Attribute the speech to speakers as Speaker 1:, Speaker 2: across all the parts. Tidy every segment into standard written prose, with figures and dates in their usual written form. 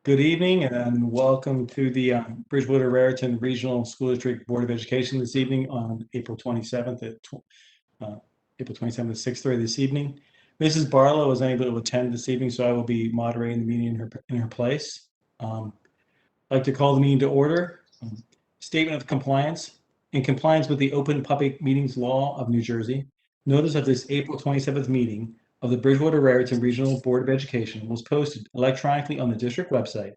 Speaker 1: Good evening and welcome to the Bridgewater Raritan Regional School District Board of Education this evening on April 27th at April 27th at 6:30 this evening. Mrs. Barlow is unable to attend this evening, so I will be moderating the meeting in her place. I'd like to call the meeting to order. Statement of compliance. In compliance with the Open Public Meetings Law of New Jersey, notice of this April 27th meeting of the Bridgewater Raritan Regional Board of Education was posted electronically on the district website,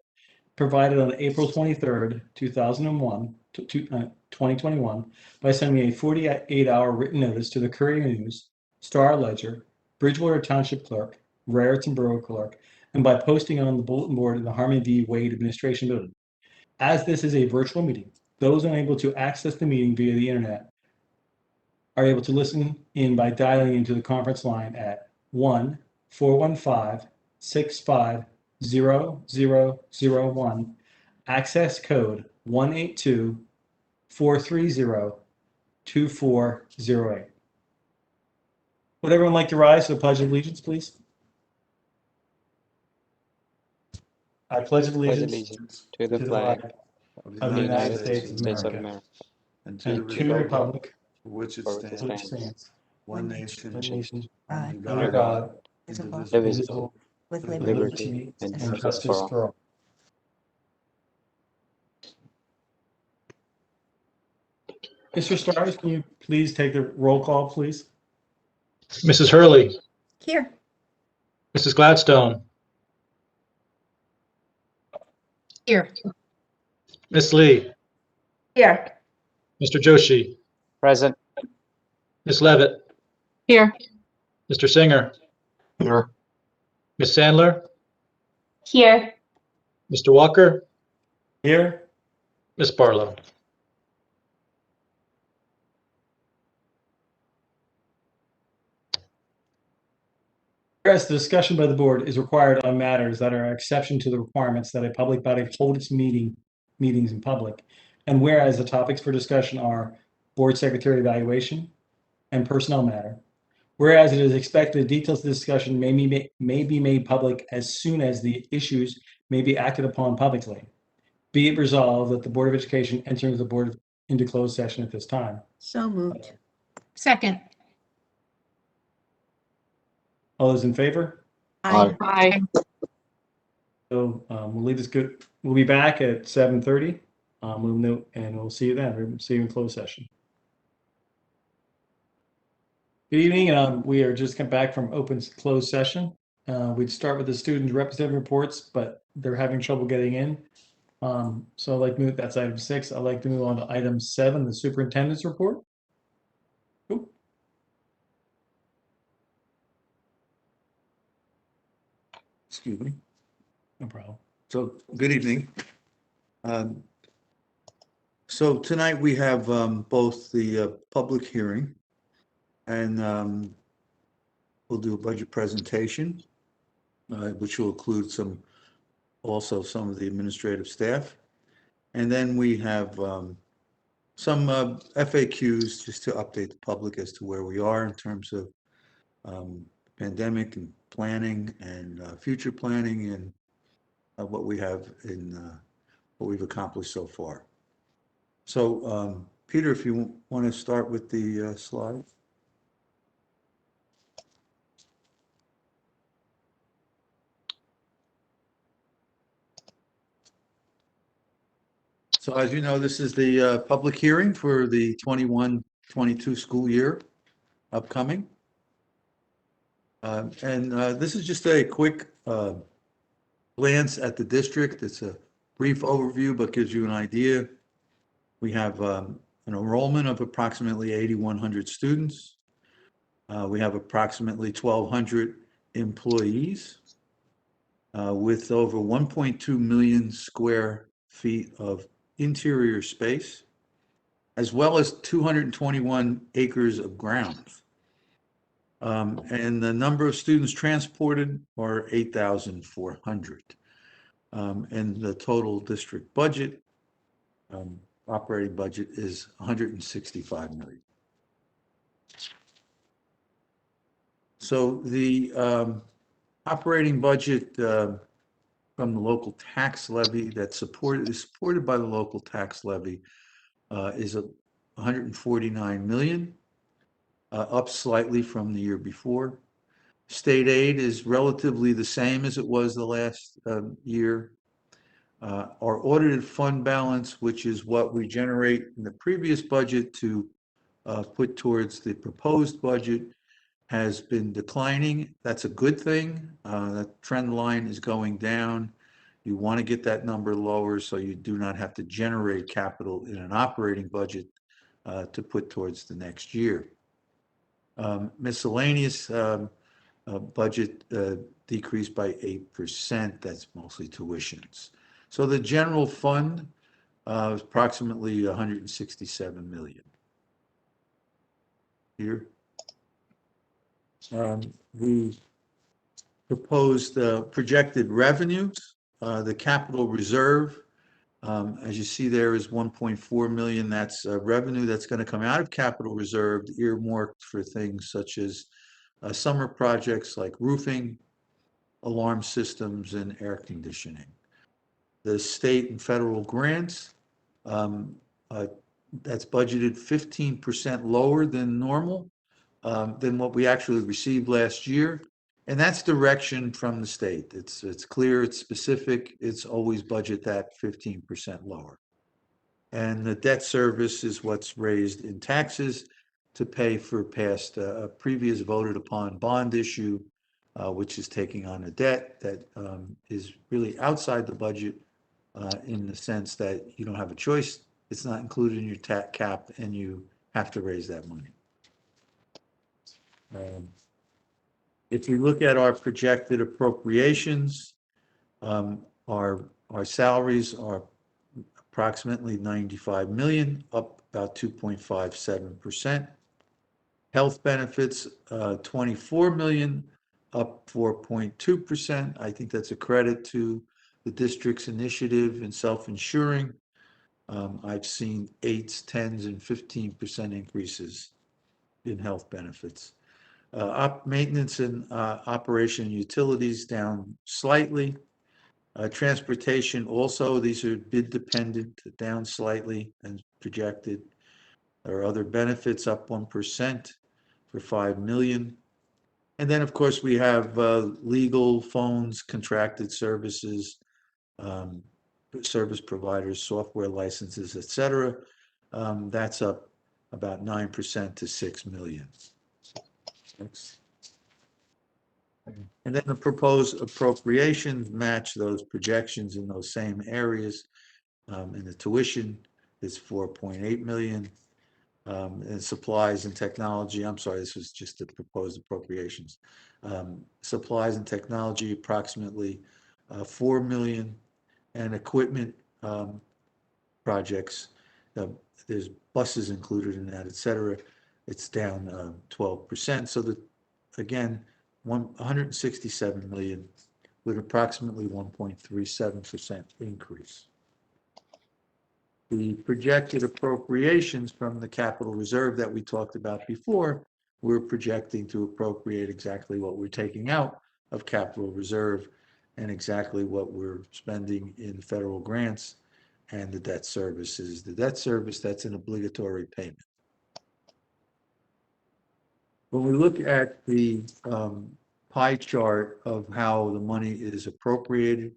Speaker 1: provided on April 23rd, 2021, by sending a 48-hour written notice to the Courier News, Star Ledger, Bridgewater Township Clerk, Raritan Borough Clerk, and by posting on the bulletin board in the Harmon V. Wade Administration Building. As this is a virtual meeting, those unable to access the meeting via the internet are able to listen in by dialing into the conference line at 1-415-650-0001, access code 182-430-2408. Would everyone like to rise to the Pledge of Allegiance, please? I pledge allegiance
Speaker 2: to the flag
Speaker 1: of the United States of America and to the republic
Speaker 3: for which it
Speaker 2: for which it
Speaker 3: stands,
Speaker 2: stands,
Speaker 3: one nation,
Speaker 1: nation,
Speaker 3: under
Speaker 1: under
Speaker 3: God,
Speaker 1: God,
Speaker 2: indivisible,
Speaker 1: with
Speaker 2: liberty and justice for all.
Speaker 1: Mr. Stars, can you please take the roll call, please?
Speaker 4: Mrs. Hurley,
Speaker 5: Here.
Speaker 4: Mrs. Gladstone,
Speaker 5: Here.
Speaker 4: Miss Lee,
Speaker 5: Here.
Speaker 4: Mr. Joshi,
Speaker 2: Present.
Speaker 4: Miss Levitt,
Speaker 5: Here.
Speaker 4: Mr. Singer,
Speaker 2: Here.
Speaker 4: Miss Sandler,
Speaker 5: Here.
Speaker 4: Mr. Walker,
Speaker 1: Here.
Speaker 4: Miss Barlow.
Speaker 1: Whereas the discussion by the board is required on matters that are an exception to the requirements that a public body hold its meetings in public, and whereas the topics for discussion are board secretary evaluation and personnel matter, whereas it is expected details of the discussion may be made public as soon as the issues may be acted upon publicly, be it resolved that the Board of Education enters the board into closed session at this time.
Speaker 5: So moved. Second.
Speaker 1: All those in favor?
Speaker 5: Aye.
Speaker 1: So we'll leave this good. We'll be back at 7:30. We'll note, and we'll see you then. We'll see you in closed session. Good evening. We are just come back from open closed session. We'd start with the student representative reports, but they're having trouble getting in. So I'd like to move, that's item 6. I'd like to move on to item 7, the superintendent's report. Oop.
Speaker 3: excuse me.
Speaker 1: No problem.
Speaker 3: So, good evening. So tonight we have both the public hearing and we'll do a budget presentation, which will include also some of the administrative staff. And then we have some FAQs just to update the public as to where we are in terms of pandemic and planning and future planning and what we have in what we've accomplished so far. So, Peter, if you want to start with the slide. So as you know, this is the public hearing for the 21-22 school year upcoming. And this is just a quick glance at the district. It's a brief overview, but gives you an idea. We have an enrollment of approximately 8,100 students. We have approximately 1,200 employees with over 1.2 million square feet of interior space, as well as 221 acres of grounds. And the number of students transported are 8,400. And the total district budget, operating budget, is $165 million. So the operating budget from the local tax levy is supported by the local tax levy is 149 million, up slightly from the year before. State aid is relatively the same as it was the last year. Our audited fund balance, which is what we generate in the previous budget to put towards the proposed budget, has been declining. That's a good thing. That trend line is going down. You want to get that number lower so you do not have to generate capital in an operating budget to put towards the next year. Miscellaneous budget decreased by 8%. That's mostly tuitions. So the general fund is approximately 167 million. Here. The proposed projected revenues, the capital reserve, as you see there, is 1.4 million. That's revenue that's going to come out of capital reserve, earmarked for things such as summer projects like roofing, alarm systems, and air conditioning. The state and federal grants, that's budgeted 15% lower than normal, than what we actually received last year. And that's direction from the state. It's clear, it's specific, it's always budget that 15% lower. And the debt service is what's raised in taxes to pay for past previous voted upon bond issue, which is taking on a debt that is really outside the budget in the sense that you don't have a choice. It's not included in your tax cap and you have to raise that money. If you look at our projected appropriations, our salaries are approximately 95 million, up about 2.57%. Health benefits, 24 million, up 4.2%. I think that's a credit to the district's initiative in self-insuring. I've seen 8s, 10s, and 15% increases in health benefits. Maintenance and operation utilities down slightly. Transportation also, these are bid dependent, down slightly and projected. There are other benefits up 1% for 5 million. And then, of course, we have legal, phones, contracted services, service providers, software licenses, et cetera. That's up about 9% to 6 million. And then the proposed appropriations match those projections in those same areas. And the tuition is 4.8 million. And supplies and technology, I'm sorry, this was just the proposed appropriations. Supplies and technology, approximately 4 million. And equipment projects, there's buses included in that, et cetera. It's down 12%. So that, again, 167 million with approximately 1.37% increase. The projected appropriations from the capital reserve that we talked about before, we're projecting to appropriate exactly what we're taking out of capital reserve and exactly what we're spending in federal grants and the debt services. The debt service, that's an obligatory payment. When we look at the pie chart of how the money is appropriated,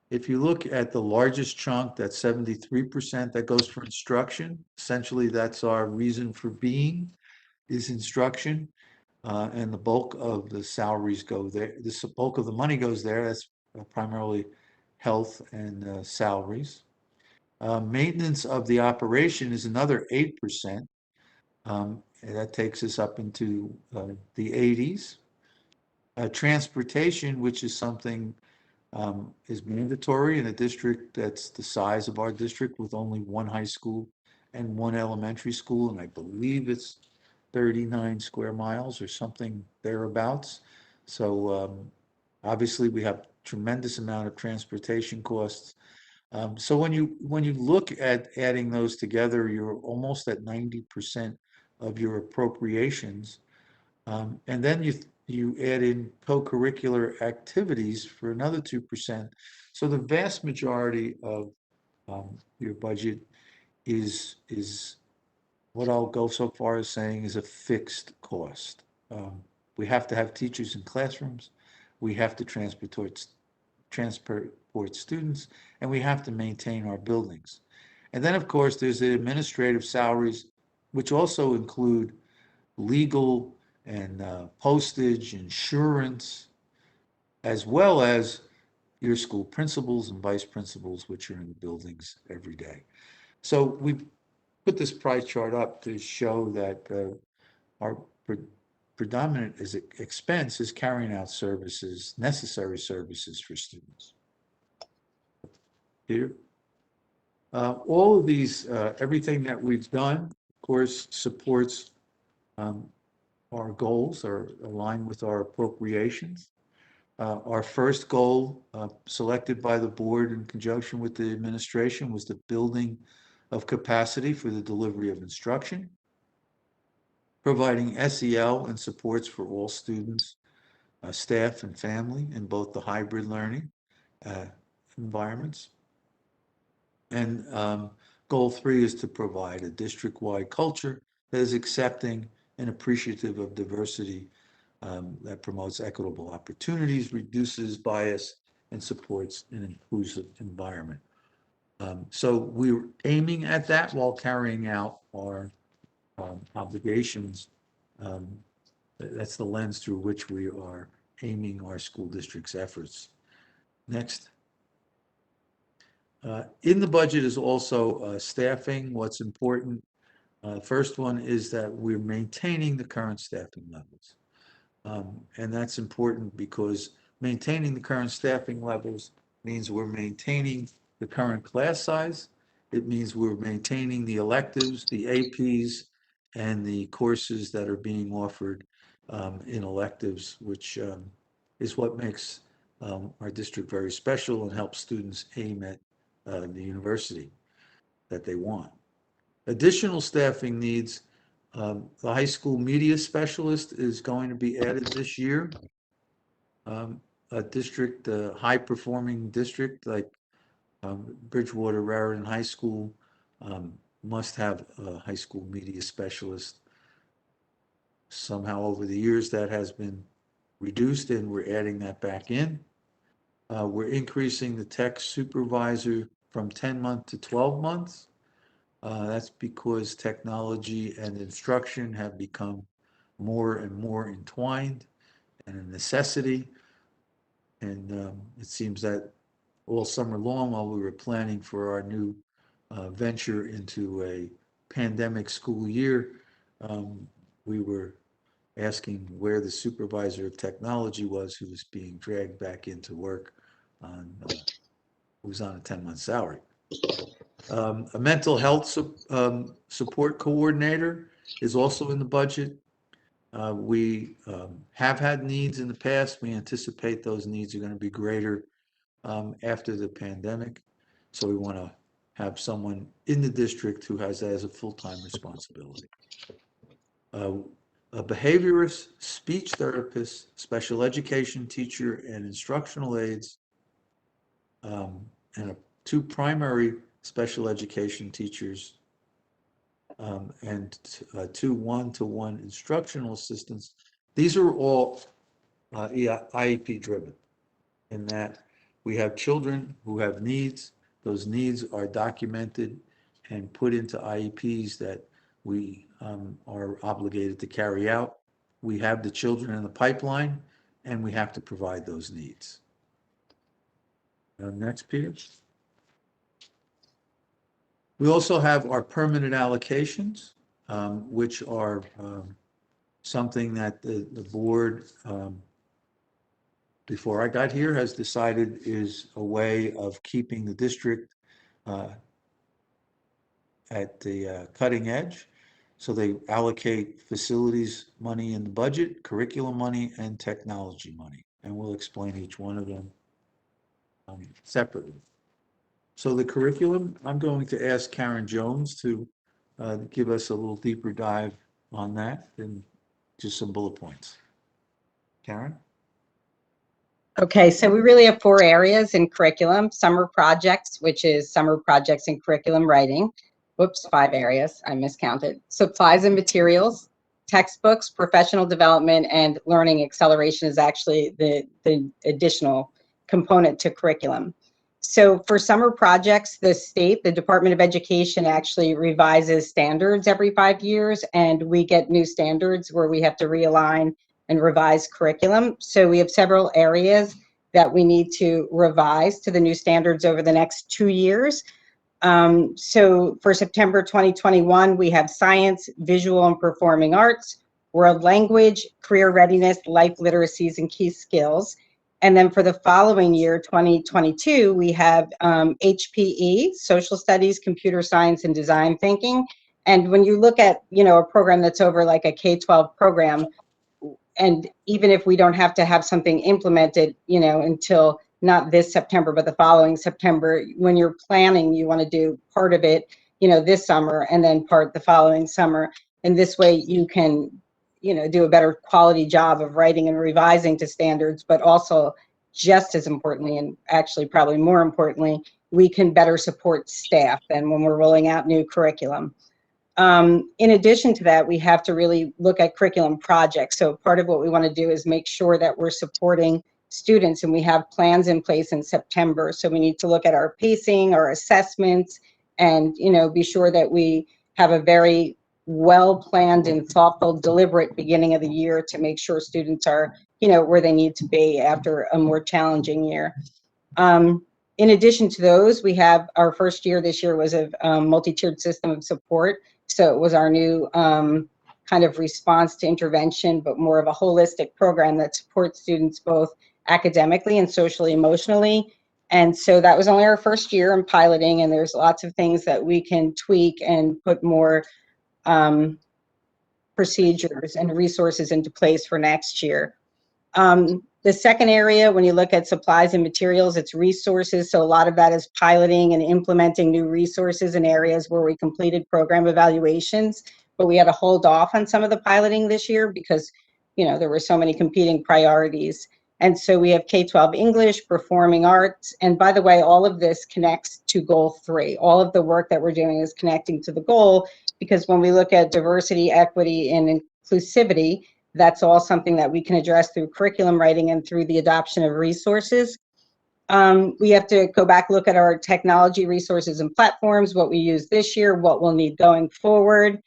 Speaker 3: if you look at the largest chunk, that's 73%, that goes for instruction. Essentially, that's our reason for being, is instruction. And the bulk of the salaries go there. The bulk of the money goes there. That's primarily health and salaries. Maintenance of the operation is another 8%. And that takes us up into the 80s. Transportation, which is something is mandatory in a district that's the size of our district with only one high school and one elementary school, and I believe it's 39 square miles or something thereabouts. So obviously we have tremendous amount of transportation costs. So when you look at adding those together, you're almost at 90% of your appropriations. And then you add in co-curricular activities for another 2%. So the vast majority of your budget is what I'll go so far as saying is a fixed cost. We have to have teachers in classrooms, we have to transport students, and we have to maintain our buildings. And then, of course, there's the administrative salaries, which also include legal and postage, insurance, as well as your school principals and vice principals, which are in the buildings every day. So we put this price chart up to show that our predominant expense is carrying out services, necessary services for students. Peter? All of these, everything that we've done, of course, supports our goals or align with our appropriations. Our first goal, selected by the board in conjunction with the administration, was the building of capacity for the delivery of instruction, providing SEL and supports for all students, staff, and family in both the hybrid learning environments. And goal 3 is to provide a district-wide culture that is accepting and appreciative of diversity, that promotes equitable opportunities, reduces bias, and supports an inclusive environment. So we're aiming at that while carrying out our obligations. That's the lens through which we are aiming our school district's efforts. Next. In the budget is also staffing. What's important, first one is that we're maintaining the current staffing levels. And that's important because maintaining the current staffing levels means we're maintaining the current class size. It means we're maintaining the electives, the APs, and the courses that are being offered in electives, which is what makes our district very special and helps students aim at the university that they want. Additional staffing needs, the high school media specialist is going to be added this year. A district, a high-performing district like Bridgewater Raritan High School must have a high school media specialist. Somehow over the years that has been reduced and we're adding that back in. We're increasing the tech supervisor from 10 months to 12 months. That's because technology and instruction have become more and more entwined and a necessity. And it seems that all summer long, while we were planning for our new venture into a pandemic school year, we were asking where the supervisor of technology was, who was being dragged back into work on, who was on a 10-month salary. A mental health support coordinator is also in the budget. We have had needs in the past. We anticipate those needs are going to be greater after the pandemic. So we want to have someone in the district who has that as a full-time responsibility. A behaviorist, speech therapist, special education teacher, and instructional aides, and 2 primary special education teachers, and 2 one-to-one instructional assistants. These are all IEP driven in that we have children who have needs. Those needs are documented and put into IEPs that we are obligated to carry out. We have the children in the pipeline and we have to provide those needs. Next, Peter. We also have our permanent allocations, which are something that the board, before I got here, has decided is a way of keeping the district at the cutting edge. So they allocate facilities money in the budget, curriculum money, and technology money. And we'll explain each one of them separately. So the curriculum, I'm going to ask Karen Jones to give us a little deeper dive on that and just some bullet points. Karen?
Speaker 6: Okay, so we really have 4 areas in curriculum: summer projects, which is summer projects in curriculum writing. Whoops, 5 areas, I miscounted. Supplies and materials, textbooks, professional development, and learning acceleration is actually the additional component to curriculum. So for summer projects, the Department of Education actually revises standards every 5 years, and we get new standards where we have to realign and revise curriculum. So we have several areas that we need to revise to the new standards over the next 2 years. So for September 2021, we have science, visual and performing arts, world language, career readiness, life literacies, and key skills. And then for the following year, 2022, we have HPE, social studies, computer science, and design thinking. And when you look at, a program that's over like a K-12 program, and even if we don't have to have something implemented, until not this September, but the following September, when you're planning, you want to do part of it, this summer and then part the following summer. And this way you can, do a better quality job of writing and revising to standards, but also just as importantly, and actually probably more importantly, we can better support staff than when we're rolling out new curriculum. In addition to that, we have to really look at curriculum projects. So part of what we want to do is make sure that we're supporting students, and we have plans in place in September. So we need to look at our pacing, our assessments, and be sure that we have a very well-planned and thoughtful, deliberate beginning of the year to make sure students are, where they need to be after a more challenging year. In addition to those, we have our first year this year was a multi-tiered system of support. So it was our new kind of response to intervention, but more of a holistic program that supports students both academically and socially, emotionally. And so that was only our first year in piloting, and there's lots of things that we can tweak and put more procedures and resources into place for next year. The second area, when you look at supplies and materials, it's resources. So a lot of that is piloting and implementing new resources in areas where we completed program evaluations, but we had to hold off on some of the piloting this year because, there were so many competing priorities. And so we have K-12 English, performing arts. And by the way, all of this connects to goal 3. All of the work that we're doing is connecting to the goal, because when we look at diversity, equity, and inclusivity, that's all something that we can address through curriculum writing and through the adoption of resources. We have to go back, look at our technology resources and platforms, what we use this year, what we'll need going forward.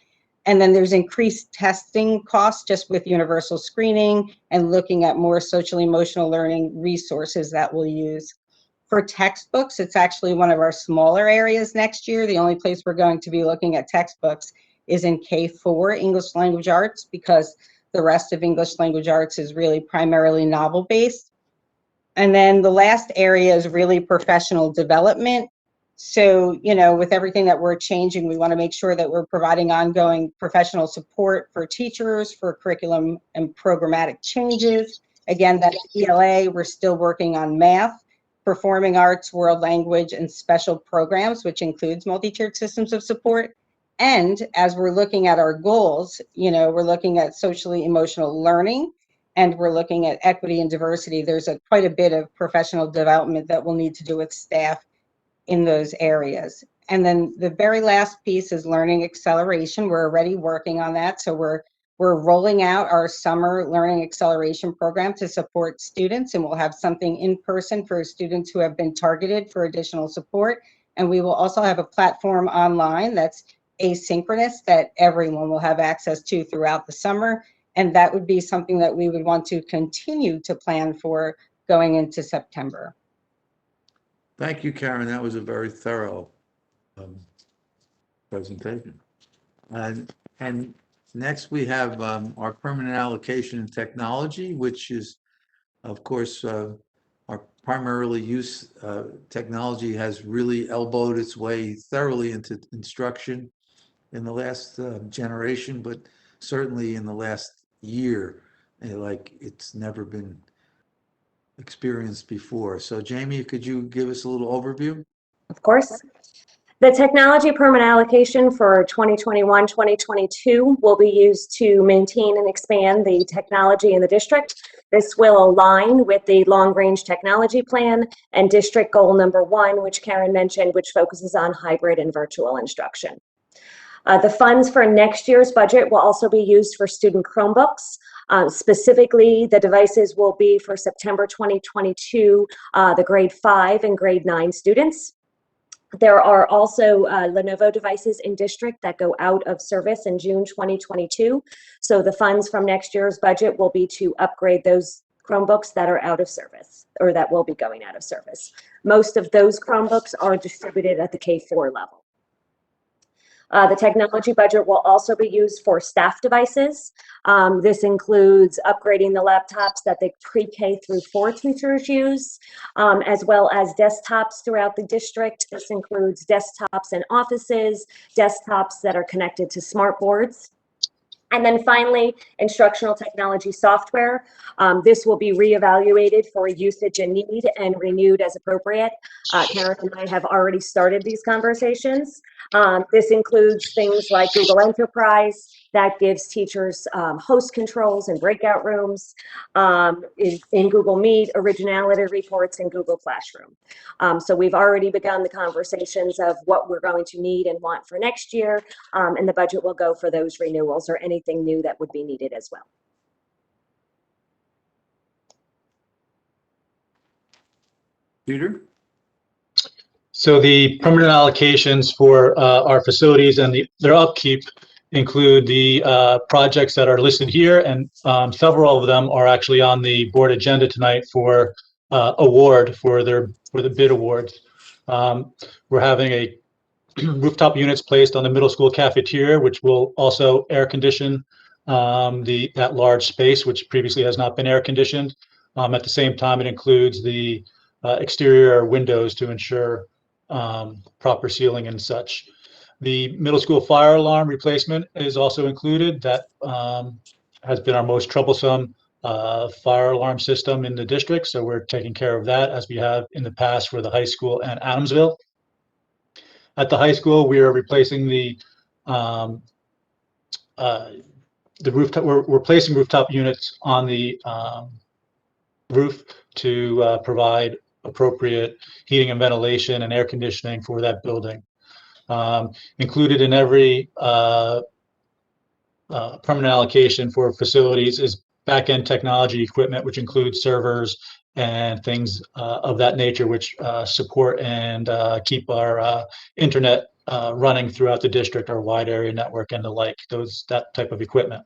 Speaker 6: And then there's increased testing costs just with universal screening and looking at more social emotional learning resources that we'll use. For textbooks, it's actually one of our smaller areas next year. The only place we're going to be looking at textbooks is in K4 English language arts, because the rest of English language arts is really primarily novel based. And then the last area is really professional development. So, with everything that we're changing, we want to make sure that we're providing ongoing professional support for teachers, for curriculum and programmatic changes. Again, that's ELA. We're still working on math, performing arts, world language, and special programs, which includes multi-tiered systems of support. And as we're looking at our goals, we're looking at socially emotional learning, and we're looking at equity and diversity. There's quite a bit of professional development that we'll need to do with staff in those areas. And then the very last piece is learning acceleration. We're already working on that. So we're rolling out our summer learning acceleration program to support students, and we'll have something in person for students who have been targeted for additional support. And we will also have a platform online that's asynchronous that everyone will have access to throughout the summer. And that would be something that we would want to continue to plan for going into September.
Speaker 3: Thank you, Karen. That was a very thorough presentation. And next we have our permanent allocation in technology, which is, of course, our primarily use technology has really elbowed its way thoroughly into instruction in the last generation, but certainly in the last year, like it's never been experienced before. So Jamie, could you give us a little overview?
Speaker 7: Of course. The technology permanent allocation for 2021-2022 will be used to maintain and expand the technology in the district. This will align with the long-range technology plan and district goal number 1, which Karen mentioned, which focuses on hybrid and virtual instruction. The funds for next year's budget will also be used for student Chromebooks. Specifically, the devices will be for September 2022, the grade 5 and grade 9 students. There are also Lenovo devices in district that go out of service in June 2022. So the funds from next year's budget will be to upgrade those Chromebooks that are out of service, or that will be going out of service. Most of those Chromebooks are distributed at the K-4 level. The technology budget will also be used for staff devices. This includes upgrading the laptops that the pre-K through 4 teachers use, as well as desktops throughout the district. This includes desktops in offices, desktops that are connected to smart boards. And then finally, instructional technology software. This will be reevaluated for usage and need and renewed as appropriate. Karen and I have already started these conversations. This includes things like Google Enterprise that gives teachers host controls and breakout rooms, in Google Meet, originality reports, and Google Classroom. So we've already begun the conversations of what we're going to need and want for next year, and the budget will go for those renewals or anything new that would be needed as well.
Speaker 3: Peter?
Speaker 4: So the permanent allocations for our facilities and their upkeep include the projects that are listed here, and several of them are actually on the board agenda tonight for award for the bid awards. We're having a rooftop units placed on the middle school cafeteria, which will also air condition that large space, which previously has not been air conditioned. At the same time, it includes the exterior windows to ensure proper sealing and such. The middle school fire alarm replacement is also included. That has been our most troublesome fire alarm system in the district, so we're taking care of that as we have in the past for the high school and Adamsville. At the high school, we are replacing the rooftop. We're placing rooftop units on the roof to provide appropriate heating and ventilation and air conditioning for that building. Included in every permanent allocation for facilities is back-end technology equipment, which includes servers and things of that nature, which support and keep our internet running throughout the district, our wide area network and the like, that type of equipment.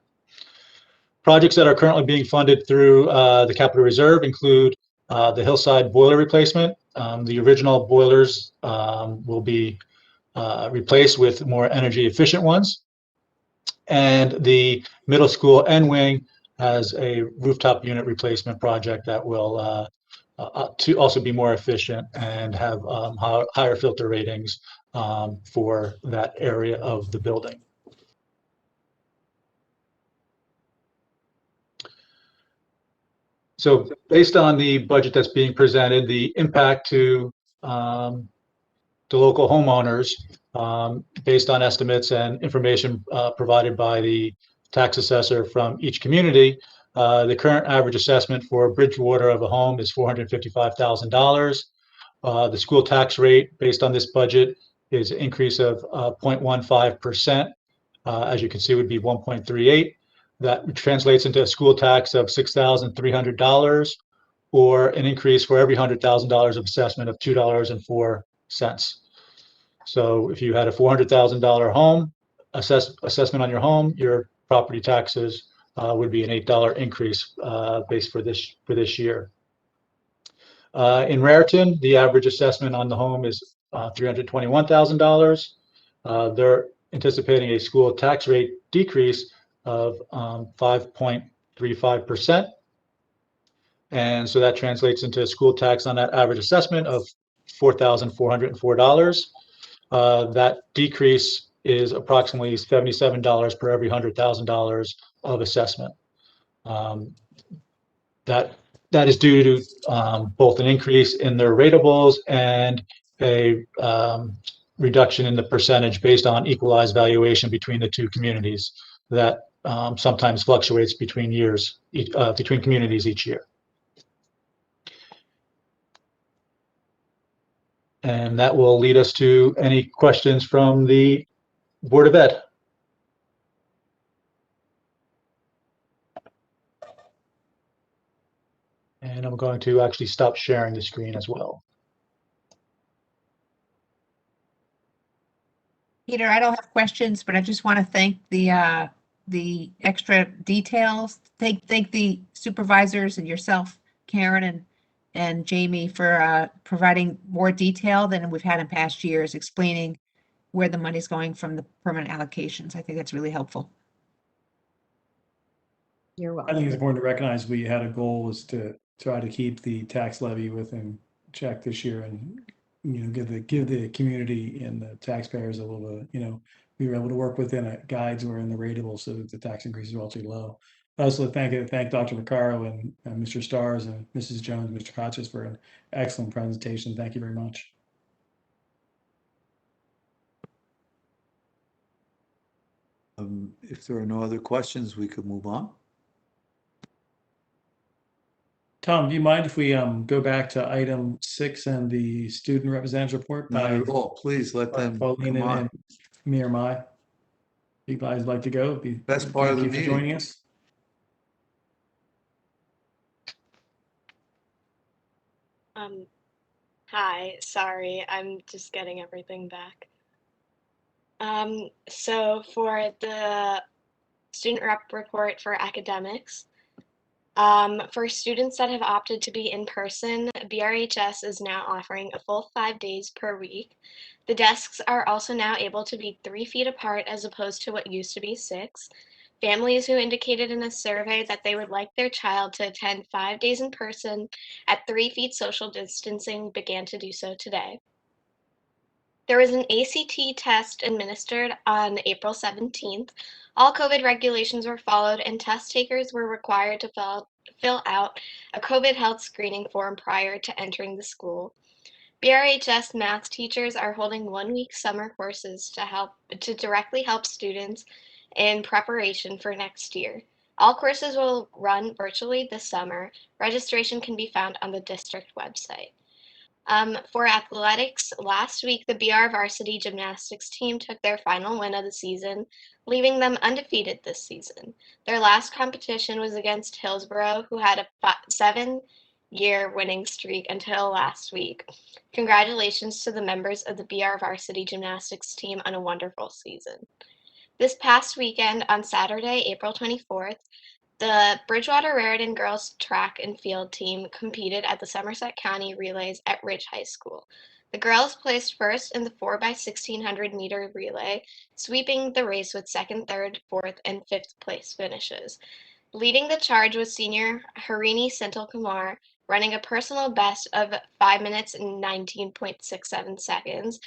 Speaker 4: Projects that are currently being funded through the capital reserve include the hillside boiler replacement. The original boilers will be replaced with more energy efficient ones. And the middle school end wing has a rooftop unit replacement project that will to also be more efficient and have higher filter ratings for that area of the building. So based on the budget that's being presented, the impact to the local homeowners, based on estimates and information provided by the tax assessor from each community, the current average assessment for Bridgewater of a home is $455,000. The school tax rate based on this budget is an increase of 0.15%. As you can see, would be 1.38. That translates into a school tax of $6,300, or an increase for every $100,000 of assessment of $2.04. So if you had a $400,000 home assessment on your home, your property taxes would be an $8 increase based for this year. In Raritan, the average assessment on the home is $321,000. They're anticipating a school tax rate decrease of 5.35%. And so that translates into a school tax on that average assessment of $4,404. That decrease is approximately $77 per every $100,000 of assessment. That is due to both an increase in their ratables and a reduction in the percentage based on equalized valuation between the two communities. That sometimes fluctuates between years, between communities each year. And that will lead us to any questions from the Board of Ed. And I'm going to actually stop sharing the screen as well.
Speaker 5: Peter, I don't have questions, but I just want to thank the extra details. Thank the supervisors and yourself, Karen and Jamie, for providing more detail than we've had in past years, explaining where the money's going from the permanent allocations. I think that's really helpful.
Speaker 6: You're
Speaker 1: I think
Speaker 6: welcome.
Speaker 1: it's important to recognize we had a goal was to try to keep the tax levy within check this year and, give the community and the taxpayers a little bit, we were able to work within guides or in the rateable so that the tax increase is relatively low. Also, thank Dr. Vaccaro and Mr. Stars and Mrs. Jones, Mr. Kotches for an excellent presentation. Thank you very much.
Speaker 3: If there are no other questions, we could move on.
Speaker 1: Tom, do you mind if we go back to item 6 and the student representative report?
Speaker 3: Not at all. Please let them
Speaker 1: Pauline
Speaker 3: come on.
Speaker 1: and me or Mai. You guys like to go?
Speaker 3: Best part of the
Speaker 1: Thank you for
Speaker 3: meeting.
Speaker 1: joining us.
Speaker 8: Hi, sorry, I'm just getting everything back. So for the student rep report for academics, for students that have opted to be in person, BRHS is now offering a full 5 days per week. The desks are also now able to be 3 feet apart as opposed to what used to be 6. Families who indicated in a survey that they would like their child to attend 5 days in person at 3 feet social distancing began to do so today. There was an ACT test administered on April 17th. All COVID regulations were followed and test takers were required to fill out a COVID health screening form prior to entering the school. BRHS math teachers are holding 1-week summer courses to directly help students in preparation for next year. All courses will run virtually this summer. Registration can be found on the district website. For athletics, last week the BRRSD gymnastics team took their final win of the season, leaving them undefeated this season. Their last competition was against Hillsborough, who had a 7-year winning streak until last week. Congratulations to the members of the BRRSD gymnastics team on a wonderful season. This past weekend, on Saturday, April 24th, the Bridgewater Raritan girls track and field team competed at the Somerset County Relays at Ridge High School. The girls placed first in the 4x1600 meter relay, sweeping the race with 2nd, 3rd, 4th, and 5th place finishes. Leading the charge was senior Harini Senthil-Kumar, running a personal best of 5 minutes and 19.67 seconds,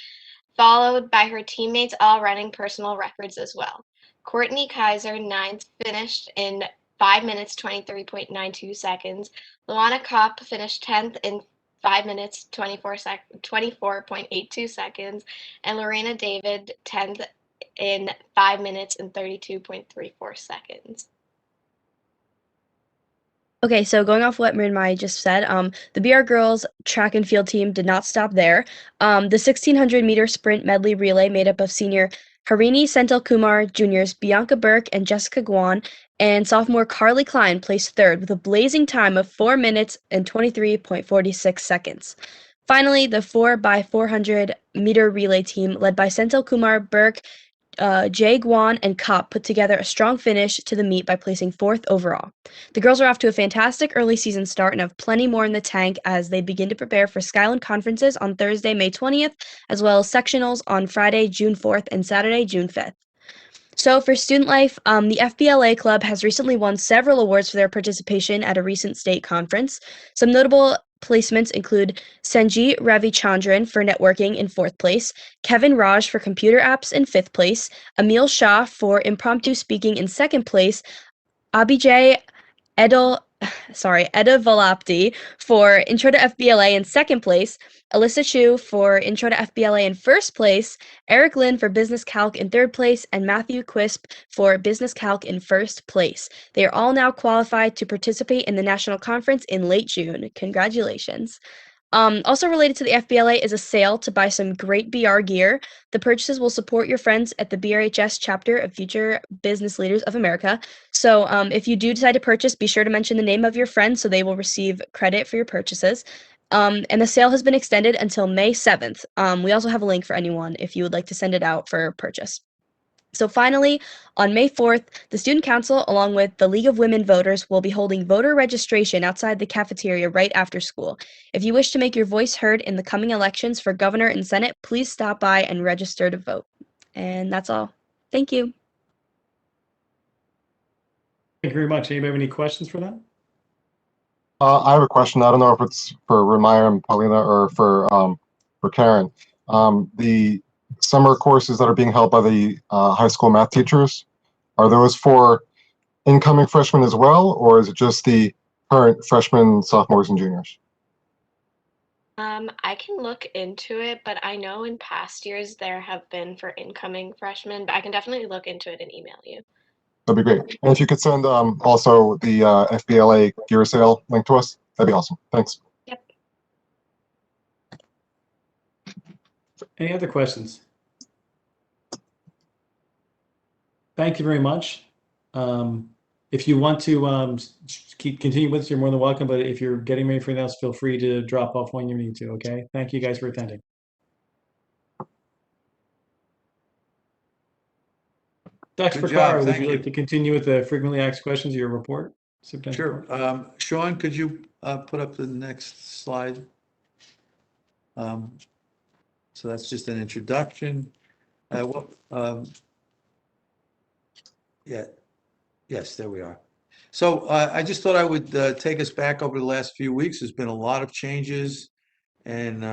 Speaker 8: followed by her teammates all running personal records as well. Courtney Kaiser, 9th, finished in 5 minutes 23.92 seconds. Luana Kopp finished 10th in 5 minutes 24.82 seconds, and Lorena David 10th in 5 minutes and 32.34 seconds.
Speaker 9: Okay, so going off what Marin Mai just said, the BR girls track and field team did not stop there. The 1600 meter sprint medley relay made up of senior Harini Senthil-Kumar, juniors Bianca Burke and Jessica Guan, and sophomore Carly Klein placed 3rd with a blazing time of 4 minutes and 23.46 seconds. Finally, the 4x400 meter relay team led by Senthil-Kumar, Burke, Jay Guan and Kopp put together a strong finish to the meet by placing 4th overall. The girls are off to a fantastic early season start and have plenty more in the tank as they begin to prepare for Skyland conferences on Thursday, May 20th, as well as sectionals on Friday, June 4th and Saturday, June 5th. So for student life, the FBLA Club has recently won several awards for their participation at a recent state conference. Some notable placements include Sanjeet Ravichandran for networking in 4th place, Kevin Raj for computer apps in 5th place, Emil Shah for impromptu speaking in 2nd place, Abhijay Eda Volapti for Intro to FBLA in second place, Alyssa Chu for Intro to FBLA in first place, Eric Lin for Business Calc in third place, and Matthew Quisp for Business Calc in first place. They are all now qualified to participate in the national conference in late June. Congratulations. Also related to the FBLA is a sale to buy some great BR gear. The purchases will support your friends at the BRHS chapter of Future Business Leaders of America. So if you do decide to purchase, be sure to mention the name of your friend so they will receive credit for your purchases. And the sale has been extended until May 7th. We also have a link for anyone if you would like to send it out for purchase. So finally, on May 4th, the Student Council, along with the League of Women Voters, will be holding voter registration outside the cafeteria right after school. If you wish to make your voice heard in the coming elections for governor and Senate, please stop by and register to vote. And that's all. Thank you.
Speaker 1: Thank you very much. Anybody have any questions for that?
Speaker 10: I have a question. I don't know if it's for Ramaya and Paulina or for Karen. The summer courses that are being held by the high school math teachers, are those for incoming freshmen as well, or is it just the current freshmen, sophomores, and juniors?
Speaker 8: I can look into it, but I know in past years there have been for incoming freshmen, but I can definitely look into it and email you.
Speaker 10: That'd be great. And if you could send also the FBLA gear sale link to us, that'd be awesome. Thanks.
Speaker 8: Yep.
Speaker 1: Any other questions? Thank you very much. If you want to continue with us, you're more than welcome. But if you're getting ready for anything else, feel free to drop off when you need to. Okay. Thank you guys for attending. Dr.
Speaker 3: Good job.
Speaker 1: Picard, would
Speaker 3: Thank
Speaker 1: you
Speaker 3: you.
Speaker 1: like to continue with the frequently asked questions of your report?
Speaker 3: Sure. Sean, could you put up the next slide? So that's just an introduction. Yeah. Yes, there we are. So I just thought I would take us back over the last few weeks. There's been a lot of changes and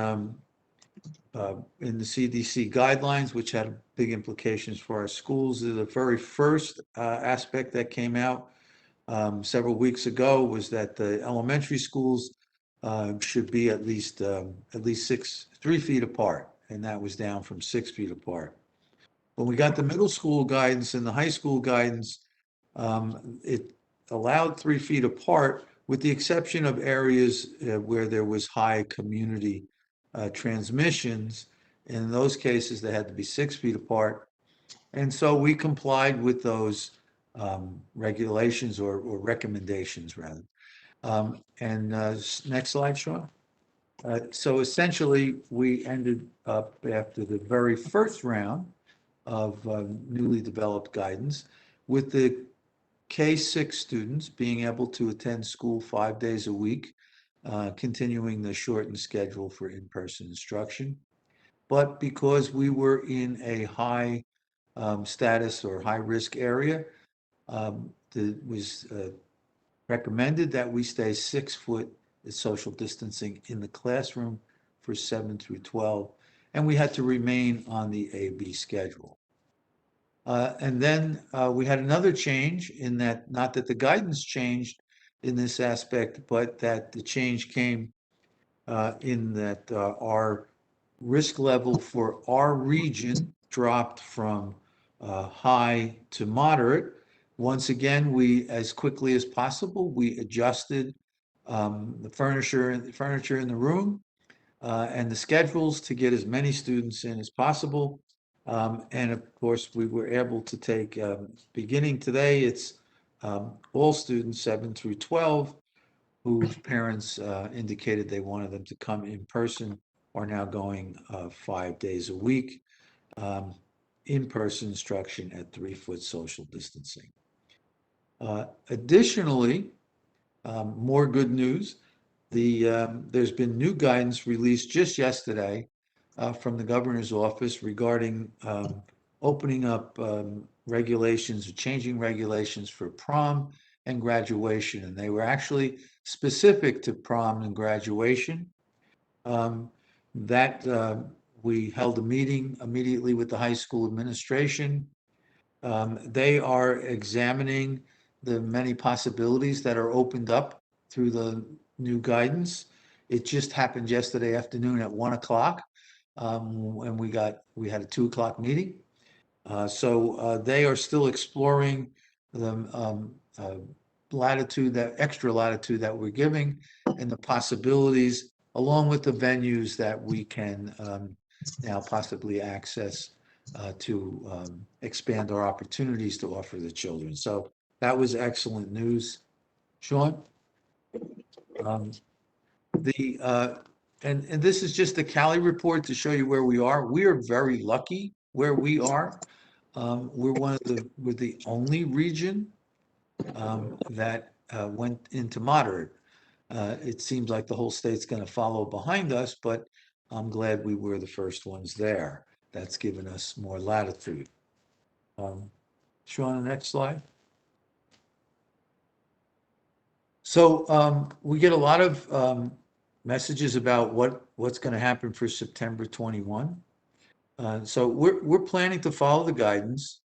Speaker 3: in the CDC guidelines, which had big implications for our schools. The very first aspect that came out several weeks ago was that the elementary schools should be at least 3 feet apart, and that was down from 6 feet apart. When we got the middle school guidance and the high school guidance, it allowed 3 feet apart, with the exception of areas where there was high community transmissions. In those cases, they had to be 6 feet apart. And so we complied with those regulations or recommendations, rather. Next slide, Sean. So essentially, we ended up after the very first round of newly developed guidance with the K-6 students being able to attend school 5 days a week, continuing the shortened schedule for in-person instruction. But because we were in a high status or high-risk area, it was recommended that we stay 6 foot social distancing in the classroom for 7 through 12, and we had to remain on the AB schedule. And then we had another change in that, not that the guidance changed in this aspect, but that the change came in that our risk level for our region dropped from high to moderate. Once again, we, as quickly as possible, we adjusted the furniture in the room and the schedules to get as many students in as possible. And of course, we were able to take, beginning today, it's all students 7 through 12 whose parents indicated they wanted them to come in person are now going 5 days a week, in-person instruction at 3 foot social distancing. Additionally, more good news, there's been new guidance released just yesterday from the governor's office regarding opening up regulations, changing regulations for prom and graduation. And they were actually specific to prom and graduation. We held a meeting immediately with the high school administration. They are examining the many possibilities that are opened up through the new guidance. It just happened yesterday afternoon at 1 o'clock. And we had a 2 o'clock meeting. So they are still exploring the latitude, that extra latitude that we're giving and the possibilities, along with the venues that we can now possibly access to expand our opportunities to offer the children. So that was excellent news. Sean? And this is just the Cali report to show you where we are. We are very lucky where we are. We're the only region that went into moderate. It seems like the whole state's going to follow behind us, but I'm glad we were the first ones there. That's given us more latitude. Sean, the next slide. So we get a lot of messages about what's going to happen for September 21. So we're planning to follow the guidance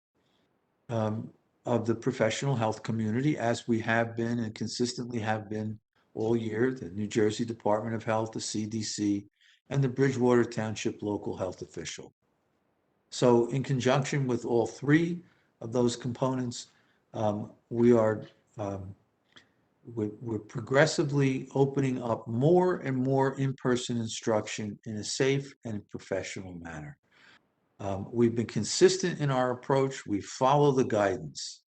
Speaker 3: of the professional health community, as we have been and consistently have been all year, the New Jersey Department of Health, the CDC, and the Bridgewater Township local health official. So in conjunction with all three of those components, we're progressively opening up more and more in-person instruction in a safe and professional manner. We've been consistent in our approach. We follow the guidance.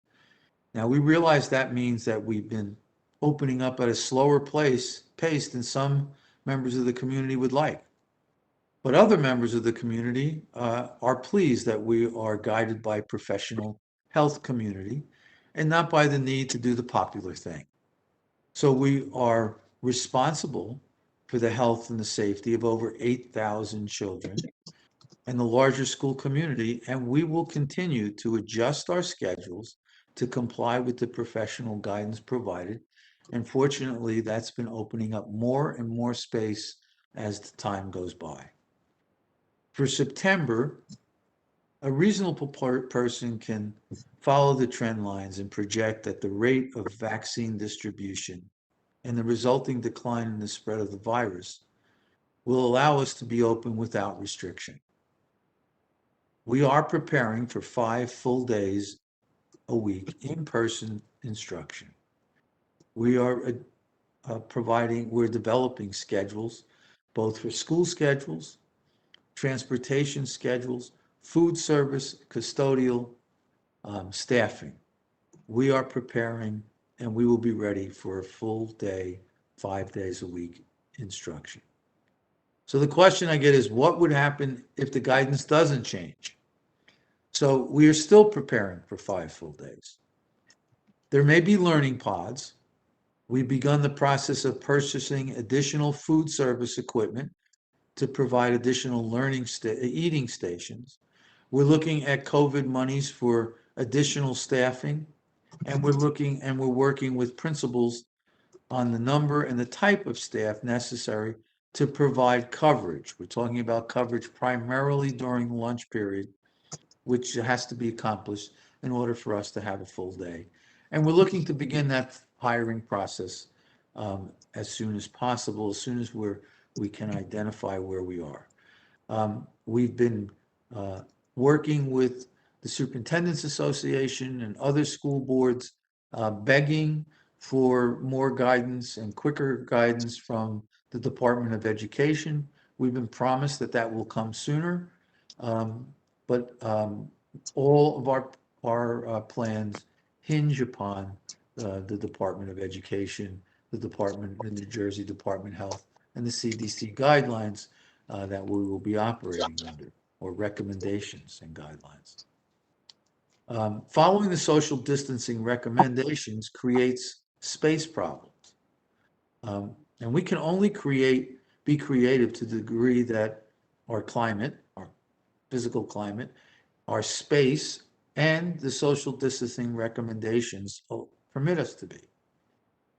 Speaker 3: Now, we realize that means that we've been opening up at a slower pace than some members of the community would like. But other members of the community are pleased that we are guided by professional health community and not by the need to do the popular thing. So we are responsible for the health and the safety of over 8,000 children and the larger school community, and we will continue to adjust our schedules to comply with the professional guidance provided. And fortunately, that's been opening up more and more space as the time goes by. For September, a reasonable person can follow the trend lines and project that the rate of vaccine distribution and the resulting decline in the spread of the virus will allow us to be open without restriction. We are preparing for 5 full days a week in-person instruction. We are we're developing schedules, both for school schedules, transportation schedules, food service, custodial, staffing. We are preparing, and we will be ready for a full day, 5 days a week instruction. So the question I get is, what would happen if the guidance doesn't change? So we are still preparing for 5 full days. There may be learning pods. We've begun the process of purchasing additional food service equipment to provide additional eating stations. We're looking at COVID monies for additional staffing, and we're working with principals on the number and the type of staff necessary to provide coverage. We're talking about coverage primarily during the lunch period, which has to be accomplished in order for us to have a full day. And we're looking to begin that hiring process as soon as possible, as soon as we can identify where we are. We've been working with the Superintendent's Association and other school boards, begging for more guidance and quicker guidance from the Department of Education. We've been promised that that will come sooner, but all of our plans hinge upon the Department of Education, the New Jersey Department of Health, and the CDC guidelines that we will be operating under, or recommendations and guidelines. Following the social distancing recommendations creates space problems. And we can only be creative to the degree that our climate, our physical climate, our space, and the social distancing recommendations permit us to be.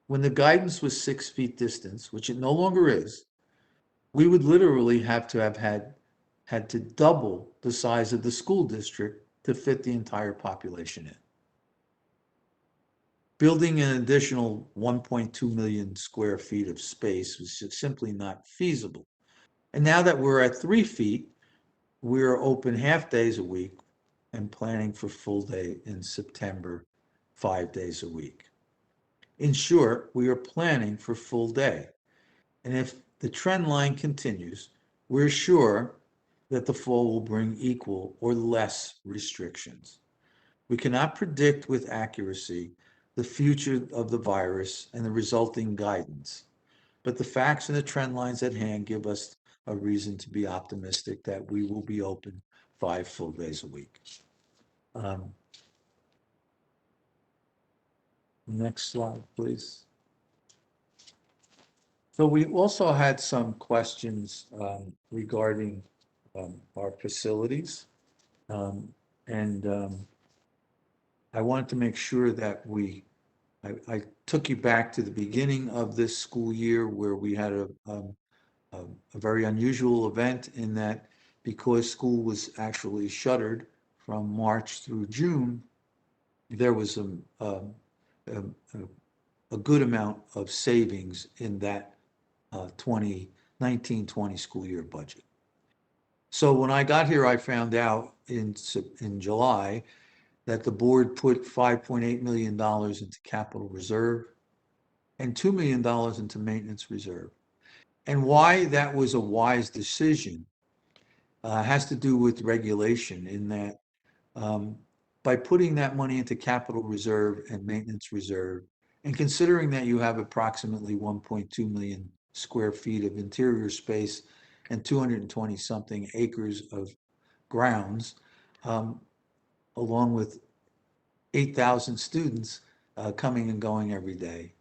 Speaker 3: When the guidance was 6 feet distance, which it no longer is, we would literally have had to double the size of the school district to fit the entire population in. Building an additional 1.2 million square feet of space was just simply not feasible. And now that we're at 3 feet, we're open half days a week and planning for full day in September, 5 days a week. In short, we are planning for full day. And if the trend line continues, we're sure that the fall will bring equal or less restrictions. We cannot predict with accuracy the future of the virus and the resulting guidance, but the facts and the trend lines at hand give us a reason to be optimistic that we will be open 5 full days a week. Next slide, please. So we also had some questions regarding our facilities. I wanted to make sure that I took you back to the beginning of this school year where we had a very unusual event in that because school was actually shuttered from March through June, there was a good amount of savings in that 2019-20 school year budget. So when I got here, I found out in July that the board put $5.8 million into capital reserve and $2 million into maintenance reserve. And why that was a wise decision has to do with regulation in that by putting that money into capital reserve and maintenance reserve, and considering that you have approximately 1.2 million square feet of interior space and 220 something acres of grounds, along with 8,000 students coming and going every day,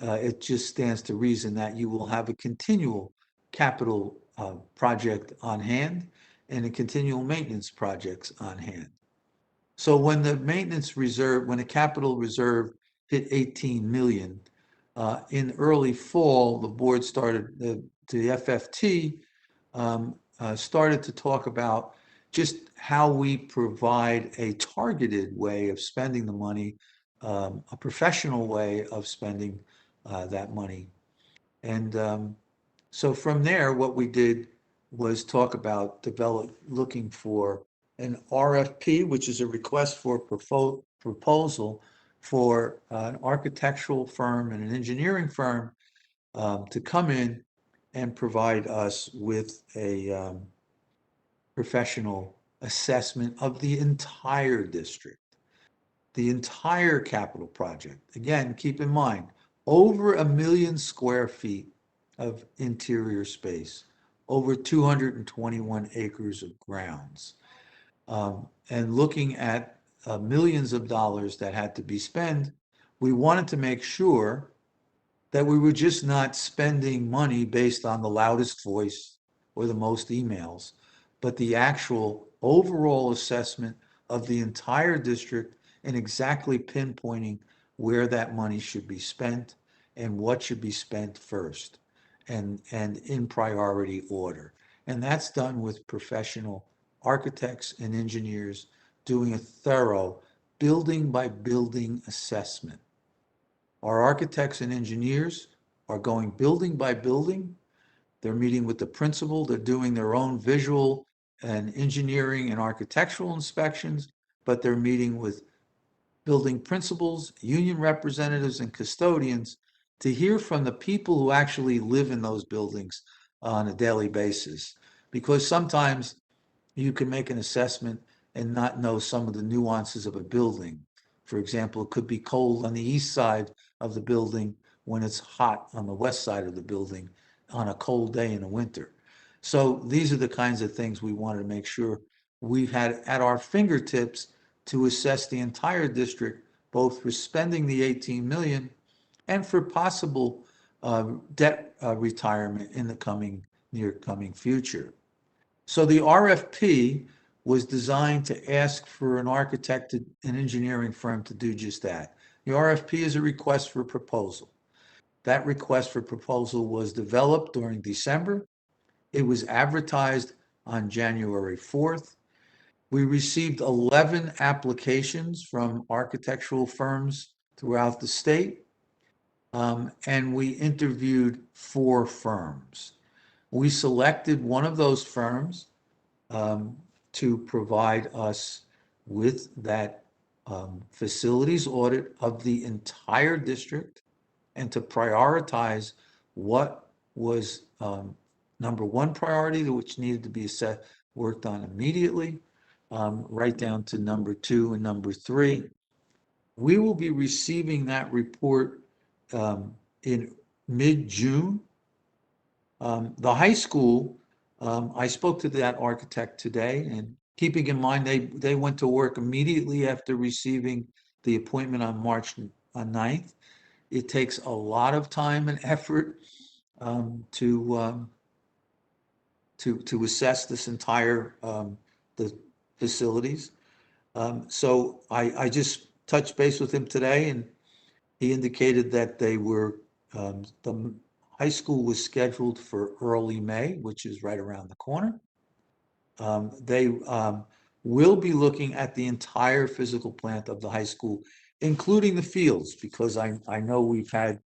Speaker 3: it just stands to reason that you will have a continual capital project on hand and a continual maintenance projects on hand. So when the maintenance reserve, when the capital reserve hit 18 million, in early fall, the board started, the FFT started to talk about just how we provide a targeted way of spending the money, a professional way of spending that money. And so from there, what we did was talk about looking for an RFP, which is a request for proposal for an architectural firm and an engineering firm to come in and provide us with a professional assessment of the entire district, the entire capital project. Again, keep in mind, over 1 million square feet of interior space, over 221 acres of grounds, and looking at millions of dollars that had to be spent. We wanted to make sure that we were just not spending money based on the loudest voice or the most emails, but the actual overall assessment of the entire district and exactly pinpointing where that money should be spent and what should be spent first and in priority order. And that's done with professional architects and engineers doing a thorough building by building assessment. Our architects and engineers are going building by building. They're meeting with the principal. They're doing their own visual and engineering and architectural inspections, but they're meeting with building principals, union representatives, and custodians to hear from the people who actually live in those buildings on a daily basis. Because sometimes you can make an assessment and not know some of the nuances of a building. For example, it could be cold on the east side of the building when it's hot on the west side of the building on a cold day in the winter. So these are the kinds of things we wanted to make sure we've had at our fingertips to assess the entire district, both for spending the 18 million and for possible debt retirement in the near coming future. So the RFP was designed to ask for an architect and engineering firm to do just that. The RFP is a request for proposal. That request for proposal was developed during December. It was advertised on January 4th. We received 11 applications from architectural firms throughout the state, and we interviewed 4 firms. We selected one of those firms to provide us with that facilities audit of the entire district and to prioritize what was number 1 priority, which needed to be worked on immediately, right down to number 2 and number 3. We will be receiving that report in mid-June. The high school, I spoke to that architect today, and keeping in mind they went to work immediately after receiving the appointment on March 9th. It takes a lot of time and effort to assess this entire the facilities. So I just touched base with him today, and he indicated that they were the high school was scheduled for early May, which is right around the corner. They will be looking at the entire physical plant of the high school, including the fields, because I know we've had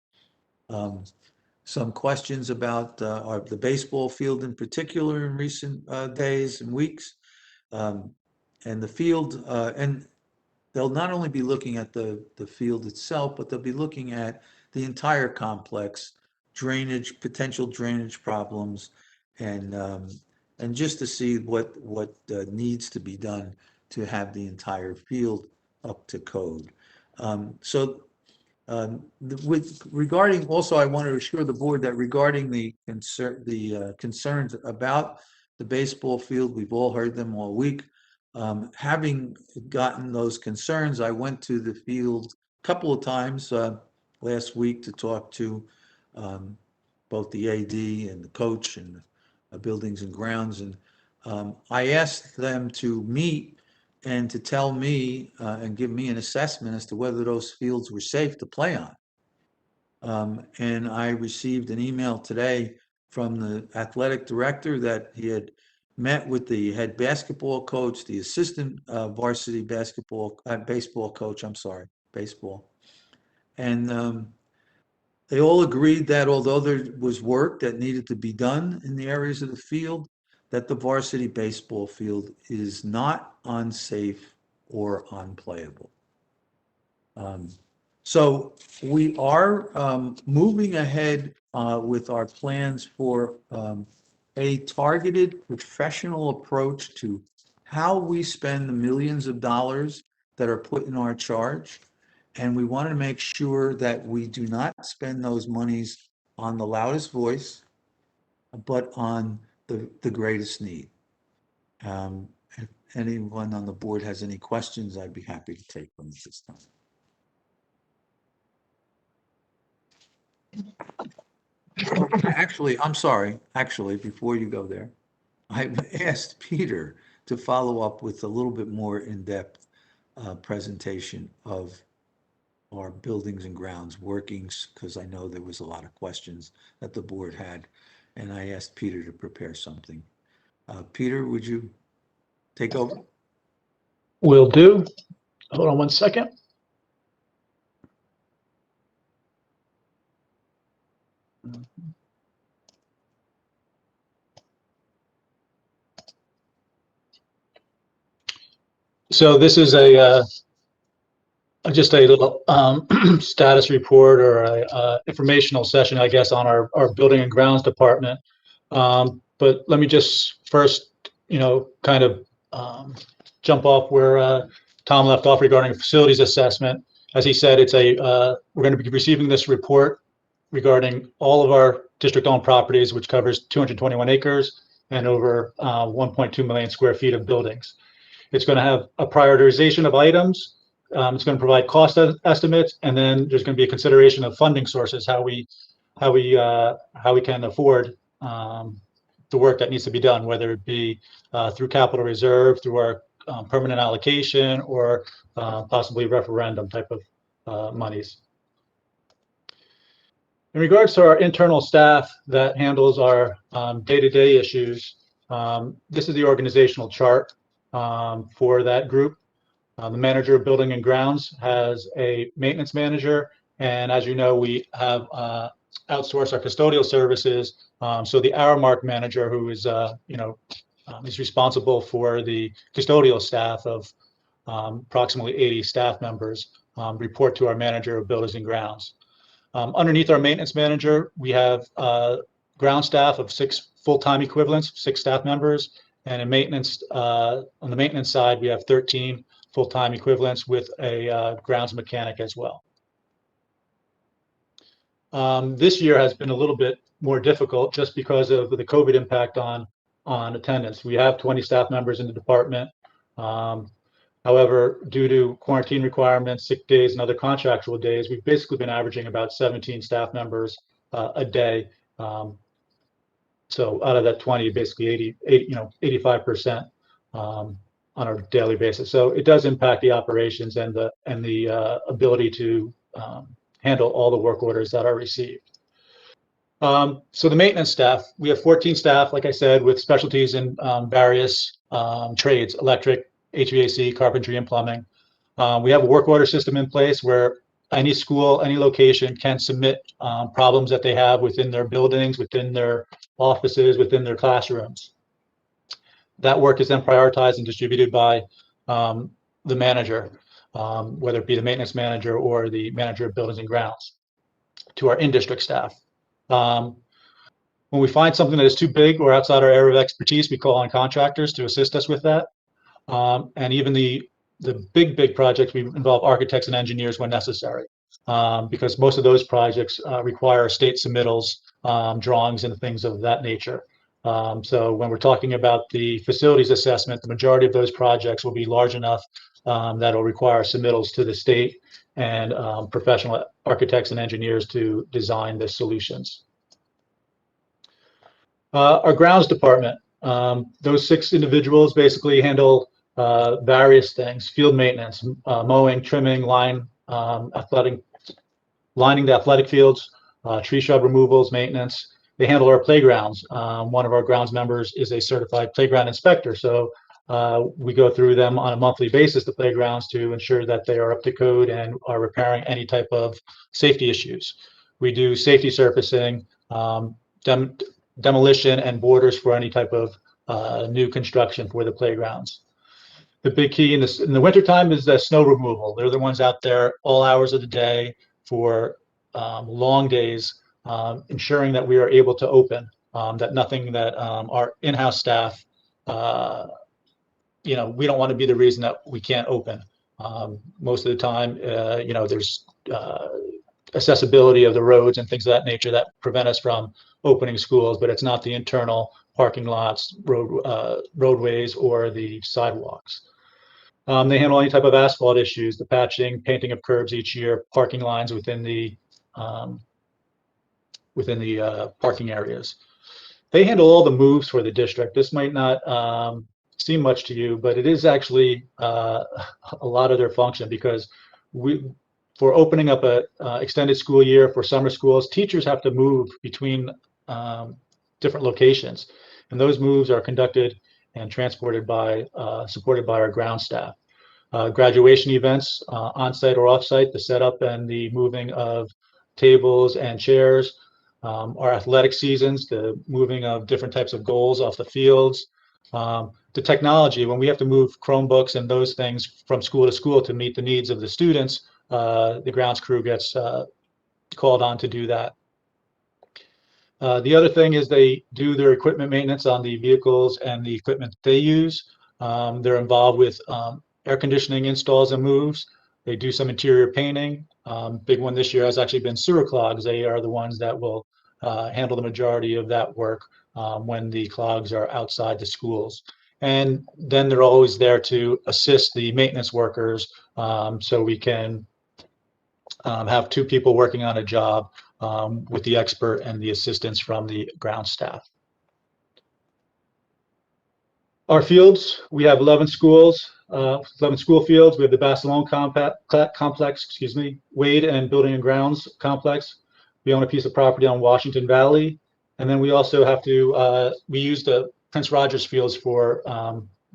Speaker 3: some questions about the baseball field in particular in recent days and weeks. And the field, and they'll not only be looking at the field itself, but they'll be looking at the entire complex, drainage, potential drainage problems, and just to see what needs to be done to have the entire field up to code. Regarding also, I want to assure the board that regarding the concerns about the baseball field, we've all heard them all week. Having gotten those concerns, I went to the field a couple of times last week to talk to both the AD and the coach and buildings and grounds, and I asked them to meet and to tell me and give me an assessment as to whether those fields were safe to play on. And I received an email today from the athletic director that he had met with the head basketball coach, the assistant varsity baseball coach, baseball. And they all agreed that although there was work that needed to be done in the areas of the field, that the varsity baseball field is not unsafe or unplayable. So we are moving ahead with our plans for a targeted professional approach to how we spend the millions of dollars that are put in our charge. And we want to make sure that we do not spend those monies on the loudest voice, but on the greatest need. If anyone on the board has any questions, I'd be happy to take them at this time. Actually, I'm sorry. Actually, before you go there, I've asked Peter to follow up with a little bit more in-depth presentation of our buildings and grounds workings, because I know there was a lot of questions that the board had, and I asked Peter to prepare something. Peter, would you take over?
Speaker 4: Will do. Hold on one second. So this is just a little status report or a informational session, I guess, on our building and grounds department. But let me just first, kind of jump off where Tom left off regarding a facilities assessment. As he said, it's we're going to be receiving this report regarding all of our district-owned properties, which covers 221 acres and over 1.2 million square feet of buildings. It's going to have a prioritization of items. It's going to provide cost estimates, and then there's going to be a consideration of funding sources, how we can afford the work that needs to be done, whether it be through capital reserve, through our permanent allocation, or possibly referendum type of monies. In regards to our internal staff that handles our day-to-day issues, this is the organizational chart for that group. The manager of building and grounds has a maintenance manager, and as you know, we have outsourced our custodial services. So the hour mark manager, who is is responsible for the custodial staff of approximately 80 staff members, report to our manager of buildings and grounds. Underneath our maintenance manager, we have ground staff of 6 full-time equivalents, 6 staff members, and in maintenance, on the maintenance side, we have 13 full-time equivalents with a grounds mechanic as well. This year has been a little bit more difficult just because of the COVID impact on attendance. We have 20 staff members in the department. However, due to quarantine requirements, sick days, and other contractual days, we've basically been averaging about 17 staff members a day. So out of that 20, basically 85% on a daily basis. So it does impact the operations and the ability to handle all the work orders that are received. So the maintenance staff, we have 14 staff, like I said, with specialties in various trades: electric, HVAC, carpentry, and plumbing. We have a work order system in place where any school, any location can submit problems that they have within their buildings, within their offices, within their classrooms. That work is then prioritized and distributed by the manager, whether it be the maintenance manager or the manager of buildings and grounds, to our in-district staff. When we find something that is too big or outside our area of expertise, we call on contractors to assist us with that. And even the big projects, we involve architects and engineers when necessary, because most of those projects require state submittals, drawings, and things of that nature. So when we're talking about the facilities assessment, the majority of those projects will be large enough that will require submittals to the state and professional architects and engineers to design the solutions. Our grounds department, those 6 individuals basically handle various things: field maintenance, mowing, trimming, lining the athletic fields, tree shrub removals, maintenance. They handle our playgrounds. One of our grounds members is a certified playground inspector, so we go through them on a monthly basis, the playgrounds, to ensure that they are up to code and are repairing any type of safety issues. We do safety surfacing, demolition, and borders for any type of new construction for the playgrounds. The big key in the wintertime is the snow removal. They're the ones out there all hours of the day for long days, ensuring that we are able to open, that nothing that our in-house staff, we don't want to be the reason that we can't open. Most of the time, there's accessibility of the roads and things of that nature that prevent us from opening schools, but it's not the internal parking lots, roadways, or the sidewalks. They handle any type of asphalt issues, the patching, painting of curbs each year, parking lines within the parking areas. They handle all the moves for the district. This might not seem much to you, but it is actually a lot of their function, because for opening up a extended school year for summer schools, teachers have to move between different locations, and those moves are conducted and transported by, supported by our ground staff. Graduation events, on-site or off-site, the setup and the moving of tables and chairs. Our athletic seasons, the moving of different types of goals off the fields. The technology, when we have to move Chromebooks and those things from school to school to meet the needs of the students, the grounds crew gets called on to do that. The other thing is they do their equipment maintenance on the vehicles and the equipment they use. They're involved with air conditioning installs and moves. They do some interior painting. Big one this year has actually been sewer clogs. They are the ones that will handle the majority of that work when the clogs are outside the schools. And then they're always there to assist the maintenance workers, so we can have 2 people working on a job with the expert and the assistance from the ground staff. Our fields, we have 11 schools, 11 school fields. We have the Barcelona complex, Wade and Building and Grounds complex. We own a piece of property on Washington Valley. And then we also have to, we use the Prince Rogers fields for,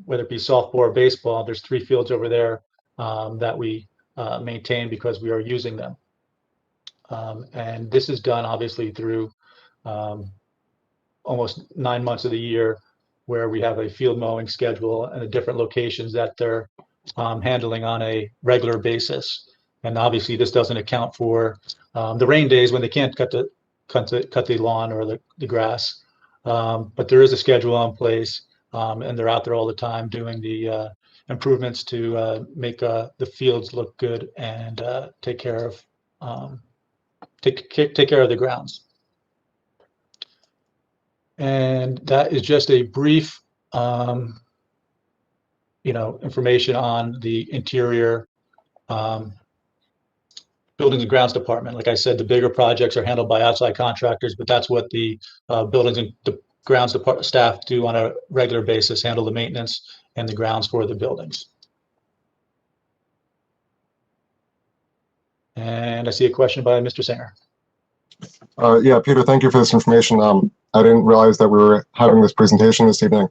Speaker 4: whether it be softball or baseball. There's 3 fields over there that we maintain because we are using them. And this is done obviously through almost 9 months of the year where we have a field mowing schedule and the different locations that they're handling on a regular basis. And obviously this doesn't account for the rain days when they can't cut the lawn or the grass. But there is a schedule in place, and they're out there all the time doing the improvements to make the fields look good and take care of take care of the grounds. And that is just a brief, information on the interior buildings and grounds department. Like I said, the bigger projects are handled by outside contractors, but that's what the buildings and the grounds department staff do on a regular basis, handle the maintenance and the grounds for the buildings. And I see a question by Mr. Singer.
Speaker 10: Yeah, Peter, thank you for this information. I didn't realize that we were having this presentation this evening.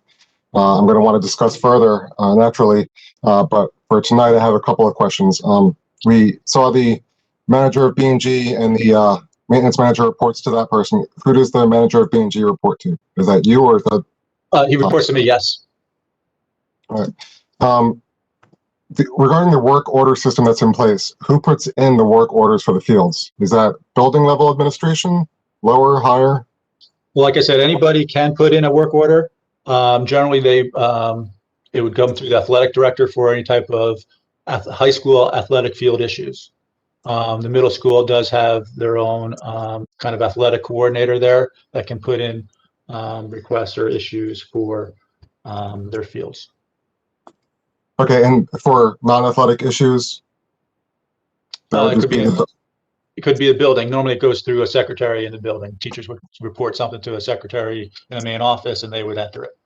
Speaker 10: I'm going to want to discuss further naturally, but for tonight, I have a couple of questions. We saw the manager of B&G and the maintenance manager reports to that person. Who does the manager of B&G report to? Is that you or is that?
Speaker 4: He reports to me, yes.
Speaker 10: All right. Regarding the work order system that's in place, who puts in the work orders for the fields? Is that building level administration, lower, higher?
Speaker 4: Well, like I said, anybody can put in a work order. Generally, it would come through the athletic director for any type of high school athletic field issues. The middle school does have their own kind of athletic coordinator there that can put in requests or issues for their fields.
Speaker 10: Okay, and for non-athletic issues?
Speaker 4: It could be a building. Normally it goes through a secretary in the building. Teachers would report something to a secretary in the main office and they would enter it.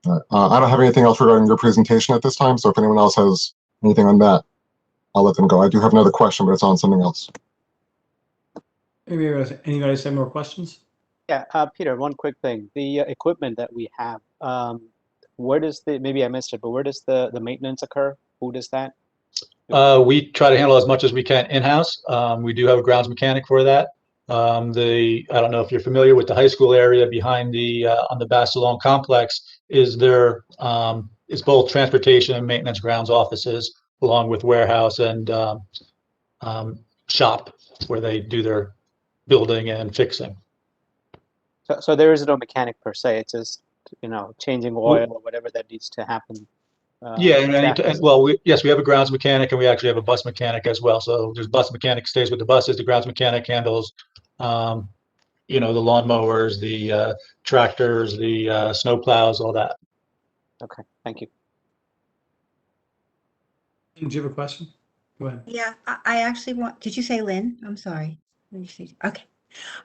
Speaker 10: I don't have anything else regarding your presentation at this time, so if anyone else has anything on that, I'll let them go. I do have another question, but it's on something else.
Speaker 1: Anybody else have more questions?
Speaker 2: Yeah, Peter, one quick thing. The equipment that we have, where does maybe I missed it, but where does the maintenance occur? Who does that?
Speaker 4: We try to handle as much as we can in-house. We do have a grounds mechanic for that. I don't know if you're familiar with the high school area behind on the Basilone complex is both transportation and maintenance grounds offices along with warehouse and shop where they do their building and fixing.
Speaker 2: So there is no mechanic per se. It's just, changing oil or whatever that needs to happen.
Speaker 4: Yeah, yes, we have a grounds mechanic and we actually have a bus mechanic as well. So there's bus mechanic stays with the buses. The grounds mechanic handles, the lawnmowers, the tractors, the snow plows, all that.
Speaker 2: Okay, thank you.
Speaker 1: Did you have a question? Go ahead.
Speaker 11: Yeah, I actually did you say Lynn? I'm sorry. Okay.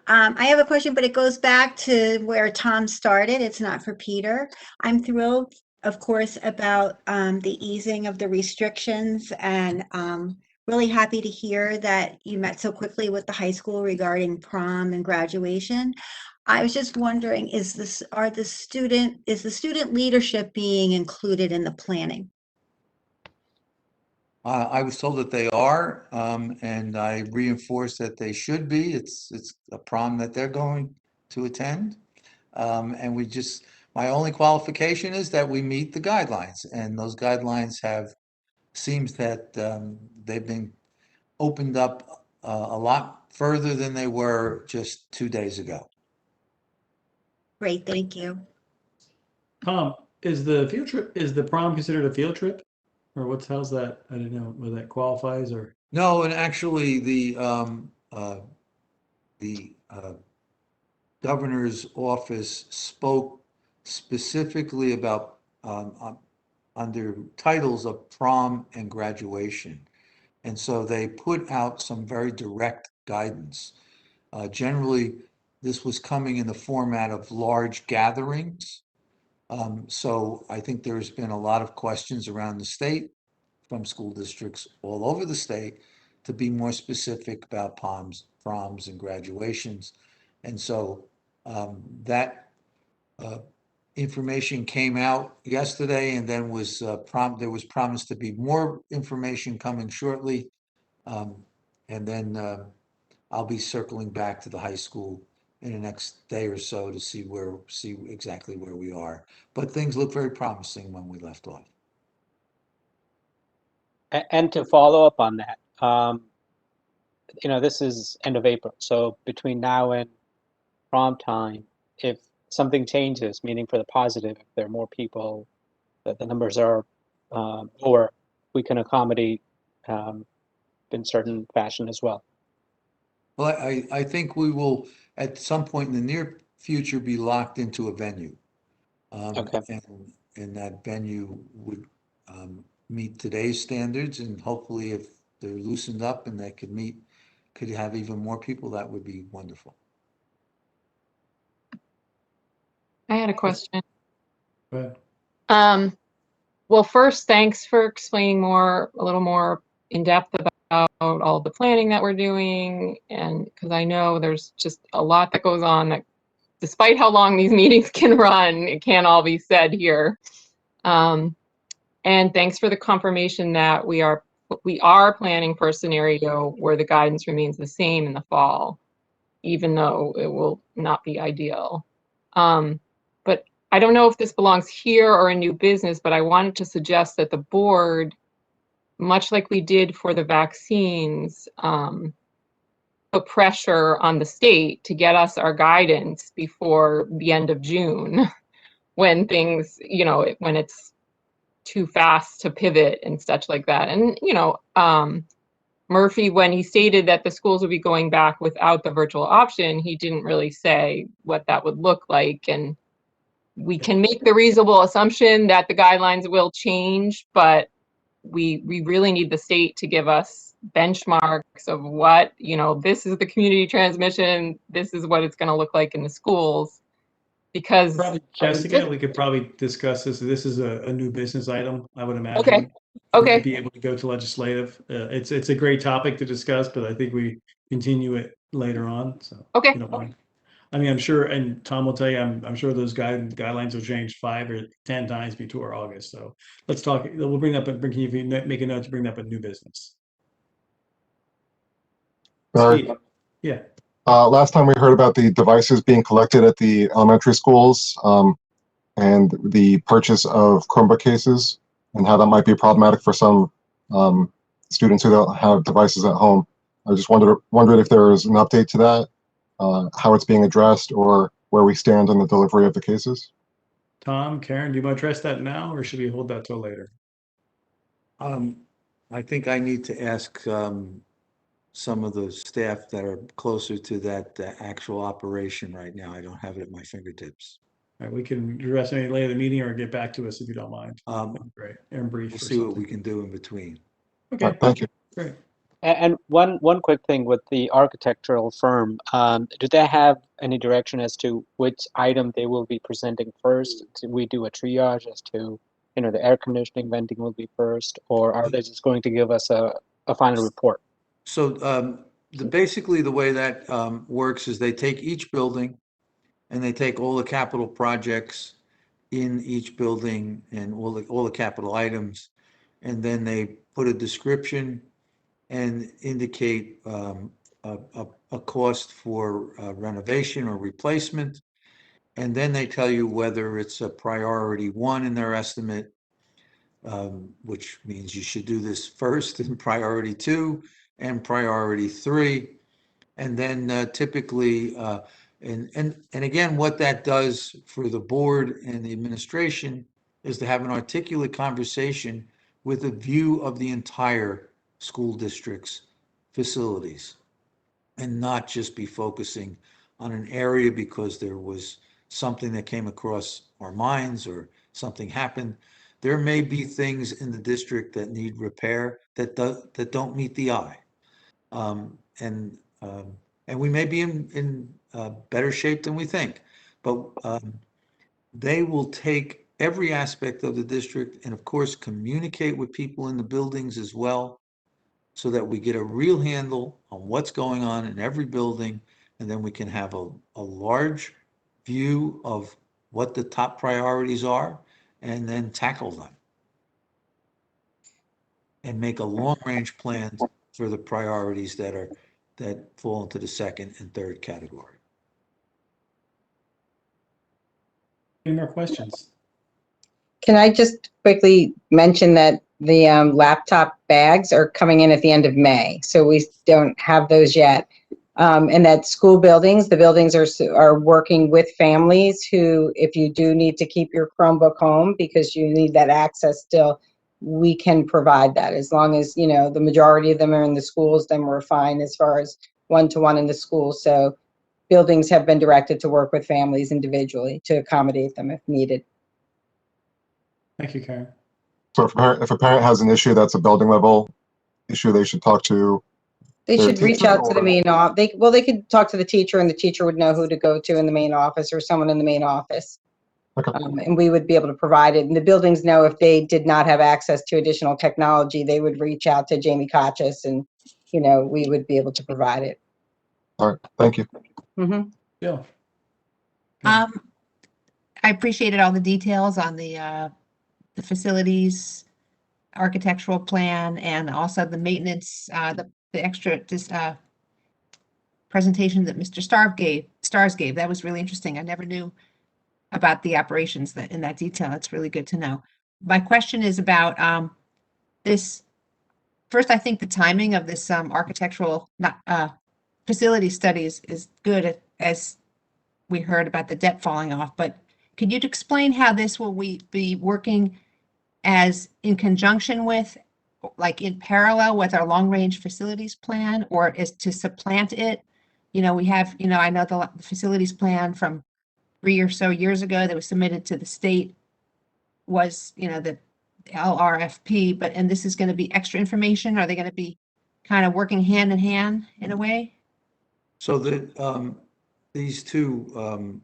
Speaker 11: I have a question, but it goes back to where Tom started. It's not for Peter. I'm thrilled, of course, about the easing of the restrictions and really happy to hear that you met so quickly with the high school regarding prom and graduation. I was just wondering, is the student leadership being included in the planning?
Speaker 3: I was told that they are, and I reinforce that they should be. It's a prom that they're going to attend. And my only qualification is that we meet the guidelines, and those guidelines seems that they've been opened up a lot further than they were just 2 days ago.
Speaker 11: Great, thank you.
Speaker 1: Tom, is the prom considered a field trip? Or how's that? I didn't know whether that qualifies or.
Speaker 3: No, and actually the governor's office spoke specifically about under titles of prom and graduation. And so they put out some very direct guidance. Generally, this was coming in the format of large gatherings. So I think there's been a lot of questions around the state from school districts all over the state to be more specific about proms and graduations. And so that information came out yesterday, and then was there was promised to be more information coming shortly. And then I'll be circling back to the high school in the next day or so to see exactly where we are. But things look very promising when we left off.
Speaker 2: And to follow up on that, this is end of April, so between now and prom time, if something changes, meaning for the positive, if there are more people, that the numbers are lower, we can accommodate in certain fashion as well.
Speaker 3: Well, I think we will, at some point in the near future, be locked into a venue.
Speaker 2: Okay.
Speaker 3: And that venue would meet today's standards, and hopefully if they're loosened up and they could have even more people, that would be wonderful.
Speaker 12: I had a question.
Speaker 1: Go ahead.
Speaker 12: Well, first, thanks for explaining a little more in depth about all the planning that we're doing, and because I know there's just a lot that goes on that, despite how long these meetings can run, it can't all be said here. And thanks for the confirmation that we are planning for a scenario where the guidance remains the same in the fall, even though it will not be ideal. But I don't know if this belongs here or in new business, but I wanted to suggest that the board, much like we did for the vaccines, put pressure on the state to get us our guidance before the end of June, when things, when it's too fast to pivot and such like that. And, Murphy, when he stated that the schools would be going back without the virtual option, he didn't really say what that would look like. And we can make the reasonable assumption that the guidelines will change, but we really need the state to give us benchmarks of what, this is the community transmission, this is what it's going to look like in the schools. Because
Speaker 1: Jessica, we could probably discuss this. This is a new business item, I would imagine.
Speaker 12: Okay.
Speaker 1: Wouldn't be able to go to legislative. It's a great topic to discuss, but I think we continue it later on. So
Speaker 12: Okay.
Speaker 1: you don't mind. I mean, I'm sure, and Tom will tell you, I'm sure those guidelines will change 5 or 10 times before August. So let's talk. We'll bring up make a note to bring up a new business. Steve, yeah.
Speaker 10: Last time we heard about the devices being collected at the elementary schools and the purchase of Chromebook cases and how that might be problematic for some students who don't have devices at home. I just wondered if there is an update to that, how it's being addressed, or where we stand on the delivery of the cases.
Speaker 1: Tom, Karen, do you want to address that now, or should we hold that till later?
Speaker 3: I think I need to ask some of the staff that are closer to that actual operation right now. I don't have it at my fingertips.
Speaker 1: All right, we can address any later in the meeting or get back to us if you don't mind. Great. And brief.
Speaker 3: We'll see what we can do in between.
Speaker 1: Okay.
Speaker 10: Right, thank you.
Speaker 1: Great.
Speaker 2: And one quick thing with the architectural firm, do they have any direction as to which item they will be presenting first? Do we do a triage as to, the air conditioning venting will be first, or are they just going to give us a final report?
Speaker 3: So basically the way that works is they take each building and they take all the capital projects in each building and all the capital items, and then they put a description and indicate a cost for renovation or replacement. And then they tell you whether it's a priority 1 in their estimate, which means you should do this first, and priority 2 and priority 3. And then typically, and again, what that does for the board and the administration is to have an articulate conversation with a view of the entire school district's facilities, and not just be focusing on an area because there was something that came across our minds or something happened. There may be things in the district that need repair that don't meet the eye. And we may be in better shape than we think, but they will take every aspect of the district and of course communicate with people in the buildings as well, so that we get a real handle on what's going on in every building, and then we can have a large view of what the top priorities are and then tackle them. And make a long-range plan for the priorities that fall into the second and third category.
Speaker 1: Any more questions?
Speaker 6: Can I just quickly mention that the laptop bags are coming in at the end of May, so we don't have those yet. And that school buildings, the buildings are working with families who, if you do need to keep your Chromebook home because you need that access still, we can provide that. As long as, you know, the majority of them are in the schools, then we're fine as far as one-to-one in the school. So buildings have been directed to work with families individually to accommodate them if needed.
Speaker 1: Thank you, Karen.
Speaker 10: So if a parent has an issue that's a building level issue, they should talk to
Speaker 6: They
Speaker 10: their
Speaker 6: should reach
Speaker 10: teacher
Speaker 6: out to the
Speaker 10: or-
Speaker 6: main office. They could talk to the teacher, and the teacher would know who to go to in the main office or someone in the main office.
Speaker 10: Okay.
Speaker 6: And we would be able to provide it. And the buildings know if they did not have access to additional technology, they would reach out to Jamie Kachis, and, you know, we would be able to provide it.
Speaker 10: All right, thank you.
Speaker 6: Mhm.
Speaker 1: Bill?
Speaker 5: I appreciated all the details on the facilities, architectural plan, and also the maintenance, the extra presentation that Mr. Stars gave. That was really interesting. I never knew about the operations in that detail. It's really good to know. My question is about this. First, I think the timing of this architectural facility studies is good, as we heard about the debt falling off. But could you explain how this will be working as in conjunction with, like in parallel with our long-range facilities plan, or is to supplant it? You know, we have, you know, I know the facilities plan from 3 or so years ago that was submitted to the state was, you know, the LRFP, and this is going to be extra information. Are they going to be kind of working hand in hand in a way?
Speaker 3: So that these two,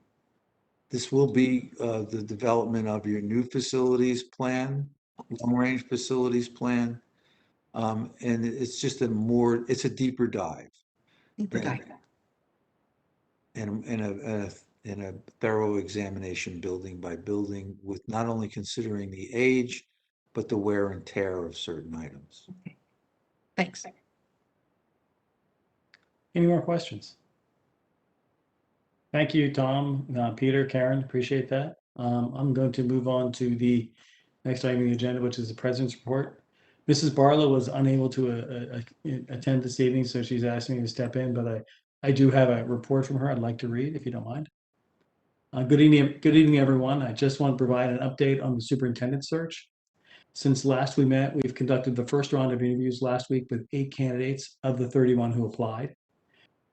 Speaker 3: this will be the development of your new facilities plan, long-range facilities plan. And it's just it's a deeper dive.
Speaker 5: Deeper dive.
Speaker 3: And a thorough examination building by building, with not only considering the age, but the wear and tear of certain items.
Speaker 5: Okay. Thanks.
Speaker 1: Any more questions? Thank you, Tom, Peter, Karen, appreciate that. I'm going to move on to the next item on the agenda, which is the President's Report. Mrs. Barlow was unable to attend this evening, so she's asked me to step in, but I do have a report from her I'd like to read, if you don't mind. Good evening, everyone. I just want to provide an update on the superintendent search. Since last we met, we've conducted the first round of interviews last week with 8 candidates of the 31 who applied.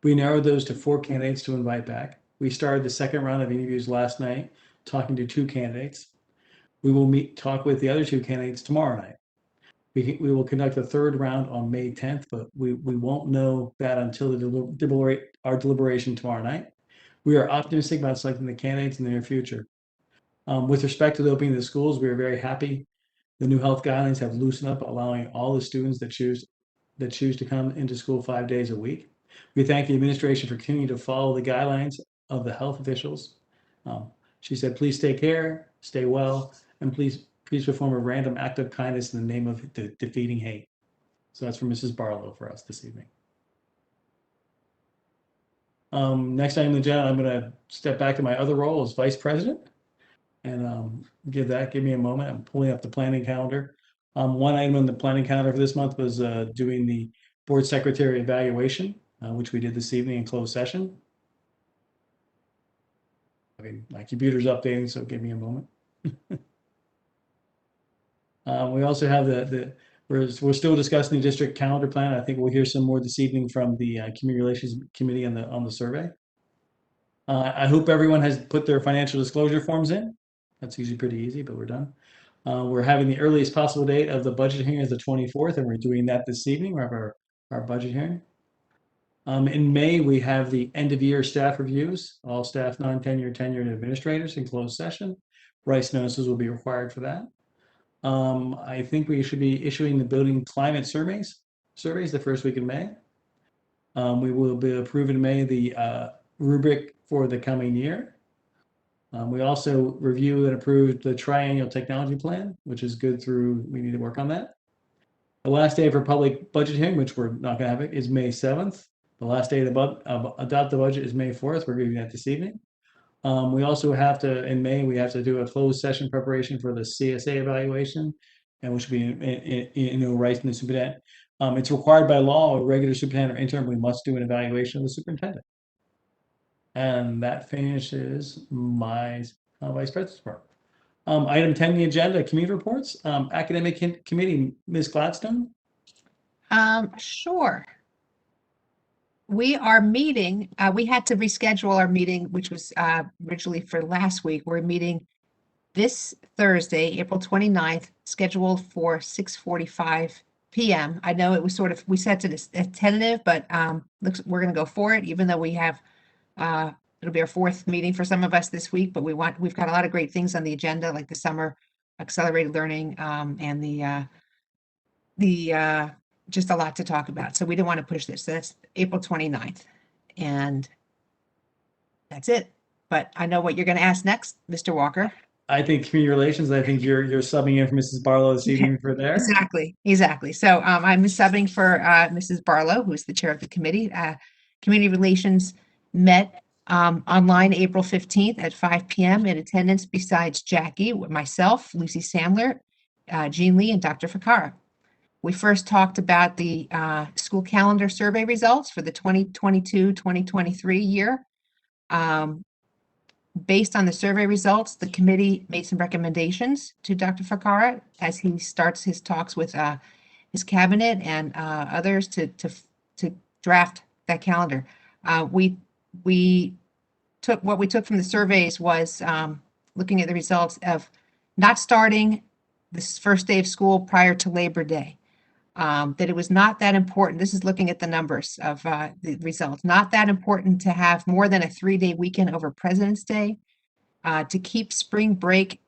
Speaker 1: We narrowed those to 4 candidates to invite back. We started the second round of interviews last night, talking to 2 candidates. We will talk with the other 2 candidates tomorrow night. We will conduct a third round on May 10th, but we won't know that until our deliberation tomorrow night. We are optimistic about selecting the candidates in the near future. With respect to the opening of the schools, we are very happy. The new health guidelines have loosened up, allowing all the students that choose to come into school 5 days a week. We thank the administration for continuing to follow the guidelines of the health officials. She said, please take care, stay well, and please perform a random act of kindness in the name of defeating hate. So that's from Mrs. Barlow for us this evening. Next item on the agenda, I'm going to step back to my other role as vice president and give me a moment. I'm pulling up the planning calendar. One item on the planning calendar for this month was doing the board secretary evaluation, which we did this evening in closed session. I mean, my computer's updating, so give me a moment. We also have we're still discussing the district calendar plan. I think we'll hear some more this evening from the Community Relations Committee on the survey. I hope everyone has put their financial disclosure forms in. That's usually pretty easy, but we're done. We're having the earliest possible date of the budget hearing is the 24th, and we're doing that this evening. We have our budget hearing. In May, we have the end of year staff reviews, all staff, non-tenured, tenured administrators in closed session. Rice notices will be required for that. I think we should be issuing the building climate surveys the first week in May. We will be approving in May the rubric for the coming year. We also reviewed and approved the triennial technology plan, which is good through, we need to work on that. The last day for public budget hearing, which we're not going to have it, is May 7th. The last day to adopt the budget is May 4th. We're reviewing that this evening. We also have to, in May, we have to do a closed session preparation for the CSA evaluation, and which will be in rights in the superintendent. It's required by law, a regular superintendent or interim, we must do an evaluation of the superintendent. And that finishes my vice president's part. Item 10 on the agenda, committee reports. Academic committee, Ms. Gladstone.
Speaker 5: Sure. We are meeting, we had to reschedule our meeting, which was originally for last week. We're meeting this Thursday, April 29th, scheduled for 6:45 p.m. I know it was sort of, we set it as tentative, but we're going to go for it, even though we have, it'll be our fourth meeting for some of us this week, but we've got a lot of great things on the agenda, like the summer accelerated learning and the just a lot to talk about. So we didn't want to push this. So that's April 29th. And that's it. But I know what you're going to ask next, Mr. Walker.
Speaker 1: I think community relations, I think you're subbing in for Mrs. Barlow this evening for there.
Speaker 5: Exactly. So I'm subbing for Mrs. Barlow, who is the chair of the committee. Community relations met online April 15th at 5 p.m. in attendance besides Jackie, myself, Lucy Sandler, Jean Lee, and Dr. Ficarra. We first talked about the school calendar survey results for the 2022-2023 year. Based on the survey results, the committee made some recommendations to Dr. Ficarra as he starts his talks with his cabinet and others to draft that calendar. We took what we took from the surveys was looking at the results of not starting this first day of school prior to Labor Day. That it was not that important. This is looking at the numbers of the results. Not that important to have more than a 3-day weekend over President's Day, to keep spring break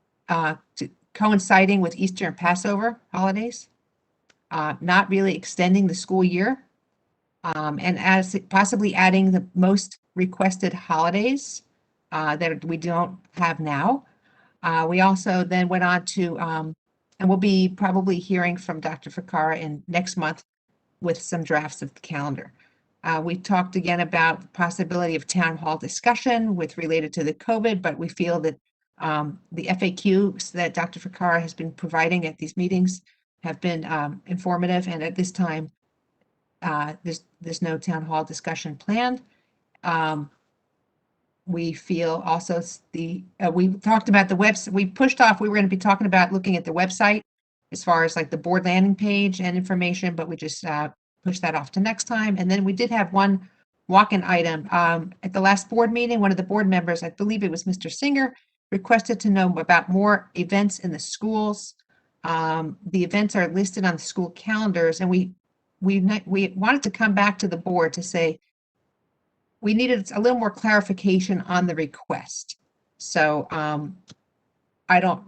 Speaker 5: coinciding with Easter and Passover holidays, not really extending the school year, and as possibly adding the most requested holidays that we don't have now. We also then went on to and we'll be probably hearing from Dr. Ficarra in next month with some drafts of the calendar. We talked again about the possibility of town hall discussion with related to the COVID, but we feel that the FAQs that Dr. Ficarra has been providing at these meetings have been informative, and at this time, there's no town hall discussion planned. We feel also we talked about the website. We pushed off, we were going to be talking about looking at the website as far as like the board landing page and information, but we just pushed that off to next time. And then we did have one walk-in item. At the last board meeting, one of the board members, I believe it was Mr. Singer, requested to know about more events in the schools. The events are listed on the school calendars, and we wanted to come back to the board to say, we needed a little more clarification on the request. So I don't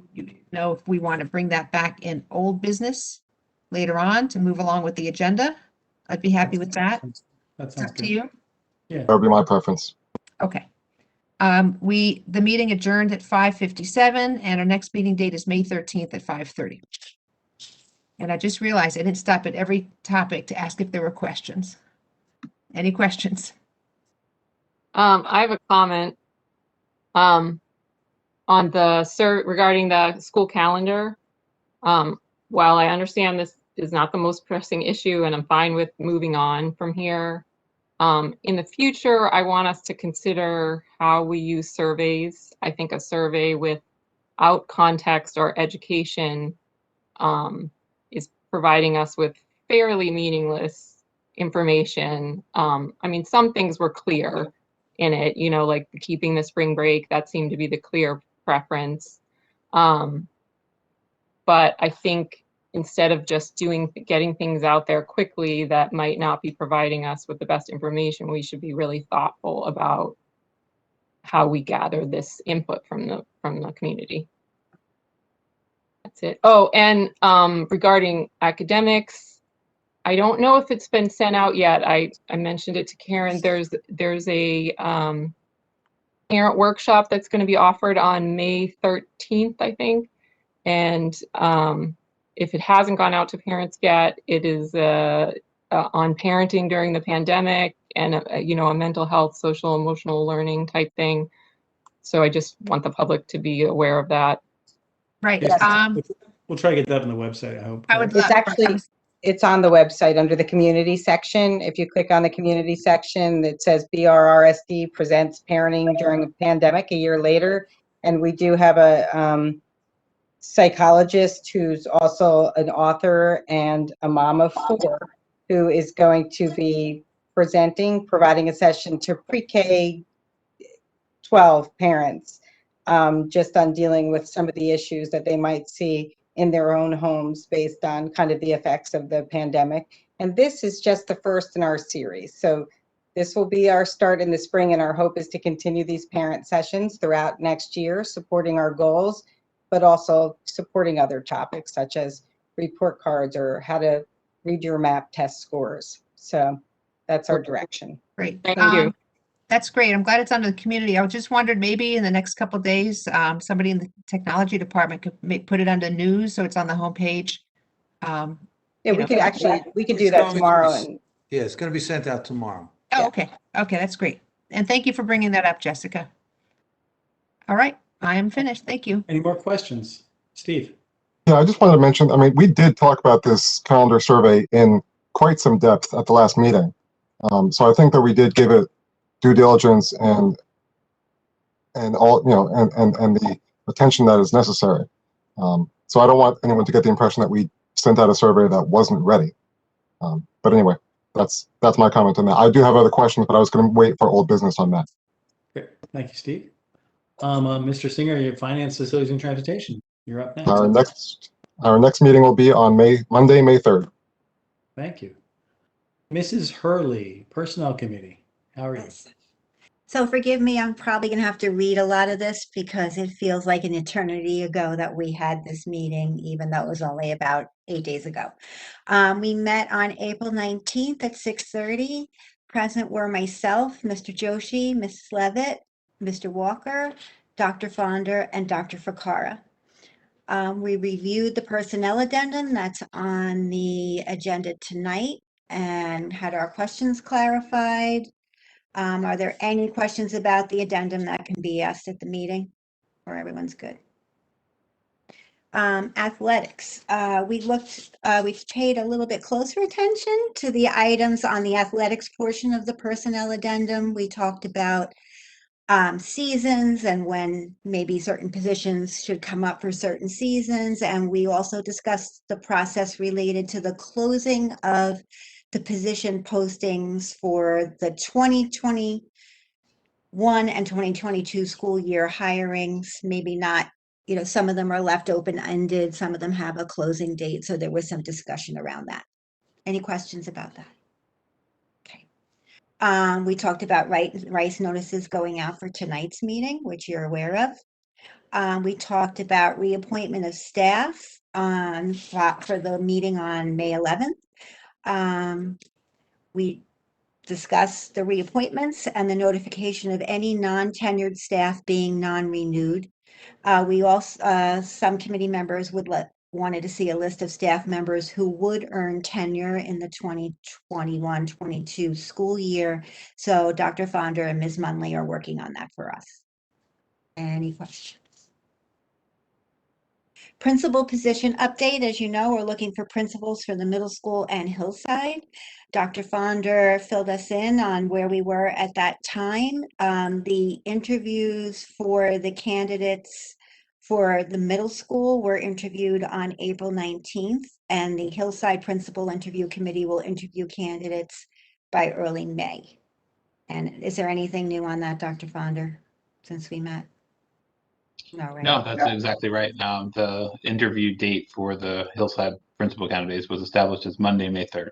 Speaker 5: know if we want to bring that back in old business later on to move along with the agenda. I'd be happy with that.
Speaker 1: That sounds
Speaker 5: Up to
Speaker 1: good.
Speaker 5: you.
Speaker 1: Yeah.
Speaker 10: That would be my preference.
Speaker 5: Okay. The meeting adjourned at 5:57, and our next meeting date is May 13th at 5:30. And I just realized I didn't stop at every topic to ask if there were questions. Any questions?
Speaker 12: I have a comment on regarding the school calendar. While I understand this is not the most pressing issue, and I'm fine with moving on from here, in the future, I want us to consider how we use surveys. I think a survey without context or education is providing us with fairly meaningless information. I mean, some things were clear in it, like keeping the spring break, that seemed to be the clear preference. But I think instead of just getting things out there quickly that might not be providing us with the best information, we should be really thoughtful about how we gather this input from the community. That's it. Oh, and regarding academics, I don't know if it's been sent out yet. I mentioned it to Karen. There's a parent workshop that's going to be offered on May 13th, I think. And if it hasn't gone out to parents yet, it is on parenting during the pandemic and, a mental health, social, emotional learning type thing. So I just want the public to be aware of that.
Speaker 5: Right.
Speaker 1: Yes. We'll try to get that on the website, I hope.
Speaker 5: I would
Speaker 6: It's
Speaker 5: love.
Speaker 6: actually, it's on the website under the community section. If you click on the community section, it says BRRSD presents parenting during a pandemic a year later. And we do have a psychologist who's also an author and a mom of 4 who is going to be providing a session to pre-K 12 parents, just on dealing with some of the issues that they might see in their own homes based on kind of the effects of the pandemic. And this is just the first in our series. So this will be our start in the spring, and our hope is to continue these parent sessions throughout next year, supporting our goals, but also supporting other topics such as report cards or how to read your map test scores. So that's our direction.
Speaker 5: Great.
Speaker 12: Thank you.
Speaker 5: That's great. I'm glad it's under the community. I just wondered maybe in the next couple of days, somebody in the technology department could put it under news so it's on the homepage.
Speaker 6: Yeah,
Speaker 5: You
Speaker 6: we
Speaker 5: know.
Speaker 6: could actually, we could do
Speaker 3: It's
Speaker 6: that
Speaker 3: going to be
Speaker 6: tomorrow.
Speaker 3: s-
Speaker 6: And
Speaker 3: Yeah, it's going to be sent out tomorrow.
Speaker 5: Oh,
Speaker 6: Yeah.
Speaker 5: okay. Okay, that's great. And thank you for bringing that up, Jessica. All right, I am finished. Thank you.
Speaker 1: Any more questions? Steve?
Speaker 10: Yeah, I just wanted to mention, I mean, we did talk about this calendar survey in quite some depth at the last meeting. So I think that we did give it due diligence and all, and the attention that is necessary. So I don't want anyone to get the impression that we sent out a survey that wasn't ready. But anyway, that's my comment on that. I do have other questions, but I was going to wait for old business on that.
Speaker 1: Great. Thank you, Steve. Mr. Singer, your Finance, Facilities, and Transportation. You're up next.
Speaker 10: Our next meeting will be on Monday, May 3rd.
Speaker 1: Thank you. Mrs. Hurley, Personnel Committee. How are you?
Speaker 11: So forgive me, I'm probably going to have to read a lot of this because it feels like an eternity ago that we had this meeting, even though it was only about 8 days ago. We met on April 19th at 6:30. Present were myself, Mr. Joshi, Mrs. Levitt, Mr. Walker, Dr. Fonder, and Dr. Fakara. We reviewed the personnel addendum that's on the agenda tonight and had our questions clarified. Are there any questions about the addendum that can be asked at the meeting? Or everyone's good? Athletics. We paid a little bit closer attention to the items on the athletics portion of the personnel addendum. We talked about seasons and when maybe certain positions should come up for certain seasons. And we also discussed the process related to the closing of the position postings for the 2021 and 2022 school year hirings. Maybe not, some of them are left open-ended, some of them have a closing date. So there was some discussion around that. Any questions about that? Okay. We talked about rice notices going out for tonight's meeting, which you're aware of. We talked about reappointment of staff for the meeting on May 11th. We discussed the reappointments and the notification of any non-tenured staff being non-renewed. We also, some committee members wanted to see a list of staff members who would earn tenure in the 2021-22 school year. So Dr. Fonder and Ms. Munley are working on that for us. Any questions? Principal position update. As you know, we're looking for principals for the middle school and Hillside. Dr. Fonder filled us in on where we were at that time. The interviews for the candidates for the middle school were interviewed on April 19th, and the Hillside Principal Interview Committee will interview candidates by early May. And is there anything new on that, Dr. Fonder, since we met? No, right?
Speaker 13: No, that's exactly right. The interview date for the Hillside principal candidates was established as Monday, May 3rd.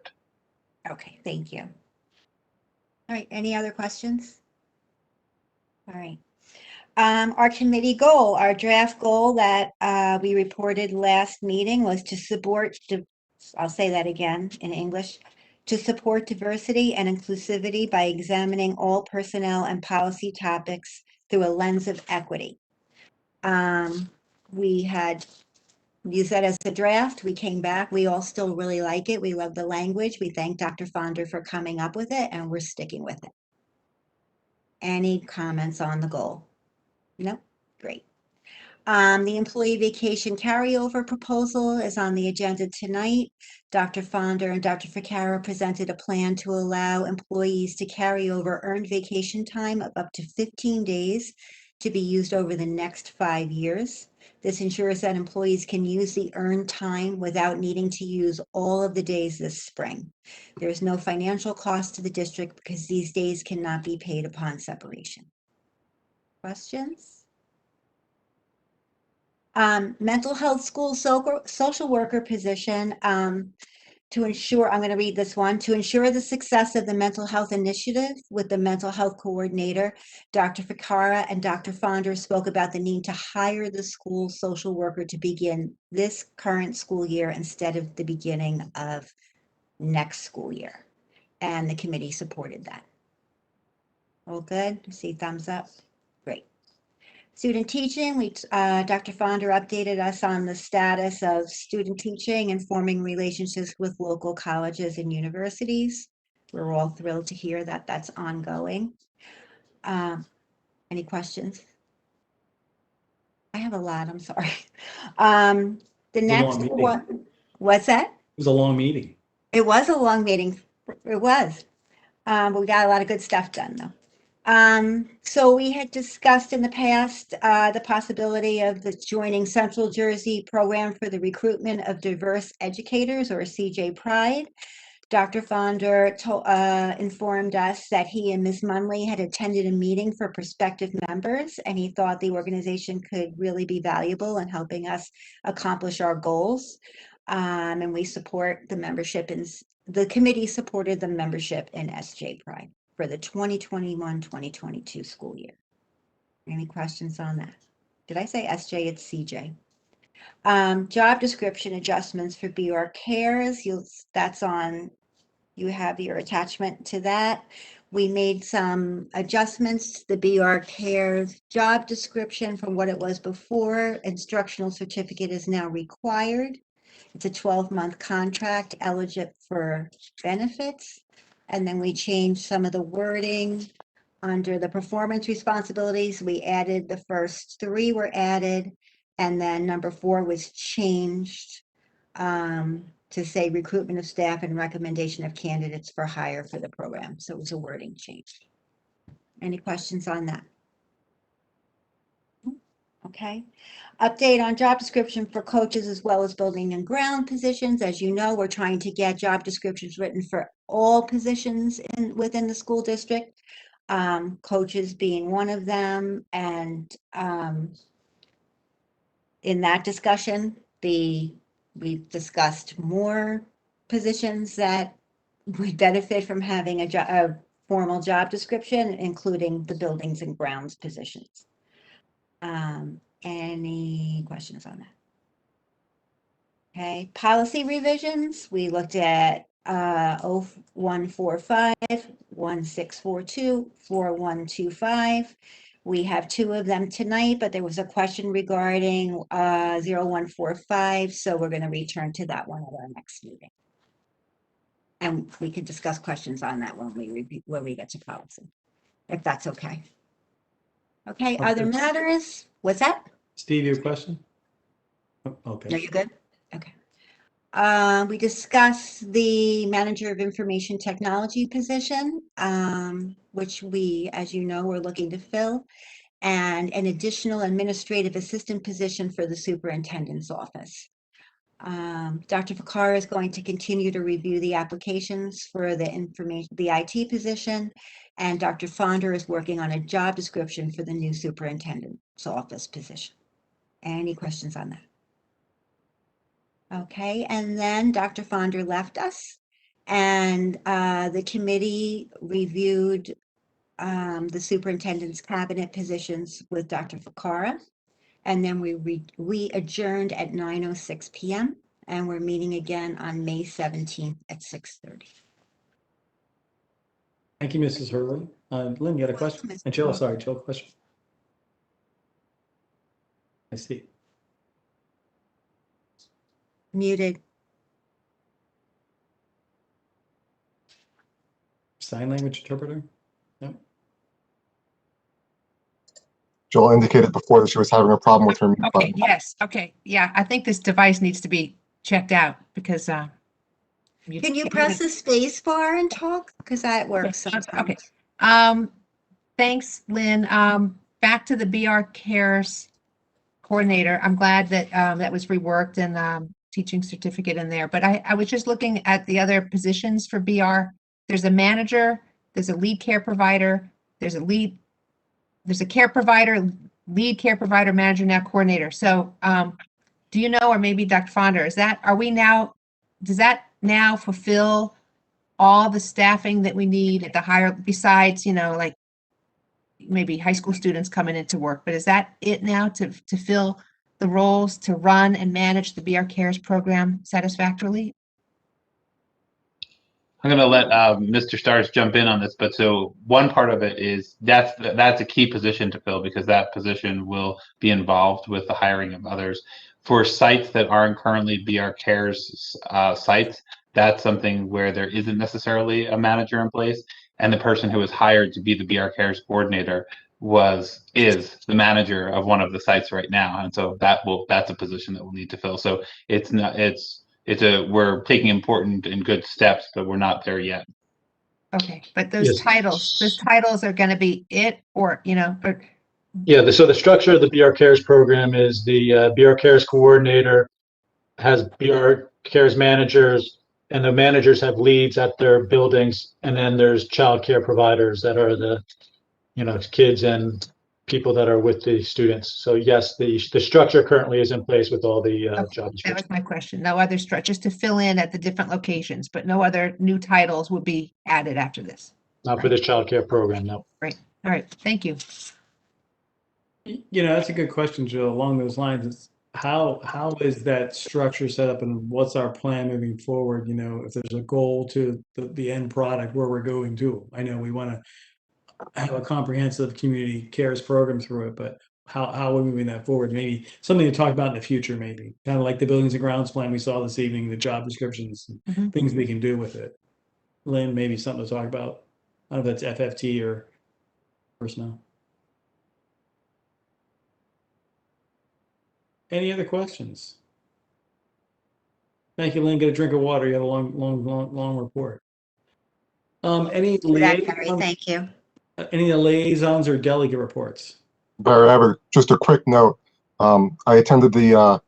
Speaker 11: Okay, thank you. All right, any other questions? All right. Our committee goal, our draft goal that we reported last meeting was to support, I'll say that again in English, to support diversity and inclusivity by examining all personnel and policy topics through a lens of equity. We had used that as a draft. We came back. We all still really like it. We love the language. We thank Dr. Fonder for coming up with it, and we're sticking with it. Any comments on the goal? No? Great. The employee vacation carryover proposal is on the agenda tonight. Dr. Fonder and Dr. Ficarra presented a plan to allow employees to carry over earned vacation time of up to 15 days to be used over the next 5 years. This ensures that employees can use the earned time without needing to use all of the days this spring. There is no financial cost to the district because these days cannot be paid upon separation. Questions? Mental health school social worker position, to ensure, I'm going to read this one, to ensure the success of the mental health initiative with the mental health coordinator, Dr. Ficarra and Dr. Fonder spoke about the need to hire the school social worker to begin this current school year instead of the beginning of next school year. And the committee supported that. All good? See thumbs up? Great. Student teaching, Dr. Fonder updated us on the status of student teaching and forming relationships with local colleges and universities. We're all thrilled to hear that that's ongoing. Any questions? I have a lot, I'm sorry. The next
Speaker 1: meeting.
Speaker 11: one, what's that?
Speaker 1: It was a long meeting.
Speaker 11: It was a long meeting. It was. But we got a lot of good stuff done, though. So we had discussed in the past the possibility of joining Central Jersey Program for the Recruitment of Diverse Educators, or CJ Pride. Dr. Fonder informed us that he and Ms. Munley had attended a meeting for prospective members, and he thought the organization could really be valuable in helping us accomplish our goals. And we support the membership, and the committee supported the membership in SJ Pride for the 2021-2022 school year. Any questions on that? Did I say SJ? It's CJ. Job description adjustments for BR Cares. You have your attachment to that. We made some adjustments to the BR Cares job description from what it was before. Instructional certificate is now required. It's a 12-month contract, eligible for benefits. And then we changed some of the wording under the performance responsibilities. We added the first 3 were added, and then number 4 was changed to say recruitment of staff and recommendation of candidates for hire for the program. So it was a wording change. Any questions on that? Okay. Update on job description for coaches as well as building and ground positions. As you know, we're trying to get job descriptions written for all positions within the school district, coaches being one of them. And in that discussion, we've discussed more positions that would benefit from having a formal job description, including the buildings and grounds positions. Any questions on that? Okay, policy revisions. We looked at 0145, 1642, 4125. We have 2 of them tonight, but there was a question regarding 0145, so we're going to return to that one at our next meeting. And we can discuss questions on that when we get to policy, if that's okay. Okay, other matters? What's that?
Speaker 1: Steve, your question? Oh, okay.
Speaker 11: No, you're good? Okay. We discussed the manager of information technology position, which we, as you know, we're looking to fill, and an additional administrative assistant position for the superintendent's office. Dr. Ficarra is going to continue to review the applications for the IT position, and Dr. Fonder is working on a job description for the new superintendent's office position. Any questions on that? Okay, and then Dr. Fonder left us, and the committee reviewed the superintendent's cabinet positions with Dr. Ficarra. And then we adjourned at 9:06 p.m. and we're meeting again on May 17th at 6:30.
Speaker 1: Thank you, Mrs. Hurley. Lynn, you had a question? And Jill, sorry, Jill, question. I see.
Speaker 11: Muted.
Speaker 1: Sign language interpreter? Yep.
Speaker 10: Jill indicated before that she was having a problem with her mute
Speaker 5: Okay,
Speaker 10: button.
Speaker 5: yes, okay, yeah, I think this device needs to be checked out because
Speaker 11: Can you press the space bar and talk? Because that works
Speaker 5: Okay.
Speaker 11: sometimes.
Speaker 5: Thanks, Lynn. Back to the BR Cares coordinator. I'm glad that that was reworked and teaching certificate in there. But I was just looking at the other positions for BR. There's a manager, there's a lead care provider, there's a care provider, lead care provider, manager, now coordinator. So do you know, or maybe Dr. Fonder, does that now fulfill all the staffing that we need at the higher, besides, like maybe high school students coming into work, but is that it now to fill the roles to run and manage the BR Cares program satisfactorily?
Speaker 13: I'm going to let Mr. Stars jump in on this, but so one part of it is that's a key position to fill because that position will be involved with the hiring of others. For sites that aren't currently BR Cares sites, that's something where there isn't necessarily a manager in place, and the person who was hired to be the BR Cares coordinator is the manager of one of the sites right now, and so that's a position that we'll need to fill. So we're taking important and good steps, but we're not there yet.
Speaker 5: Okay, but those titles are going to be it, or
Speaker 4: Yeah, so the structure of the BR Cares program is the BR Cares coordinator has BR Cares managers, and the managers have leads at their buildings, and then there's child care providers that are the kids and people that are with the students. So yes, the structure currently is in place with all the
Speaker 5: Okay,
Speaker 4: job
Speaker 5: that
Speaker 4: descriptions.
Speaker 5: was my question. No other structure, just to fill in at the different locations, but no other new titles will be added after this.
Speaker 4: Not for this child care program, no.
Speaker 5: Great. All right, thank you.
Speaker 1: That's a good question, Jill. Along those lines, it's how is that structure set up, and what's our plan moving forward? If there's a goal to the end product, where we're going to. I know we want to have a comprehensive community cares program through it, but how are we moving that forward? Maybe something to talk about in the future, maybe kind of like the buildings and grounds plan we saw this evening, the job descriptions, and things we can do with it. Lynn, maybe something to talk about. I don't know if that's FFT or personnel. Any other questions? Thank you, Lynn. Get a drink of water. You had a long report. Any
Speaker 11: Thank you.
Speaker 1: Any liaisons or delegate reports?
Speaker 10: Just a quick note. I attended the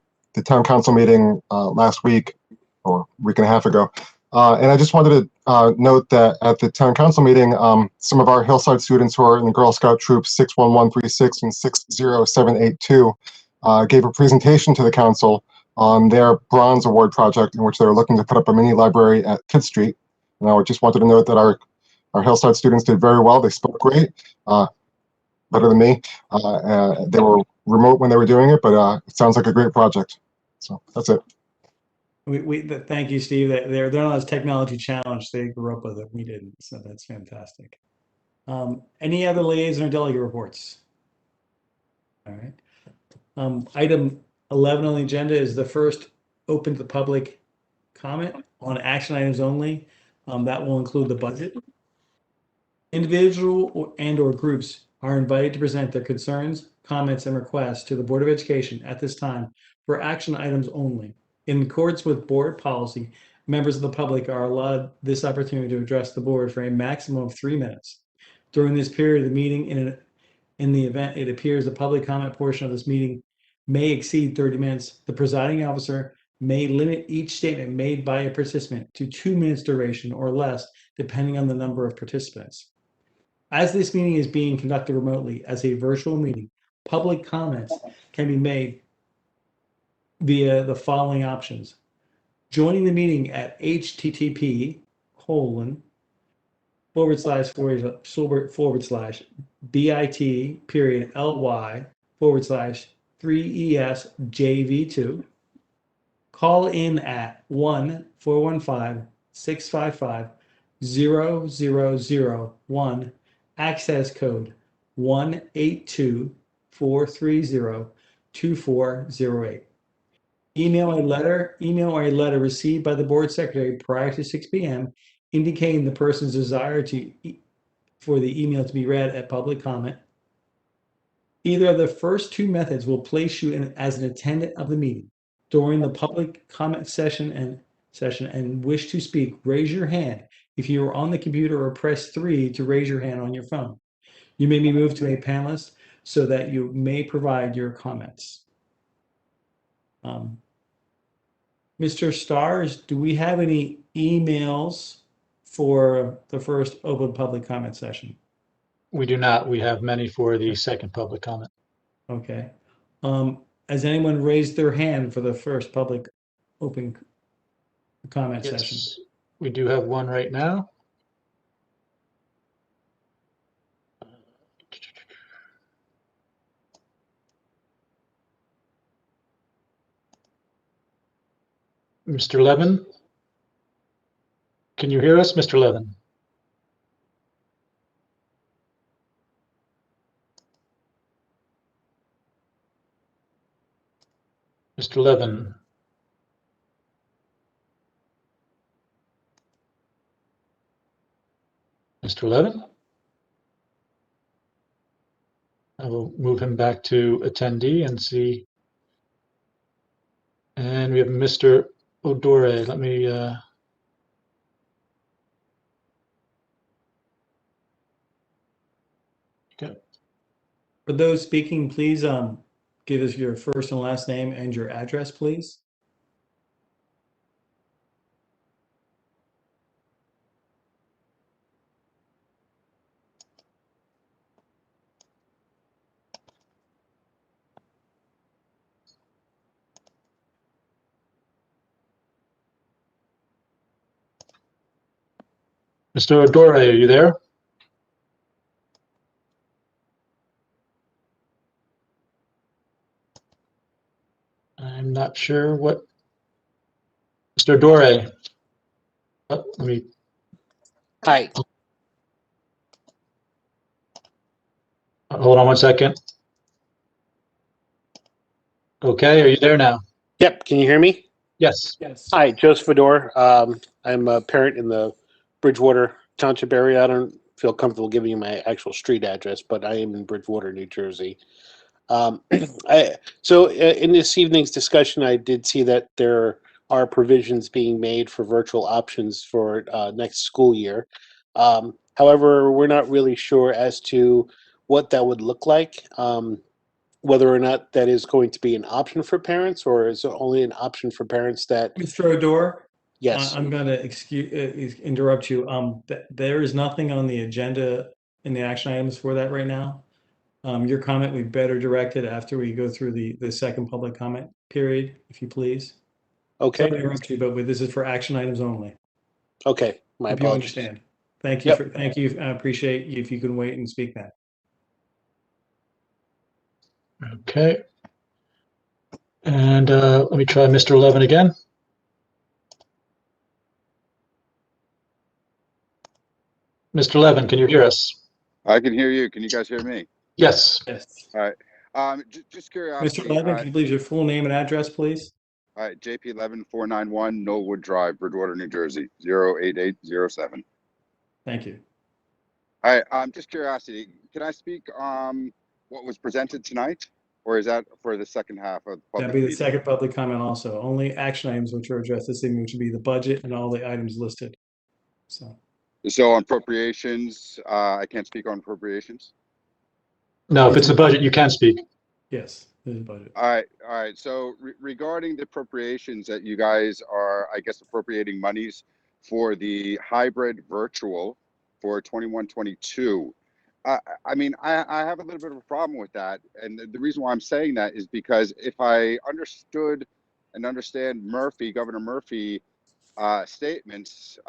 Speaker 10: town council meeting last week or a week and a half ago. And I just wanted to note that at the town council meeting, some of our Hillside students who are in the Girl Scout Troop 61136 and 60782 gave a presentation to the council on their Bronze Award project in which they're looking to put up a mini library at Pitt Street. And I just wanted to note that our Hillside students did very well. They spoke great, better than me. They were remote when they were doing it, but it sounds like a great project. So that's it.
Speaker 1: Thank you, Steve. They're not as technology challenged. They grew up with it. We didn't, so that's fantastic. Any other liaison or delegate reports? All right. Item 11 on the agenda is the first open to the public comment on action items only. That will include the budget. Individual or groups are invited to present their concerns, comments, and requests to the Board of Education at this time for action items only. In accordance with board policy, members of the public are allowed this opportunity to address the board for a maximum of 3 minutes. During this period of the meeting, in the event it appears the public comment portion of this meeting may exceed 30 minutes, the presiding officer may limit each statement made by a participant to 2 minutes duration or less, depending on the number of participants. As this meeting is being conducted remotely as a virtual meeting, public comments can be made via the following options. Joining the meeting at http://bit.ly/3ESJV2. Call in at 1-415-655-0001, access code 182430, 2408. Email or a letter received by the board secretary prior to 6 p.m. indicating the person's desire for the email to be read at public comment. Either of the first two methods will place you as an attendant of the meeting. During the public comment session and wish to speak, raise your hand if you are on the computer, or press 3 to raise your hand on your phone. You may be moved to a panelist so that you may provide your comments. Mr. Stars, do we have any emails for the first open public comment session?
Speaker 4: We do not. We have many for the second public comment.
Speaker 1: Okay. Has anyone raised their hand for the first public open comment session?
Speaker 4: Yes, we do have one right now. Mr. Levin? Can you hear us, Mr. Levin? Mr. Levin? Mr. Levin? I will move him back to attendee and see. And we have Mr. Odore. Let me, okay.
Speaker 1: For those speaking, please give us your first and last name and your address, please.
Speaker 4: Mr. Odore, are you there? I'm not sure what. Mr. Odore. Let me.
Speaker 14: Hi.
Speaker 4: Hold on one second. Okay, are you there now?
Speaker 14: Yep. Can you hear me?
Speaker 4: Yes.
Speaker 1: Yes.
Speaker 14: Hi, Joseph Fedor. I'm a parent in the Bridgewater Township area. I don't feel comfortable giving you my actual street address, but I am in Bridgewater, New Jersey. So in this evening's discussion, I did see that there are provisions being made for virtual options for next school year. However, we're not really sure as to what that would look like. Whether or not that is going to be an option for parents, or is it only an option for parents that?
Speaker 1: Mr. Odore?
Speaker 14: Yes.
Speaker 1: I'm going to interrupt you. There is nothing on the agenda in the action items for that right now. Your comment, we better direct it after we go through the second public comment period, if you please.
Speaker 14: Okay.
Speaker 1: Sorry to interrupt you, but this is for action items only.
Speaker 14: Okay. My
Speaker 1: If you
Speaker 14: apologies.
Speaker 1: understand. Thank you.
Speaker 14: Yep.
Speaker 1: Thank you. I appreciate you if you can wait and speak that.
Speaker 4: Okay. And let me try Mr. Levin again. Mr. Levin, can you hear us?
Speaker 15: I can hear you. Can you guys hear me?
Speaker 4: Yes.
Speaker 1: Yes.
Speaker 15: All right. Just curiosity.
Speaker 1: Mr. Levin, can you please your full name and address, please?
Speaker 15: All right. JP 11491 Knollwood Drive, Bridgewater, New Jersey, 08807.
Speaker 1: Thank you.
Speaker 15: All right. Just curiosity. Can I speak what was presented tonight, or is that for the second half of the public
Speaker 1: That'd be the
Speaker 15: meeting?
Speaker 1: second public comment also. Only action items which are addressed this evening, which would be the budget and all the items listed.
Speaker 15: So on appropriations, I can't speak on appropriations?
Speaker 4: No, if it's a budget, you can speak.
Speaker 1: Yes, there's a budget.
Speaker 15: All right. So regarding the appropriations that you guys are, I guess, appropriating monies for the hybrid virtual for 21-22. I mean, I have a little bit of a problem with that. And the reason why I'm saying that is because if I understood and understand Governor Murphy statements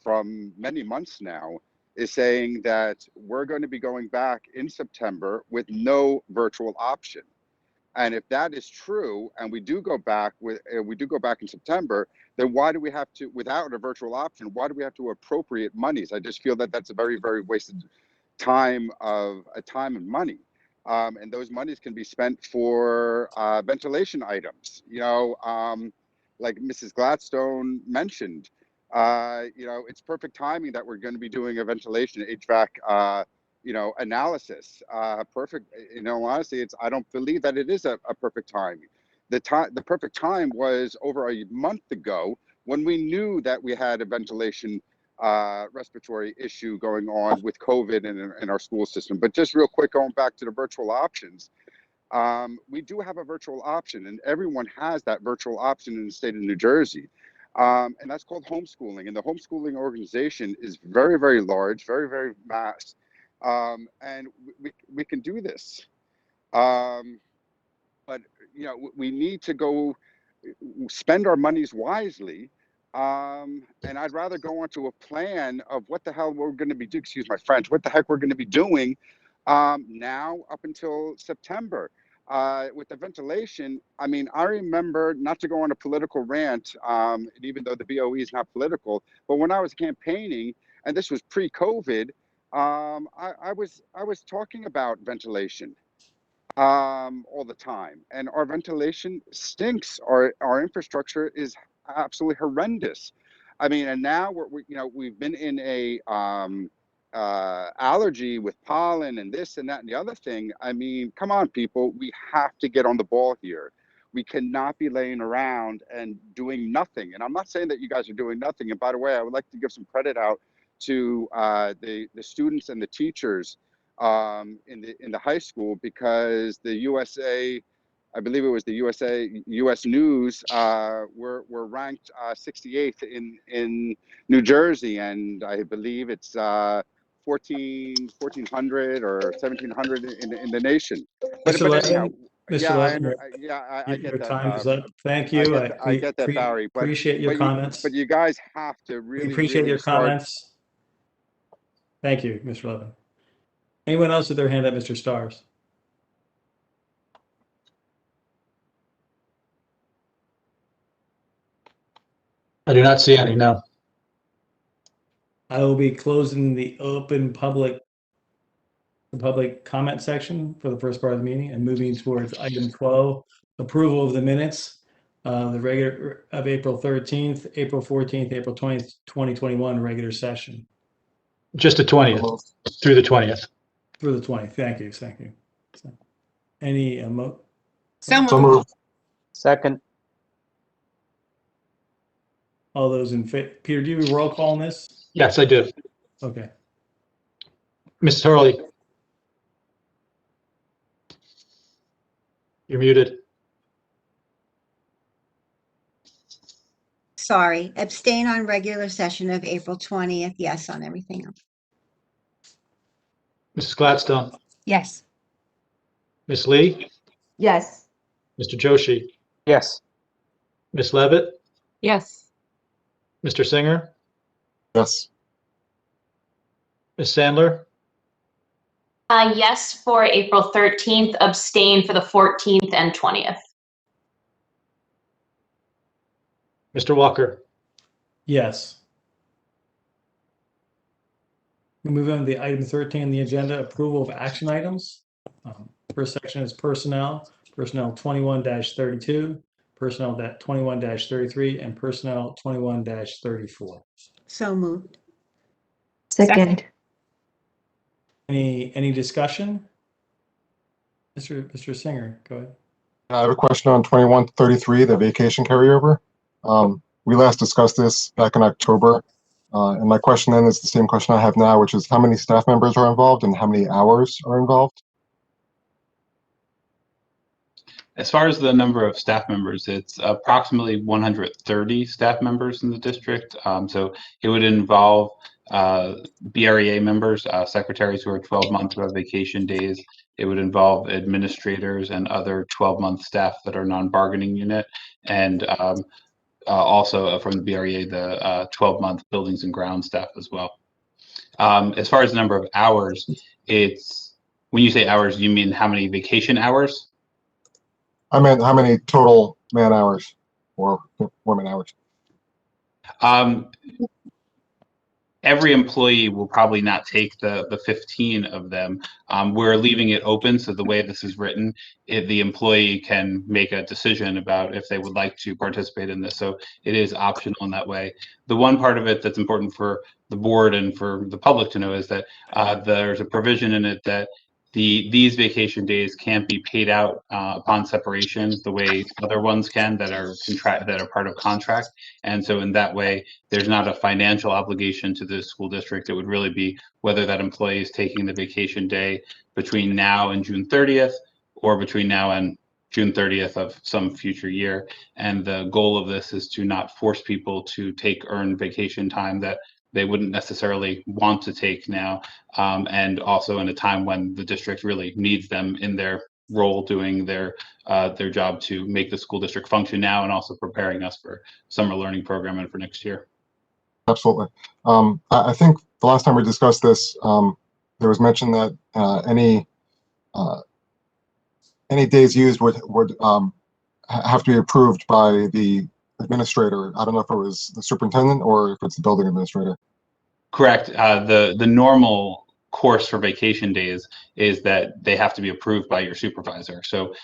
Speaker 15: from many months now, is saying that we're going to be going back in September with no virtual option. And if that is true, and we do go back in September, then why do we have to, without a virtual option, why do we have to appropriate monies? I just feel that that's a very, very wasted time and money. And those monies can be spent for ventilation items, like Mrs. Gladstone mentioned. It's perfect timing that we're going to be doing a ventilation HVAC, analysis. Perfect. Honestly, I don't believe that it is a perfect time. The perfect time was over a month ago when we knew that we had a ventilation respiratory issue going on with COVID in our school system. But just real quick, going back to the virtual options, we do have a virtual option, and everyone has that virtual option in the state of New Jersey. And that's called homeschooling. And the homeschooling organization is very, very large, very, very vast. And we can do this. But, we need to go spend our monies wisely. And I'd rather go onto a plan of what the hell we're going to be doing, excuse my French, what the heck we're going to be doing now up until September. With the ventilation, I mean, I remember, not to go on a political rant, even though the BOE is not political, but when I was campaigning, and this was pre-COVID, I was talking about ventilation all the time, and our ventilation stinks. Our infrastructure is absolutely horrendous. I mean, and now we've been in a allergy with pollen and this and that and the other thing. I mean, come on, people, we have to get on the ball here. We cannot be laying around and doing nothing. And I'm not saying that you guys are doing nothing. And by the way, I would like to give some credit out to the students and the teachers in the high school, because the USA, I believe it was the US News, were ranked 68th in New Jersey, and I believe it's 1400 or 1700 in the nation. But anyhow,
Speaker 1: Mr. Levin,
Speaker 15: I get
Speaker 1: your
Speaker 15: that.
Speaker 1: time is up. Thank you.
Speaker 15: I get that, Barry. But
Speaker 1: appreciate your comments.
Speaker 15: But you guys have to
Speaker 1: We
Speaker 15: really
Speaker 1: appreciate your
Speaker 15: start.
Speaker 1: comments. Thank you, Mr. Levin. Anyone else with their hand up, Mr. Stars?
Speaker 4: I do not see any, no.
Speaker 1: I will be closing the public comment section for the first part of the meeting and moving towards item 12, approval of the minutes, the regular of April 13th, April 14th, April 20th, 2021 regular session.
Speaker 4: Just the 20th, through the 20th.
Speaker 1: Through the 20th. Thank you. So, any
Speaker 5: So
Speaker 10: So
Speaker 5: moved.
Speaker 10: moved.
Speaker 2: Second.
Speaker 1: all those in favor? Peter, do you have a roll call on this?
Speaker 4: Yes, I do.
Speaker 1: Okay.
Speaker 4: Mrs. Hurley. You're muted.
Speaker 11: Sorry, abstain on regular session of April 20th, yes on everything else.
Speaker 4: Mrs. Gladstone.
Speaker 5: Yes.
Speaker 4: Ms. Lee.
Speaker 6: Yes.
Speaker 4: Mr. Joshi.
Speaker 2: Yes.
Speaker 4: Ms. Levitt.
Speaker 12: Yes.
Speaker 4: Mr. Singer.
Speaker 10: Yes.
Speaker 4: Ms. Sandler.
Speaker 16: Yes for April 13th, abstain for the 14th and 20th.
Speaker 4: Mr. Walker.
Speaker 1: Yes. We move on to the item 13 on the agenda, approval of action items. First section is personnel 21-32, personnel 21-33, and personnel 21-34.
Speaker 11: So moved.
Speaker 5: Second.
Speaker 1: Any discussion? Mr. Singer, go ahead.
Speaker 10: I have a question on 2133, the vacation carryover. We last discussed this back in October. And my question then is the same question I have now, which is how many staff members are involved and how many hours are involved?
Speaker 13: As far as the number of staff members, it's approximately 130 staff members in the district. So it would involve BREA members, secretaries who are 12-month vacation days. It would involve administrators and other 12-month staff that are non-bargaining unit, and also from the BREA, the 12-month buildings and ground staff as well. As far as the number of hours, it's, when you say hours, you mean how many vacation hours?
Speaker 10: I meant how many total man hours or woman hours?
Speaker 13: every employee will probably not take the 15 of them. We're leaving it open, so the way this is written, the employee can make a decision about if they would like to participate in this. So it is optional in that way. The one part of it that's important for the board and for the public to know is that there's a provision in it that these vacation days can't be paid out upon separation the way other ones can that are part of contract. And so in that way, there's not a financial obligation to the school district. It would really be whether that employee is taking the vacation day between now and June 30th or between now and June 30th of some future year. And the goal of this is to not force people to take earned vacation time that they wouldn't necessarily want to take now, and also in a time when the district really needs them in their role doing their job to make the school district function now and also preparing us for summer learning program and for next year.
Speaker 10: Absolutely. I think the last time we discussed this, there was mention that any days used would have to be approved by the administrator. I don't know if it was the superintendent or if it's the building administrator.
Speaker 13: Correct. The normal course for vacation days is that they have to be approved by your supervisor. So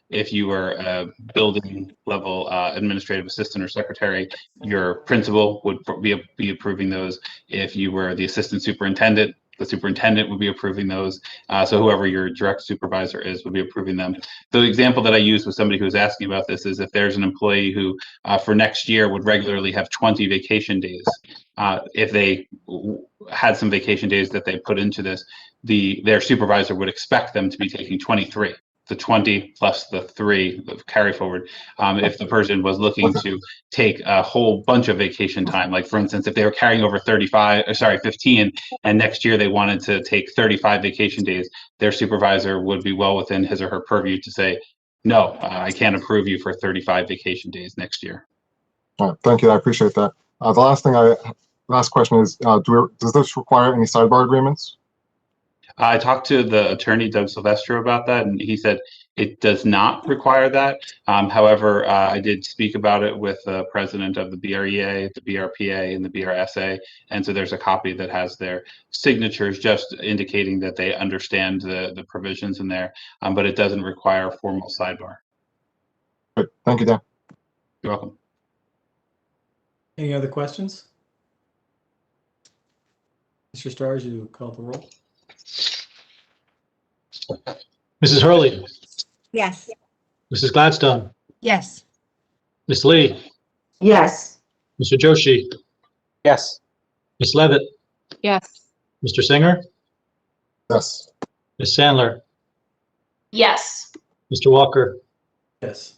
Speaker 13: if you were a building level administrative assistant or secretary, your principal would be approving those. If you were the assistant superintendent, the superintendent would be approving those. So whoever your direct supervisor is would be approving them. The example that I used with somebody who was asking about this is if there's an employee who for next year would regularly have 20 vacation days. If they had some vacation days that they put into this, their supervisor would expect them to be taking 23, the 20 plus the 3 of carry forward. If the person was looking to take a whole bunch of vacation time, like for instance, if they were carrying over 15, and next year they wanted to take 35 vacation days, their supervisor would be well within his or her purview to say, no, I can't approve you for 35 vacation days next year.
Speaker 10: All right, thank you. I appreciate that. Last question is, does this require any sidebar agreements?
Speaker 13: I talked to the attorney, Doug Silvestro, about that, and he said it does not require that. However, I did speak about it with the president of the BREA, the BRPA, and the BRSA, and so there's a copy that has their signatures just indicating that they understand the provisions in there, but it doesn't require a formal sidebar.
Speaker 10: Good. Thank you, Dan.
Speaker 13: You're welcome.
Speaker 1: Any other questions? Mr. Stars, you call the roll.
Speaker 4: Mrs. Hurley,
Speaker 11: Yes.
Speaker 4: Mrs. Gladstone,
Speaker 5: Yes.
Speaker 4: Ms. Lee,
Speaker 16: Yes.
Speaker 4: Mr. Joshi,
Speaker 2: Yes.
Speaker 4: Ms. Levitt,
Speaker 12: Yes.
Speaker 4: Mr. Singer,
Speaker 10: Yes.
Speaker 4: Ms. Sandler,
Speaker 16: Yes.
Speaker 4: Mr. Walker.
Speaker 1: Yes.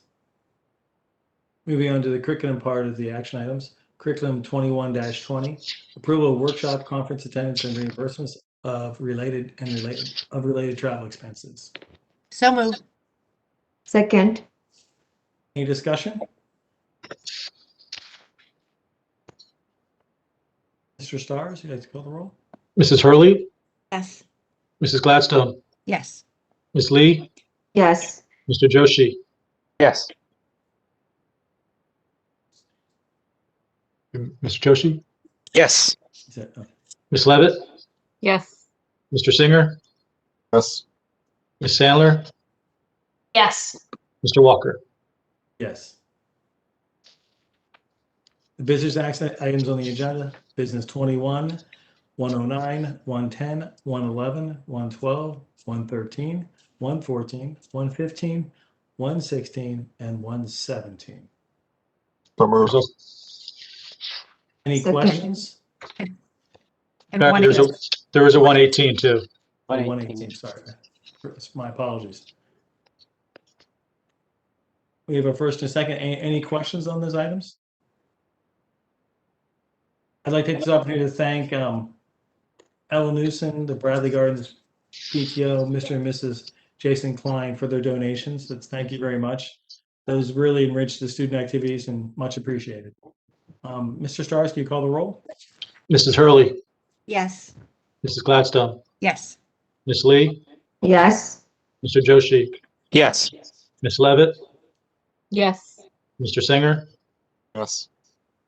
Speaker 1: Moving on to the curriculum part of the action items. Curriculum 21-20, approval of workshop, conference attendance, and reimbursements of related travel expenses.
Speaker 5: So moved.
Speaker 16: Second.
Speaker 1: Any discussion? Mr. Stars, you'd like to call the roll?
Speaker 4: Mrs. Hurley,
Speaker 5: Yes.
Speaker 4: Mrs. Gladstone,
Speaker 5: Yes.
Speaker 4: Ms. Lee,
Speaker 16: Yes.
Speaker 4: Mr. Joshi,
Speaker 2: Yes.
Speaker 4: Mr. Joshi,
Speaker 2: Yes.
Speaker 1: Is that,
Speaker 4: Ms. Levitt,
Speaker 12: Yes.
Speaker 4: Mr. Singer,
Speaker 10: Yes.
Speaker 4: Ms. Sandler,
Speaker 16: Yes.
Speaker 4: Mr. Walker.
Speaker 1: yes. The business action items on the agenda, business 21, 109, 110, 111, 112, 113, 114, 115, 116, and 117.
Speaker 10: So moved.
Speaker 1: Any
Speaker 16: Second.
Speaker 1: questions?
Speaker 5: And
Speaker 4: There
Speaker 5: one
Speaker 4: was a 118 too.
Speaker 1: 118, sorry. My apologies. We have a first and a second. Any questions on those items? I'd like to take this opportunity to thank Ella Newsom, the Bradley Gardens PTO, Mr. and Mrs. Jason Klein for their donations. Thank you very much. Those really enriched the student activities and much appreciated. Mr. Stars, can you call the roll?
Speaker 4: Mrs. Hurley,
Speaker 11: Yes.
Speaker 4: Mrs. Gladstone,
Speaker 5: Yes.
Speaker 4: Ms. Lee,
Speaker 16: Yes.
Speaker 4: Mr. Joshi,
Speaker 2: Yes.
Speaker 4: Ms. Levitt,
Speaker 12: Yes.
Speaker 4: Mr. Singer,
Speaker 10: Yes.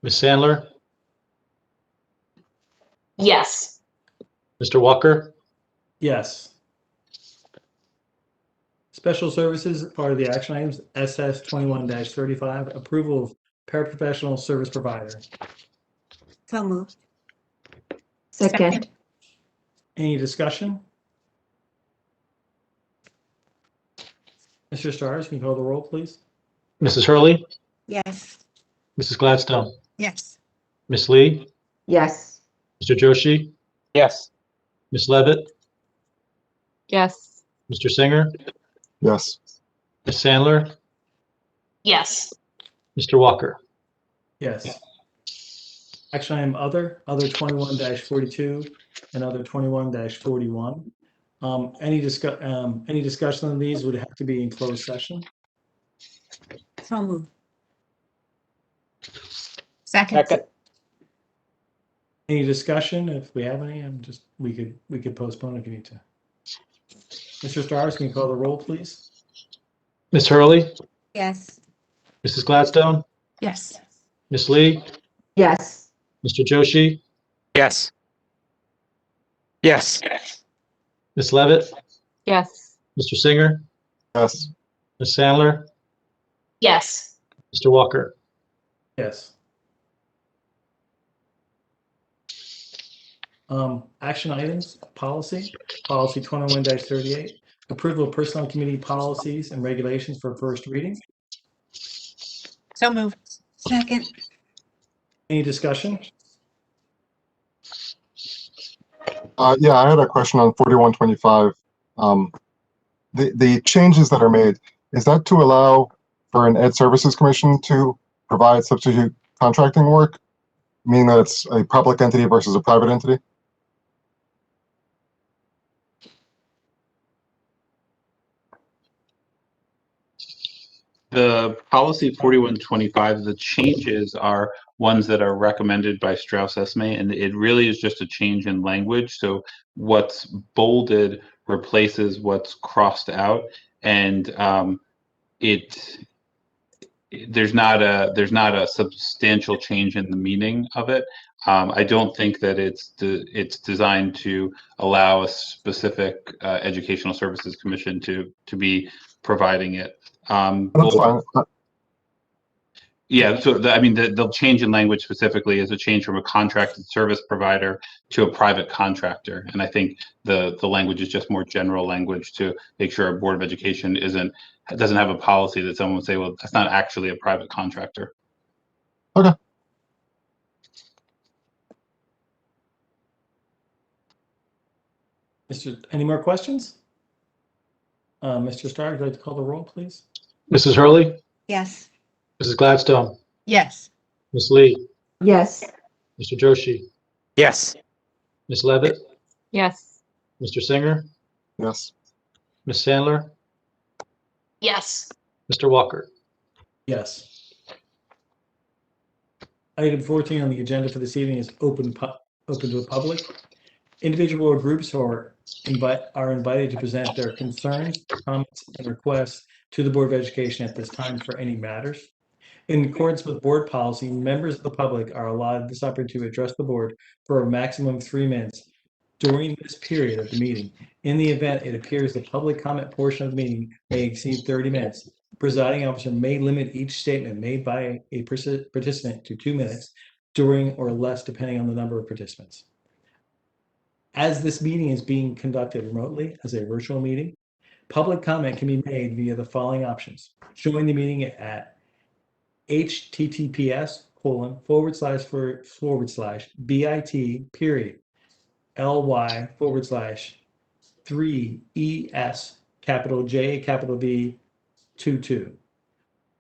Speaker 4: Ms. Sandler,
Speaker 16: Yes.
Speaker 4: Mr. Walker,
Speaker 1: Yes. Special services, part of the action items, SS 21-35, approval of paraprofessional service provider.
Speaker 11: So moved.
Speaker 16: Second.
Speaker 1: Any discussion? Mr. Stars, can you call the roll, please?
Speaker 4: Mrs. Hurley,
Speaker 11: Yes.
Speaker 4: Mrs. Gladstone,
Speaker 5: Yes.
Speaker 4: Miss Lee,
Speaker 16: Yes.
Speaker 4: Mr. Joshi,
Speaker 2: Yes.
Speaker 4: Miss Levitt,
Speaker 12: Yes.
Speaker 4: Mr. Singer,
Speaker 10: Yes.
Speaker 4: Miss Sandler,
Speaker 16: Yes.
Speaker 4: Mr. Walker.
Speaker 1: Yes. Action item other 21-42 and other 21-41. Any discussion on these would have to be in closed session.
Speaker 11: So moved.
Speaker 5: Second.
Speaker 1: Any discussion? If we have any, we could postpone if you need to. Mr. Stars, can you call the roll, please?
Speaker 4: Miss Hurley,
Speaker 11: Yes.
Speaker 4: Mrs. Gladstone,
Speaker 5: Yes.
Speaker 4: Miss Lee,
Speaker 16: Yes.
Speaker 4: Mr. Joshi,
Speaker 2: Yes. Yes.
Speaker 4: Miss Levitt,
Speaker 12: Yes.
Speaker 4: Mr. Singer,
Speaker 10: Yes.
Speaker 4: Miss Sandler,
Speaker 16: Yes.
Speaker 4: Mr. Walker.
Speaker 1: Yes. Action items, policy 21-38, approval of personnel committee policies and regulations for first reading.
Speaker 5: So moved.
Speaker 11: Second.
Speaker 1: Any discussion?
Speaker 10: Yeah, I had a question on 4125. The changes that are made, is that to allow for an Ed Services Commission to provide substitute contracting work, meaning that it's a public entity versus a private entity?
Speaker 13: The policy 4125, the changes are ones that are recommended by Strauss Esme, and it really is just a change in language. So what's bolded replaces what's crossed out, and there's not a substantial change in the meaning of it. I don't think that it's designed to allow a specific educational services commission to be providing it.
Speaker 10: That's fine.
Speaker 13: Yeah, so the change in language specifically is a change from a contracted service provider to a private contractor, and I think the language is just more general language to make sure a Board of Education doesn't have a policy that someone would say, well, that's not actually a private contractor.
Speaker 10: Okay.
Speaker 1: Any more questions? Mr. Starr, would you like to call the roll, please?
Speaker 4: Mrs. Hurley,
Speaker 11: Yes.
Speaker 4: Mrs. Gladstone,
Speaker 5: Yes.
Speaker 4: Miss Lee,
Speaker 16: Yes.
Speaker 4: Mr. Joshi,
Speaker 2: Yes.
Speaker 4: Miss Levitt,
Speaker 12: Yes.
Speaker 4: Mr. Singer,
Speaker 10: Yes.
Speaker 4: Miss Sandler,
Speaker 16: Yes.
Speaker 4: Mr. Walker.
Speaker 1: Yes. Item 14 on the agenda for this evening is open to the public. Individual or groups are invited to present their concerns, comments, and requests to the Board of Education at this time for any matters. In accordance with board policy, members of the public are allowed this opportunity to address the board for a maximum of 3 minutes during this period of the meeting. In the event it appears the public comment portion of the meeting may exceed 30 minutes, the presiding officer may limit each statement made by a participant to 2 minutes during or less, depending on the number of participants. As this meeting is being conducted remotely as a virtual meeting, public comment can be made via the following options. Join the meeting at https://bit.ly/3ES_J_V22.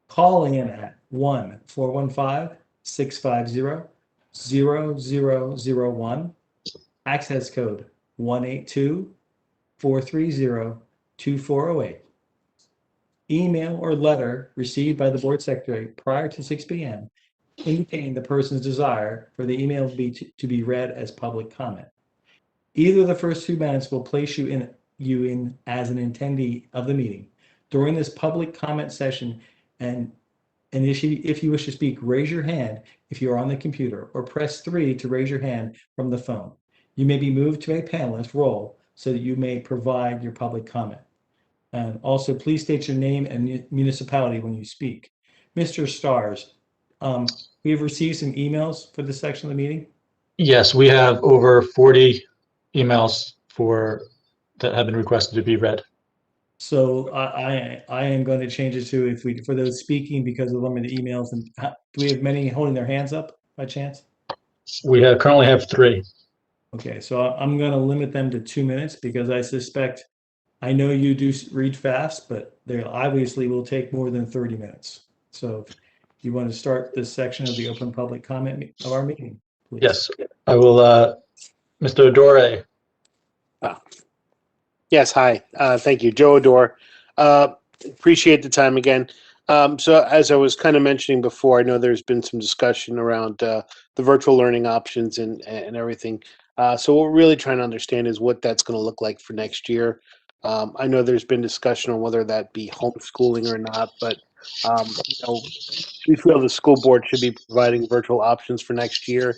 Speaker 1: Call in at 1-415-650-0001. Access code 182-430-2408. Email or letter received by the board secretary prior to 6 p.m. indicating the person's desire for the email to be read as public comment. Either of the first 2 minutes will place you in as an attendee of the meeting. During this public comment session, and if you wish to speak, raise your hand if you are on the computer, or press 3 to raise your hand from the phone. You may be moved to a panelist role so that you may provide your public comment. And also, please state your name and municipality when you speak. Mr. Stars, we have received some emails for this section of the meeting.
Speaker 4: Yes, we have over 40 emails that have been requested to be read.
Speaker 1: So I am going to change it to for those speaking because of limited emails. And do we have many holding their hands up by chance?
Speaker 4: We currently have 3.
Speaker 1: Okay, so I'm going to limit them to 2 minutes because I know you do read fast, but they obviously will take more than 30 minutes. So if you want to start this section of the open public comment of our meeting, please.
Speaker 4: Yes, I will, Mr. Adore.
Speaker 14: Yes, hi. Thank you, Joe Adore. Appreciate the time again. So as I was kind of mentioning before, I know there's been some discussion around the virtual learning options and everything. So what we're really trying to understand is what that's going to look like for next year. I know there's been discussion on whether that be homeschooling or not, but we feel the school board should be providing virtual options for next year,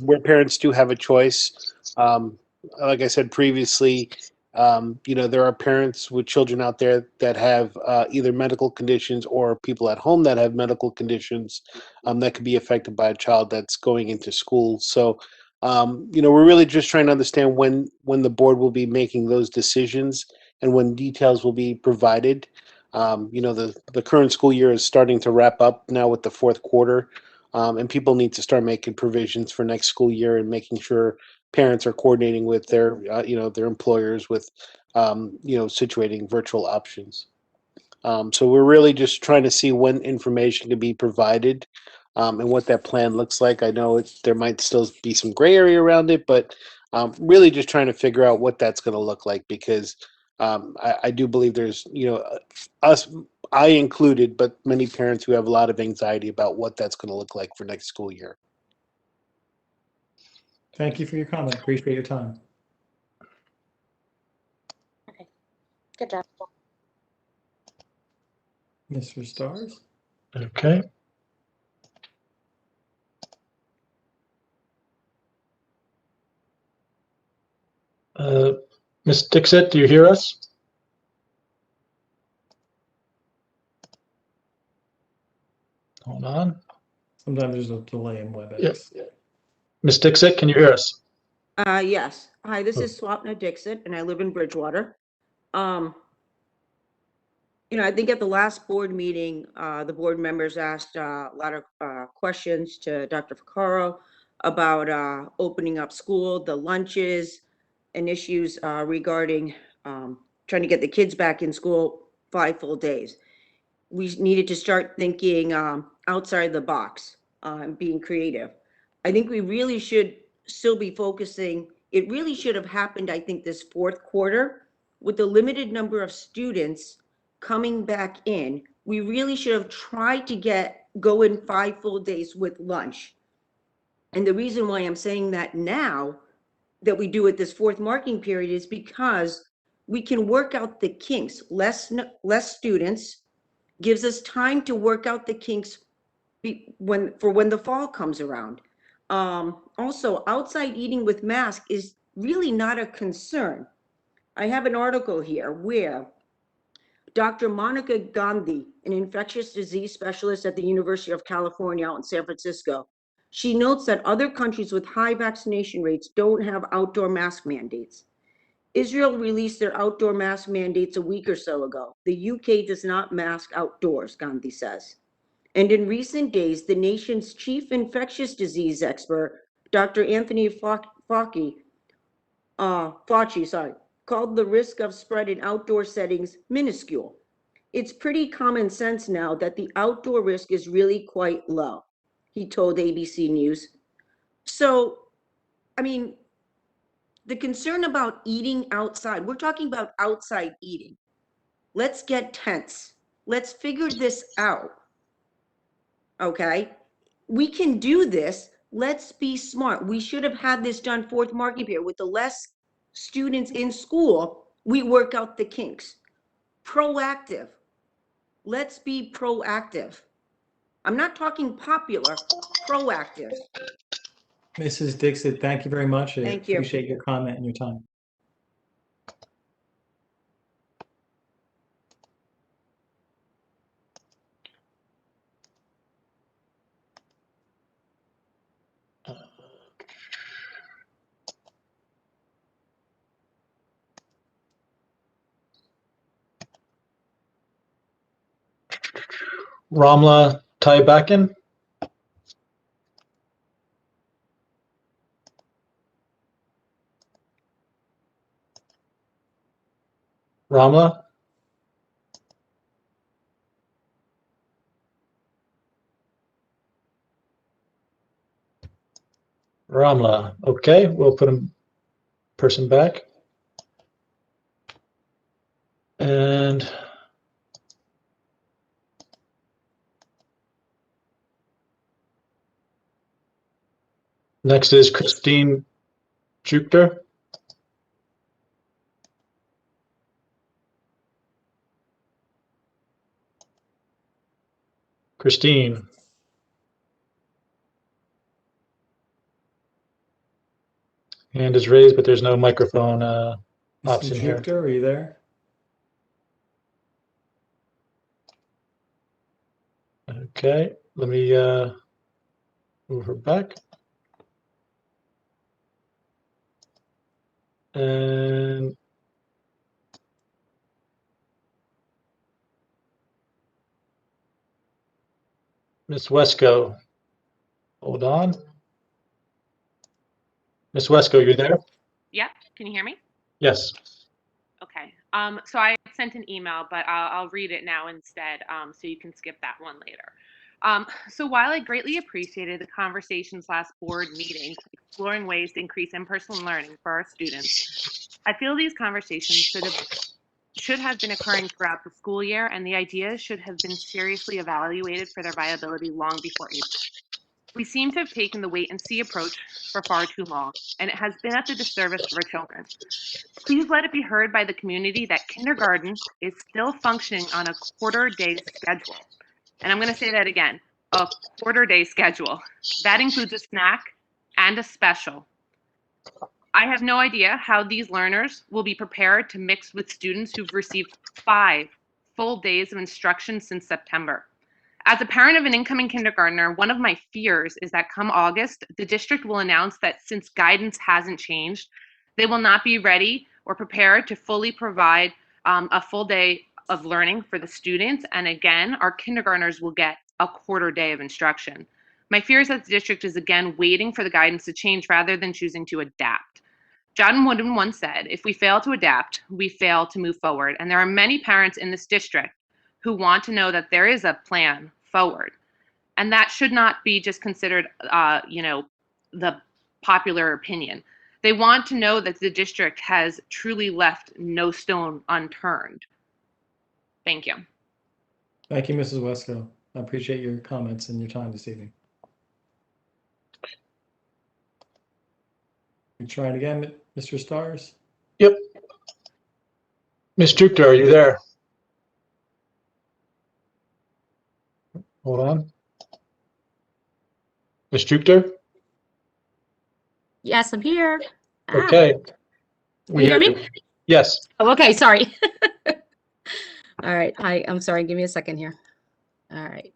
Speaker 14: where parents do have a choice. Like I said previously, there are parents with children out there that have either medical conditions or people at home that have medical conditions that could be affected by a child that's going into school. So, we're really just trying to understand when the board will be making those decisions and when details will be provided. The current school year is starting to wrap up now with the fourth quarter, and people need to start making provisions for next school year and making sure parents are coordinating with their employers with situating virtual options. So we're really just trying to see when information can be provided and what that plan looks like. I know there might still be some gray area around it, but really just trying to figure out what that's going to look like because I do believe there's I included, but many parents who have a lot of anxiety about what that's going to look like for next school year.
Speaker 1: Thank you for your comment. Appreciate your time.
Speaker 7: Okay. Good job.
Speaker 1: Mr. Stars?
Speaker 4: Okay. Ms. Dixit, do you hear us? Hold on.
Speaker 1: Sometimes there's a delay in WebEx.
Speaker 4: Yeah. Ms. Dixit, can you hear us?
Speaker 17: Yes. Hi, this is Swapna Dixit, and I live in Bridgewater. I think at the last board meeting, the board members asked a lot of questions to Dr. Ficarro about opening up school, the lunches, and issues regarding trying to get the kids back in school 5 full days. We needed to start thinking outside the box and being creative. I think we really should still be focusing. It really should have happened, I think, this fourth quarter with the limited number of students coming back in. We really should have tried to go in 5 full days with lunch. And the reason why I'm saying that now that we do it this fourth marking period is because we can work out the kinks. Less students gives us time to work out the kinks when the fall comes around. Also, outside eating with mask is really not a concern. I have an article here where Dr. Monica Gandhi, an infectious disease specialist at the University of California out in San Francisco, she notes that other countries with high vaccination rates don't have outdoor mask mandates. Israel released their outdoor mask mandates a week or so ago. The UK does not mask outdoors, Gandhi says. And in recent days, the nation's chief infectious disease expert, Dr. Anthony Fauci, called the risk of spread in outdoor settings minuscule. It's pretty common sense now that the outdoor risk is really quite low, he told ABC News. So, the concern about eating outside, we're talking about outside eating. Let's get tense. Let's figure this out. Okay? We can do this. Let's be smart. We should have had this done fourth marking period. With the less students in school, we work out the kinks. Proactive. Let's be proactive. I'm not talking popular, proactive.
Speaker 1: Mrs. Dixit, thank you very much. I
Speaker 17: Thank you.
Speaker 1: appreciate your comment and your time.
Speaker 4: Ramla Taibakin. Ramla. Ramla. Okay, we'll put a person back. And next is Christine Jupiter. Christine. Hand is raised, but there's no microphone
Speaker 1: Mr.
Speaker 4: option here.
Speaker 1: Jupiter, are you there?
Speaker 4: Okay, let me move her back. And Miss Wesco, hold on. Miss Wesco, you there?
Speaker 18: Yep. Can you hear me?
Speaker 4: Yes.
Speaker 18: Okay. So I sent an email, but I'll read it now instead, so you can skip that one later. So while I greatly appreciated the conversations last board meeting, exploring ways to increase in-person learning for our students, I feel these conversations should have been occurring throughout the school year, and the ideas should have been seriously evaluated for their viability long before April. We seem to have taken the wait-and-see approach for far too long, and it has been at the disservice of our children. Please let it be heard by the community that kindergarten is still functioning on a quarter-day schedule. And I'm going to say that again, a quarter-day schedule. That includes a snack and a special. I have no idea how these learners will be prepared to mix with students who've received 5 full days of instruction since September. As a parent of an incoming kindergartner, one of my fears is that come August, the district will announce that since guidance hasn't changed, they will not be ready or prepared to fully provide a full day of learning for the students. And again, our kindergartners will get a quarter day of instruction. My fear is that the district is again waiting for the guidance to change rather than choosing to adapt. John Wooden once said, if we fail to adapt, we fail to move forward. And there are many parents in this district who want to know that there is a plan forward. And that should not be just considered, the popular opinion. They want to know that the district has truly left no stone unturned. Thank you.
Speaker 1: Thank you, Mrs. Wesco. I appreciate your comments and your time this evening. We try it again, Mr. Stars.
Speaker 4: Yep. Miss Jupiter, are you there? Hold on. Miss Jupiter?
Speaker 19: Yes, I'm here.
Speaker 4: Okay.
Speaker 19: Can you hear me?
Speaker 4: Yes.
Speaker 19: Oh, okay, sorry. All right, I'm sorry, give me a second here. All right.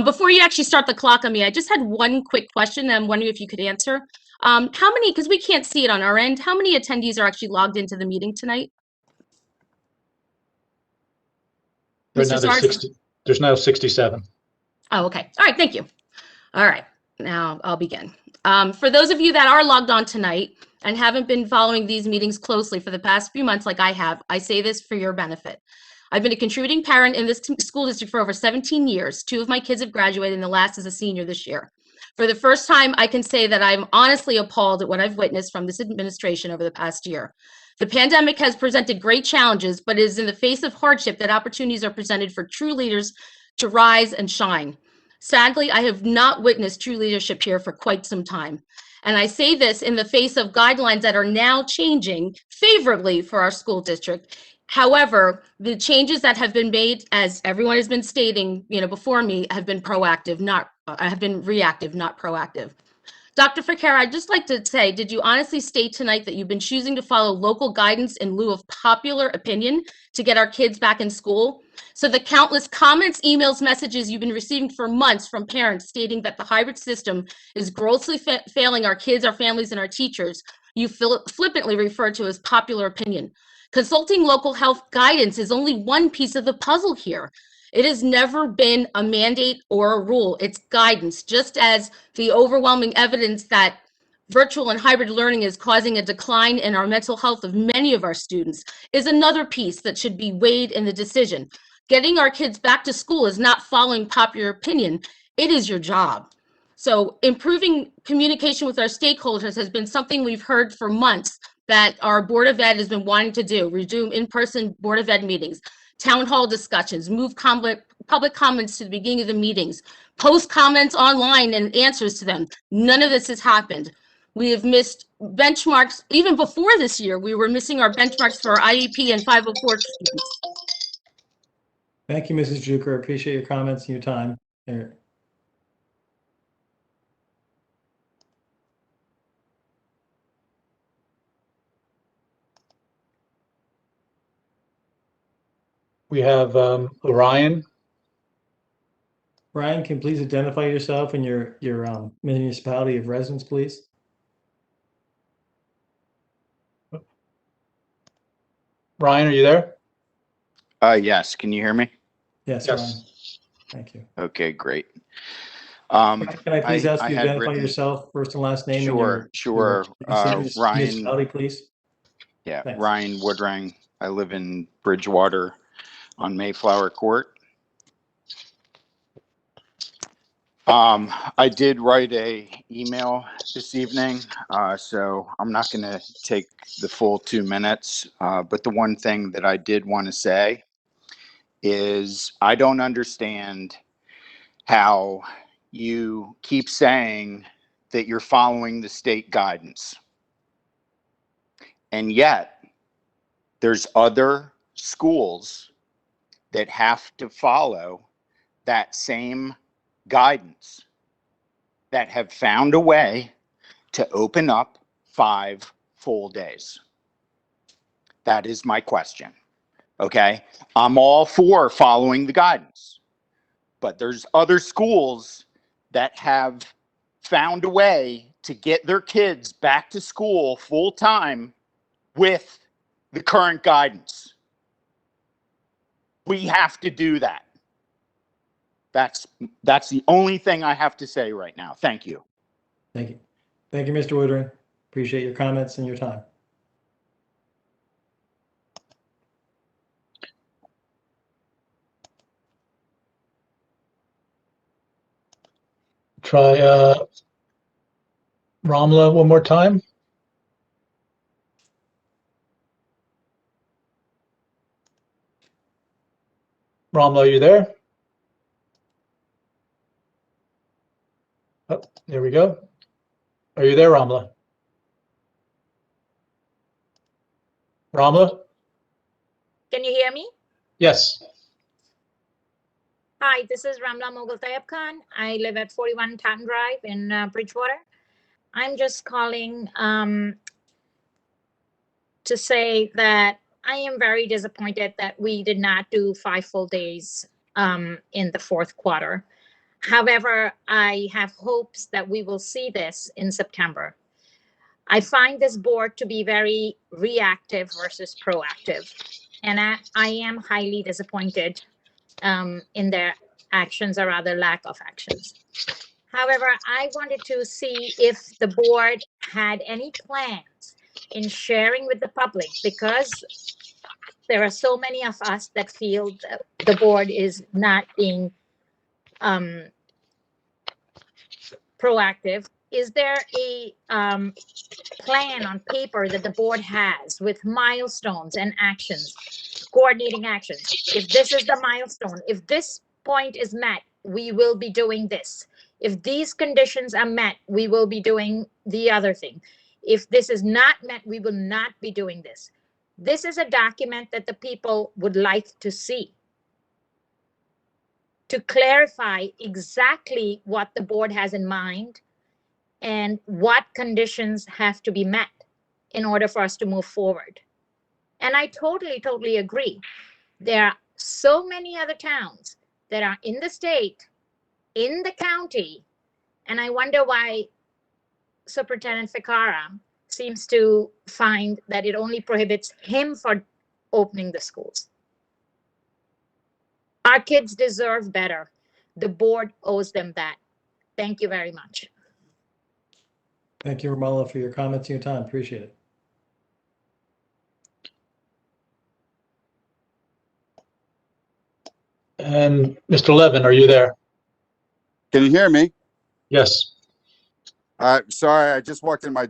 Speaker 19: Before you actually start the clock on me, I just had one quick question I'm wondering if you could answer. How many, because we can't see it on our end, how many attendees are actually logged into the meeting tonight?
Speaker 4: Right now there's now 67.
Speaker 19: Oh, okay. All right, thank you. All right, now I'll begin. For those of you that are logged on tonight and haven't been following these meetings closely for the past few months like I have, I say this for your benefit. I've been a contributing parent in this school district for over 17 years. 2 of my kids have graduated and the last is a senior this year. For the first time, I can say that I'm honestly appalled at what I've witnessed from this administration over the past year. The pandemic has presented great challenges, but it is in the face of hardship that opportunities are presented for true leaders to rise and shine. Sadly, I have not witnessed true leadership here for quite some time. And I say this in the face of guidelines that are now changing favorably for our school district. However, the changes that have been made, as everyone has been stating, before me, have been reactive, not proactive. Dr. Ficara, I'd just like to say, did you honestly state tonight that you've been choosing to follow local guidance in lieu of popular opinion to get our kids back in school? So the countless comments, emails, messages you've been receiving for months from parents stating that the hybrid system is grossly failing our kids, our families, and our teachers, you flippantly refer to as popular opinion. Consulting local health guidance is only one piece of the puzzle here. It has never been a mandate or a rule. It's guidance, just as the overwhelming evidence that virtual and hybrid learning is causing a decline in our mental health of many of our students is another piece that should be weighed in the decision. Getting our kids back to school is not following popular opinion. It is your job. So improving communication with our stakeholders has been something we've heard for months that our Board of Ed has been wanting to do. Resume in-person Board of Ed meetings, town hall discussions, move public comments to the beginning of the meetings, post comments online and answers to them. None of this has happened. We have missed benchmarks. Even before this year, we were missing our benchmarks for our IEP and 504 students.
Speaker 1: Thank you, Mrs. Juker. Appreciate your comments and your time. There.
Speaker 4: We have Orion.
Speaker 1: Ryan, can you please identify yourself and your municipality of residence, please?
Speaker 4: Ryan, are you there?
Speaker 20: Yes. Can you hear me?
Speaker 1: Yes,
Speaker 4: Yes.
Speaker 1: Ryan. Thank you.
Speaker 20: Okay, great.
Speaker 1: Can I please ask you to
Speaker 20: had
Speaker 1: identify
Speaker 20: written-
Speaker 1: yourself, first and last name,
Speaker 20: Sure, sure.
Speaker 1: and your
Speaker 20: Ryan,
Speaker 1: municipality, please?
Speaker 20: yeah,
Speaker 1: Thanks.
Speaker 20: Ryan Woodrang. I live in Bridgewater on Mayflower Court. I did write a email this evening, so I'm not going to take the full 2 minutes. But the one thing that I did want to say is I don't understand how you keep saying that you're following the state guidance. And yet there's other schools that have to follow that same guidance that have found a way to open up 5 full days. That is my question. Okay. I'm all for following the guidance, but there's other schools that have found a way to get their kids back to school full time with the current guidance. We have to do that. That's the only thing I have to say right now. Thank you.
Speaker 1: Thank you. Thank you, Mr. Woodring. Appreciate your comments and your time.
Speaker 4: Try Ramla one more time. Ramla, are you there? Oh, there we go. Are you there, Ramla? Ramla?
Speaker 21: Can you hear me?
Speaker 4: Yes.
Speaker 21: Hi, this is Ramla Moghul Tayyab Khan. I live at 41 Taunton Drive in Bridgewater. I'm just calling to say that I am very disappointed that we did not do 5 full days in the fourth quarter. However, I have hopes that we will see this in September. I find this board to be very reactive versus proactive, and I am highly disappointed in their actions, or rather lack of actions. However, I wanted to see if the board had any plans in sharing with the public, because there are so many of us that feel that the board is not being proactive. Is there a plan on paper that the board has with milestones and actions, coordinating actions? If this is the milestone, if this point is met, we will be doing this. If these conditions are met, we will be doing the other thing. If this is not met, we will not be doing this. This is a document that the people would like to see, to clarify exactly what the board has in mind and what conditions have to be met in order for us to move forward. And I totally agree. There are so many other towns that are in the state, in the county, and I wonder why Superintendent Ficarra seems to find that it only prohibits him for opening the schools. Our kids deserve better. The board owes them that. Thank you very much.
Speaker 1: Thank you, Romola, for your comments and your time. Appreciate it.
Speaker 4: And Mr. Levin, are you there?
Speaker 15: Can you hear me?
Speaker 4: Yes.
Speaker 15: Sorry, I just walked in my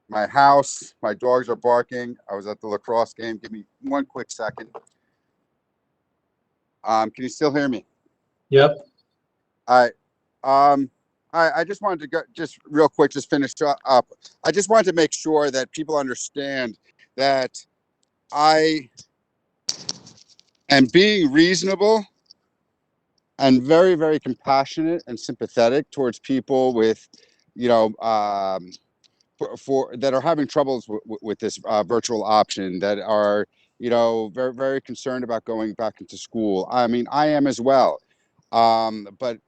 Speaker 15: my house. My dogs are barking. I was at the lacrosse game. Give me one quick second. Can you still hear me?
Speaker 4: Yep.
Speaker 15: I just wanted to go just real quick, just finish up. I just wanted to make sure that people understand that I am being reasonable and very, very compassionate and sympathetic towards people with, for that are having troubles with this virtual option, that are, very, very concerned about going back into school. I mean, I am as well. But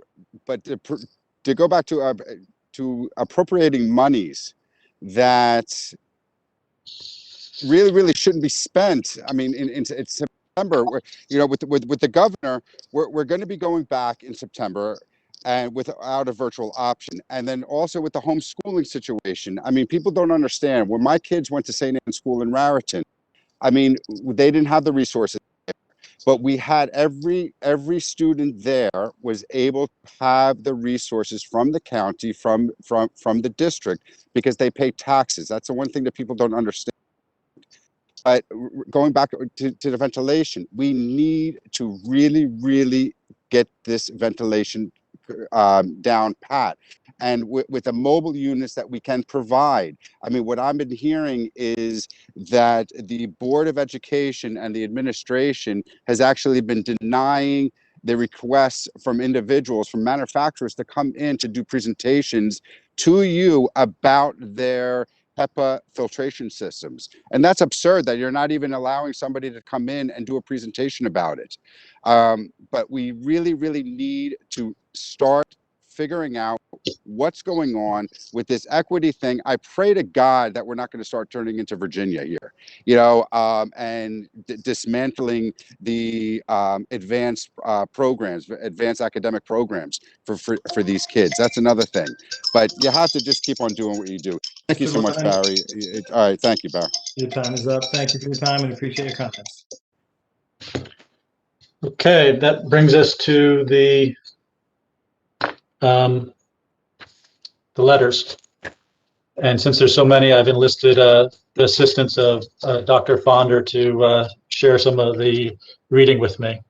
Speaker 15: to go back to appropriating monies that really shouldn't be spent. I mean, it's September. With the governor, we're going to be going back in September, and without a virtual option, and then also with the homeschooling situation. I mean, people don't understand. When my kids went to St. Anne's School in Raritan, I mean, they didn't have the resources, but we had every student there was able to have the resources from the county, from the district, because they pay taxes. That's the one thing that people don't understand. But going back to the ventilation, we need to really get this ventilation down pat, and with the mobile units that we can provide. I mean, what I've been hearing is that the Board of Education and the administration has actually been denying the requests from individuals, from manufacturers, to come in to do presentations to you about their HEPA filtration systems. And that's absurd that you're not even allowing somebody to come in and do a presentation about it. But we really need to start figuring out what's going on with this equity thing. I pray to God that we're not going to start turning into Virginia here, and dismantling the advanced programs, advanced academic programs for these kids. That's another thing. But you have to just keep on doing what you do. Thank you so much, Barry. All right, thank you, Barry.
Speaker 1: Your time is up. Thank you for your time and appreciate your comments.
Speaker 4: Okay, that brings us to the letters. And since there's so many, I've enlisted the assistance of Dr. Fonder to share some of the reading with me.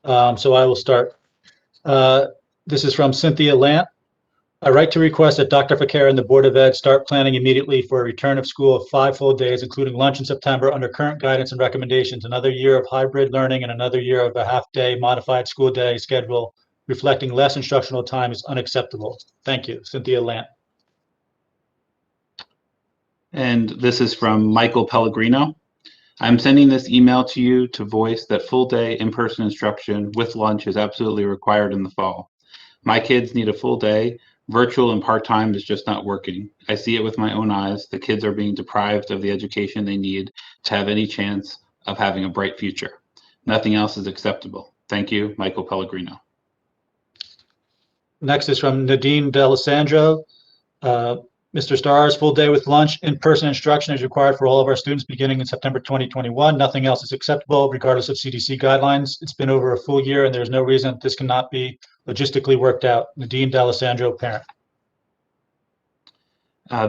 Speaker 4: So I will start. This is from Cynthia Lant. I write to request that Dr. Ficarra and the Board of Ed start planning immediately for a return of school of 5 full days, including lunch in September, under current guidance and recommendations. Another year of hybrid learning and another year of a half-day modified school day schedule reflecting less instructional time is unacceptable. Thank you, Cynthia Lant.
Speaker 13: And this is from Michael Pellegrino. I'm sending this email to you to voice that full-day in-person instruction with lunch is absolutely required in the fall. My kids need a full day. Virtual and part-time is just not working. I see it with my own eyes. The kids are being deprived of the education they need to have any chance of having a bright future. Nothing else is acceptable. Thank you, Michael Pellegrino.
Speaker 4: Next is from Nadine D'Alessandro. Mr. Stars, full day with lunch, in-person instruction is required for all of our students beginning in September 2021. Nothing else is acceptable regardless of CDC guidelines. It's been over a full year and there's no reason this cannot be logistically worked out. Nadine D'Alessandro, parent.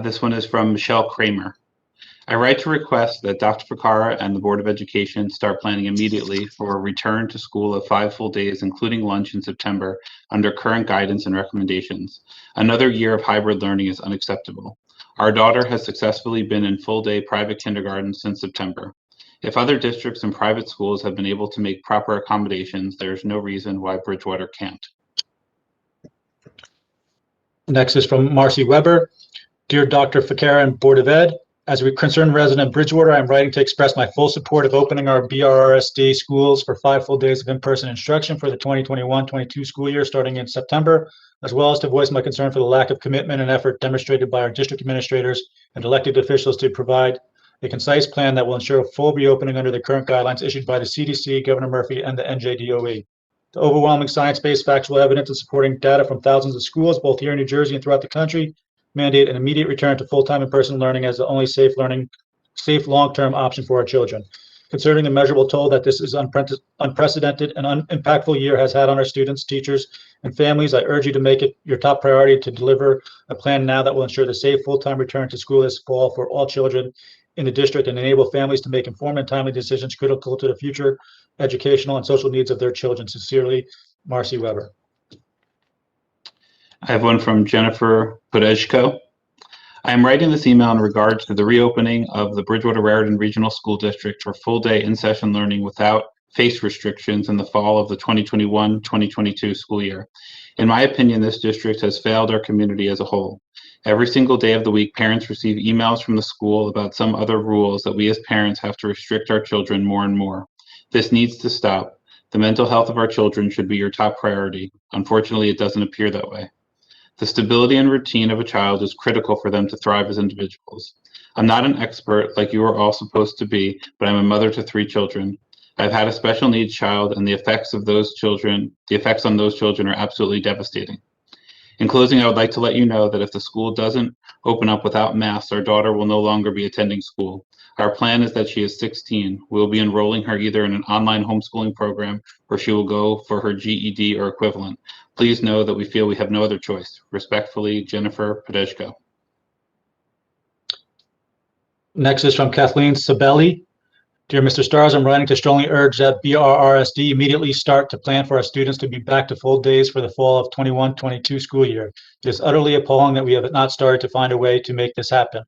Speaker 13: This one is from Michelle Kramer. I write to request that Dr. Ficarra and the Board of Education start planning immediately for a return to school of 5 full days, including lunch in September, under current guidance and recommendations. Another year of hybrid learning is unacceptable. Our daughter has successfully been in full-day private kindergarten since September. If other districts and private schools have been able to make proper accommodations, there is no reason why Bridgewater can't.
Speaker 4: Next is from Marcy Weber. Dear Dr. Ficara and Board of Ed, as a concerned resident of Bridgewater, I'm writing to express my full support of opening our BRRSD schools for 5 full days of in-person instruction for the 2021-22 school year starting in September, as well as to voice my concern for the lack of commitment and effort demonstrated by our district administrators and elected officials to provide a concise plan that will ensure a full reopening under the current guidelines issued by the CDC, Governor Murphy, and the NJDOE. The overwhelming science-based factual evidence and supporting data from thousands of schools, both here in New Jersey and throughout the country, mandate an immediate return to full-time in-person learning as the only safe long-term option for our children. Considering the measurable toll that this is unprecedented and impactful year has had on our students, teachers, and families, I urge you to make it your top priority to deliver a plan now that will ensure the safe full-time return to school this fall for all children in the district and enable families to make informed and timely decisions critical to the future educational and social needs of their children. Sincerely, Marcy Weber.
Speaker 13: I have one from Jennifer Podejko. I am writing this email in regards to the reopening of the Bridgewater Raritan Regional School District for full-day in-session learning without face restrictions in the fall of the 2021-2022 school year. In my opinion, this district has failed our community as a whole. Every single day of the week, parents receive emails from the school about some other rules that we as parents have to restrict our children more and more. This needs to stop. The mental health of our children should be your top priority. Unfortunately, it doesn't appear that way. The stability and routine of a child is critical for them to thrive as individuals. I'm not an expert like you are all supposed to be, but I'm a mother to 3 children. I've had a special needs child, and the effects on those children are absolutely devastating. In closing, I would like to let you know that if the school doesn't open up without masks, our daughter will no longer be attending school. Our plan is that she is 16. We'll be enrolling her either in an online homeschooling program or she will go for her GED or equivalent. Please know that we feel we have no other choice. Respectfully, Jennifer Podejko.
Speaker 4: Next is from Kathleen Sabelli. Dear Mr. Stars, I'm writing to strongly urge that BRRSD immediately start to plan for our students to be back to full days for the fall of 21-22 school year. It is utterly appalling that we have not started to find a way to make this happen.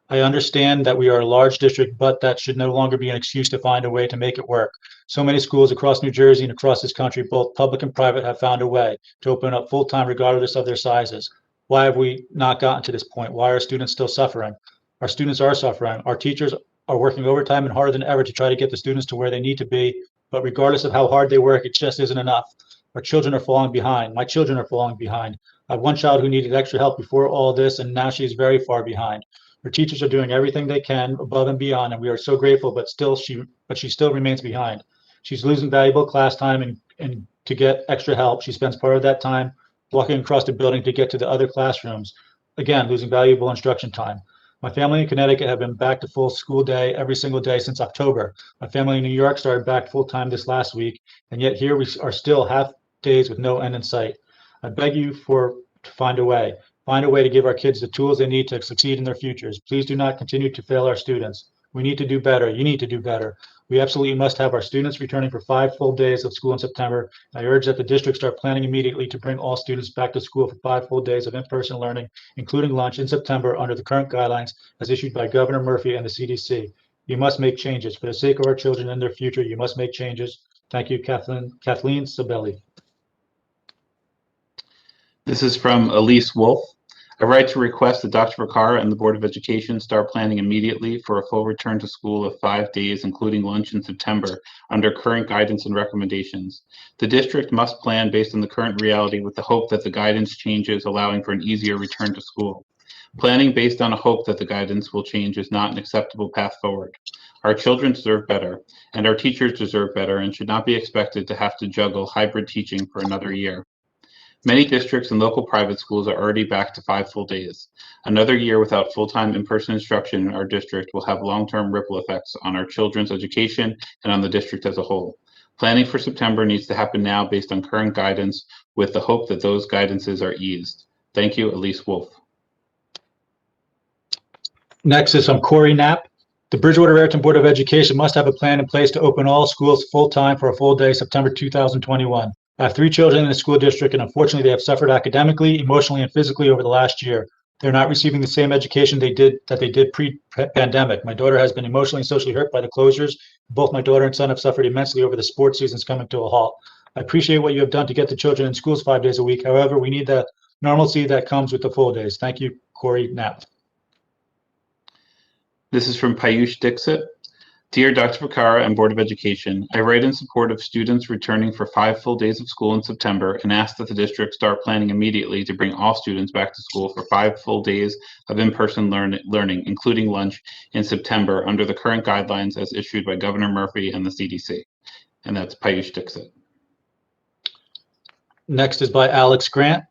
Speaker 4: I understand that we are a large district, but that should no longer be an excuse to find a way to make it work. So many schools across New Jersey and across this country, both public and private, have found a way to open up full-time regardless of their sizes. Why have we not gotten to this point? Why are students still suffering? Our students are suffering. Our teachers are working overtime and harder than ever to try to get the students to where they need to be. But regardless of how hard they work, it just isn't enough. Our children are falling behind. My children are falling behind. I have one child who needed extra help before all this, and now she's very far behind. Her teachers are doing everything they can above and beyond, and we are so grateful, but she still remains behind. She's losing valuable class time, and to get extra help, she spends part of that time walking across the building to get to the other classrooms. Again, losing valuable instruction time. My family in Connecticut have been back to full school day every single day since October. My family in New York started back full time this last week, and yet here we are still half days with no end in sight. I beg you to find a way. Find a way to give our kids the tools they need to succeed in their futures. Please do not continue to fail our students. We need to do better. You need to do better. We absolutely must have our students returning for 5 full days of school in September. I urge that the district start planning immediately to bring all students back to school for 5 full days of in-person learning, including lunch in September under the current guidelines as issued by Governor Murphy and the CDC. You must make changes. For the sake of our children and their future, you must make changes. Thank you, Kathleen Sabelli.
Speaker 13: This is from Elise Wolf. I write to request that Dr. Ficara and the Board of Education start planning immediately for a full return to school of 5 days, including lunch in September, under current guidance and recommendations. The district must plan based on the current reality with the hope that the guidance changes, allowing for an easier return to school. Planning based on a hope that the guidance will change is not an acceptable path forward. Our children deserve better, and our teachers deserve better, and should not be expected to have to juggle hybrid teaching for another year. Many districts and local private schools are already back to 5 full days. Another year without full-time in-person instruction in our district will have long-term ripple effects on our children's education and on the district as a whole. Planning for September needs to happen now based on current guidance with the hope that those guidances are eased. Thank you, Elise Wolf.
Speaker 4: Next is from Corey Knapp. The Bridgewater Raritan Board of Education must have a plan in place to open all schools full-time for a full day September 2021. I have 3 children in the school district, and unfortunately they have suffered academically, emotionally, and physically over the last year. They're not receiving the same education they did pre-pandemic. My daughter has been emotionally and socially hurt by the closures. Both my daughter and son have suffered immensely over the sports seasons coming to a halt. I appreciate what you have done to get the children in schools 5 days a week. However, we need the normalcy that comes with the full days. Thank you, Corey Knapp.
Speaker 13: This is from Payush Dixit. Dear Dr. Vaccaro and Board of Education, I write in support of students returning for 5 full days of school in September and ask that the district start planning immediately to bring all students back to school for 5 full days of in-person learning, including lunch, in September under the current guidelines as issued by Governor Murphy and the CDC. And that's Payush Dixit.
Speaker 4: Next is by Alex Grant.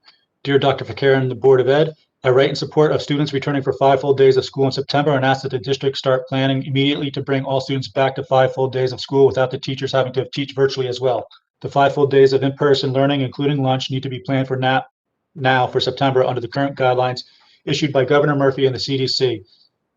Speaker 4: Dear Dr. Vaccaro and the Board of Ed, I write in support of students returning for 5 full days of school in September and ask that the district start planning immediately to bring all students back to 5 full days of school without the teachers having to teach virtually as well. The 5 full days of in-person learning, including lunch, need to be planned for now for September under the current guidelines issued by Governor Murphy and the CDC.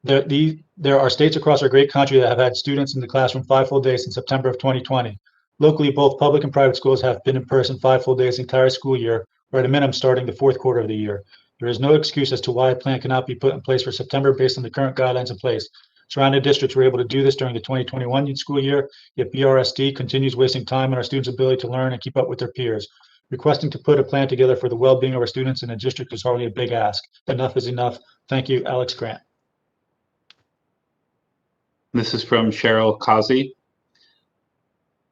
Speaker 4: There are states across our great country that have had students in the classroom 5 full days in September of 2020. Locally, both public and private schools have been in person 5 full days the entire school year, or at a minimum starting the 4th quarter of the year. There is no excuse as to why a plan cannot be put in place for September based on the current guidelines in place. Surrounding districts were able to do this during the 2021 school year, yet BRRSD continues wasting time on our students' ability to learn and keep up with their peers. Requesting to put a plan together for the well-being of our students in the district is hardly a big ask. Enough is enough. Thank you, Alex Grant.
Speaker 13: This is from Cheryl Kazi.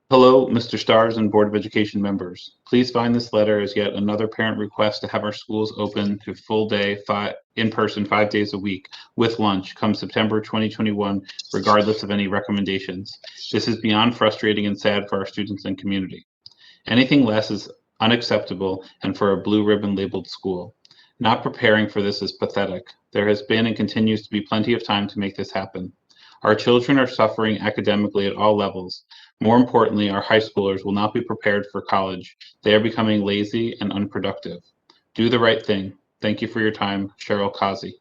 Speaker 13: Hello, Mr. Stars and Board of Education members. Please find this letter as yet another parent request to have our schools open to full day, in person, 5 days a week with lunch come September 2021, regardless of any recommendations. This is beyond frustrating and sad for our students and community. Anything less is unacceptable and for a blue ribbon labeled school. Not preparing for this is pathetic. There has been and continues to be plenty of time to make this happen. Our children are suffering academically at all levels. More importantly, our high schoolers will not be prepared for college. They are becoming lazy and unproductive. Do the right thing. Thank you for your time, Cheryl Kazi.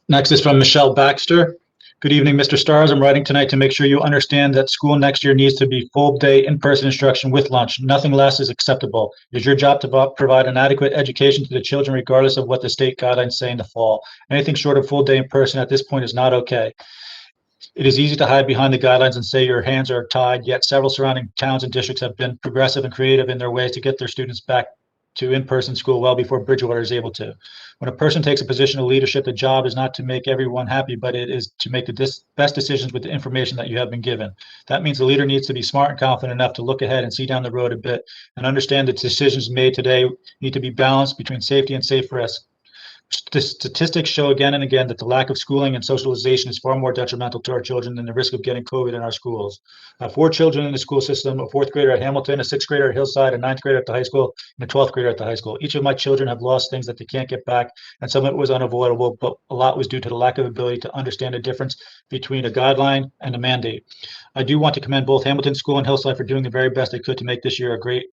Speaker 4: Next is from Michelle Baxter. Good evening, Mr. Stars. I'm writing tonight to make sure you understand that school next year needs to be full day in-person instruction with lunch. Nothing less is acceptable. It is your job to provide an adequate education to the children regardless of what the state guidelines say in the fall. Anything short of full day in person at this point is not okay. It is easy to hide behind the guidelines and say your hands are tied, yet several surrounding towns and districts have been progressive and creative in their ways to get their students back to in-person school well before Bridgewater is able to. When a person takes a position of leadership, the job is not to make everyone happy, but it is to make the best decisions with the information that you have been given. That means the leader needs to be smart and confident enough to look ahead and see down the road a bit and understand that decisions made today need to be balanced between safety and safe risk. The statistics show again and again that the lack of schooling and socialization is far more detrimental to our children than the risk of getting COVID in our schools. 4 children in the school system, a 4th grader at Hamilton, a 6th grader at Hillside, a 9th grader at the high school, and a 12th grader at the high school. Each of my children have lost things that they can't get back, and some of it was unavoidable, but a lot was due to the lack of ability to understand the difference between a guideline and a mandate. I do want to commend both Hamilton School and Hillside for doing the very best they could to make this year a great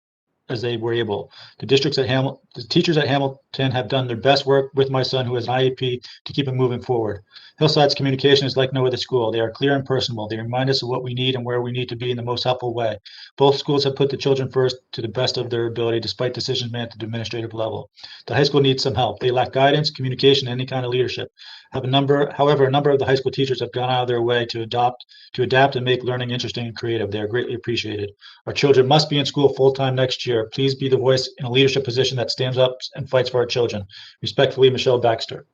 Speaker 4: as they were able. The teachers at Hamilton have done their best work with my son who has an IEP to keep him moving forward. Hillside's communication is like no other school. They are clear and personable. They remind us of what we need and where we need to be in the most helpful way. Both schools have put the children first to the best of their ability despite decisions made at the administrative level. The high school needs some help. They lack guidance, communication, and any kind of leadership. However, a number of the high school teachers have gone out of their way to adapt and make learning interesting and creative. They are greatly appreciated. Our children must be in school full-time next year. Please be the voice in a leadership position that stands up and fights for our children. Respectfully, Michelle Baxter.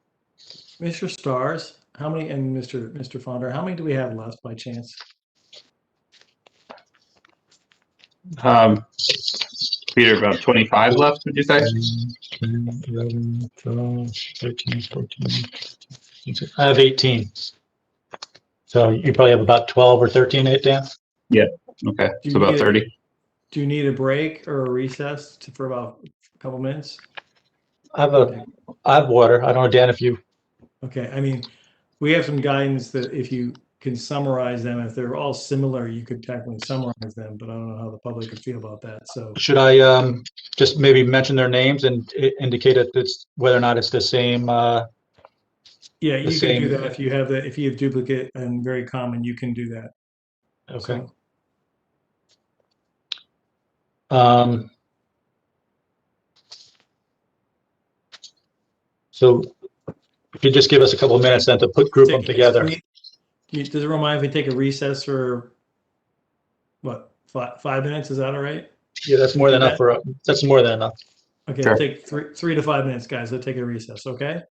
Speaker 1: Mr. Stars, how many, and Mr. Fonder, how many do we have left by chance?
Speaker 13: Peter, about 25 left, would you say?
Speaker 4: 10, 11, 12, 13, 14, 15. I have 18. So you probably have about 12 or 13, Dan?
Speaker 13: Yeah, okay, so about 30.
Speaker 1: Do you need a break or a recess for about a couple minutes?
Speaker 4: I have water. I don't know, Dan, if you.
Speaker 1: Okay, I mean, we have some guidance that if you can summarize them, if they're all similar, you could technically summarize them, but I don't know how the public would feel about that. So
Speaker 4: Should I just maybe mention their names and indicate that it's whether or not it's the same?
Speaker 1: yeah, you can do that if you have duplicate and very common, you can do that.
Speaker 4: Okay. So if you just give us a couple of minutes then to group them together.
Speaker 1: Does it remind if we take a recess for what, 5 minutes? Is that all right?
Speaker 4: Yeah, that's more than enough for, that's more than enough.
Speaker 1: Okay,
Speaker 10: Sure.
Speaker 1: take 3 to 5 minutes, guys. Let's take a recess, okay?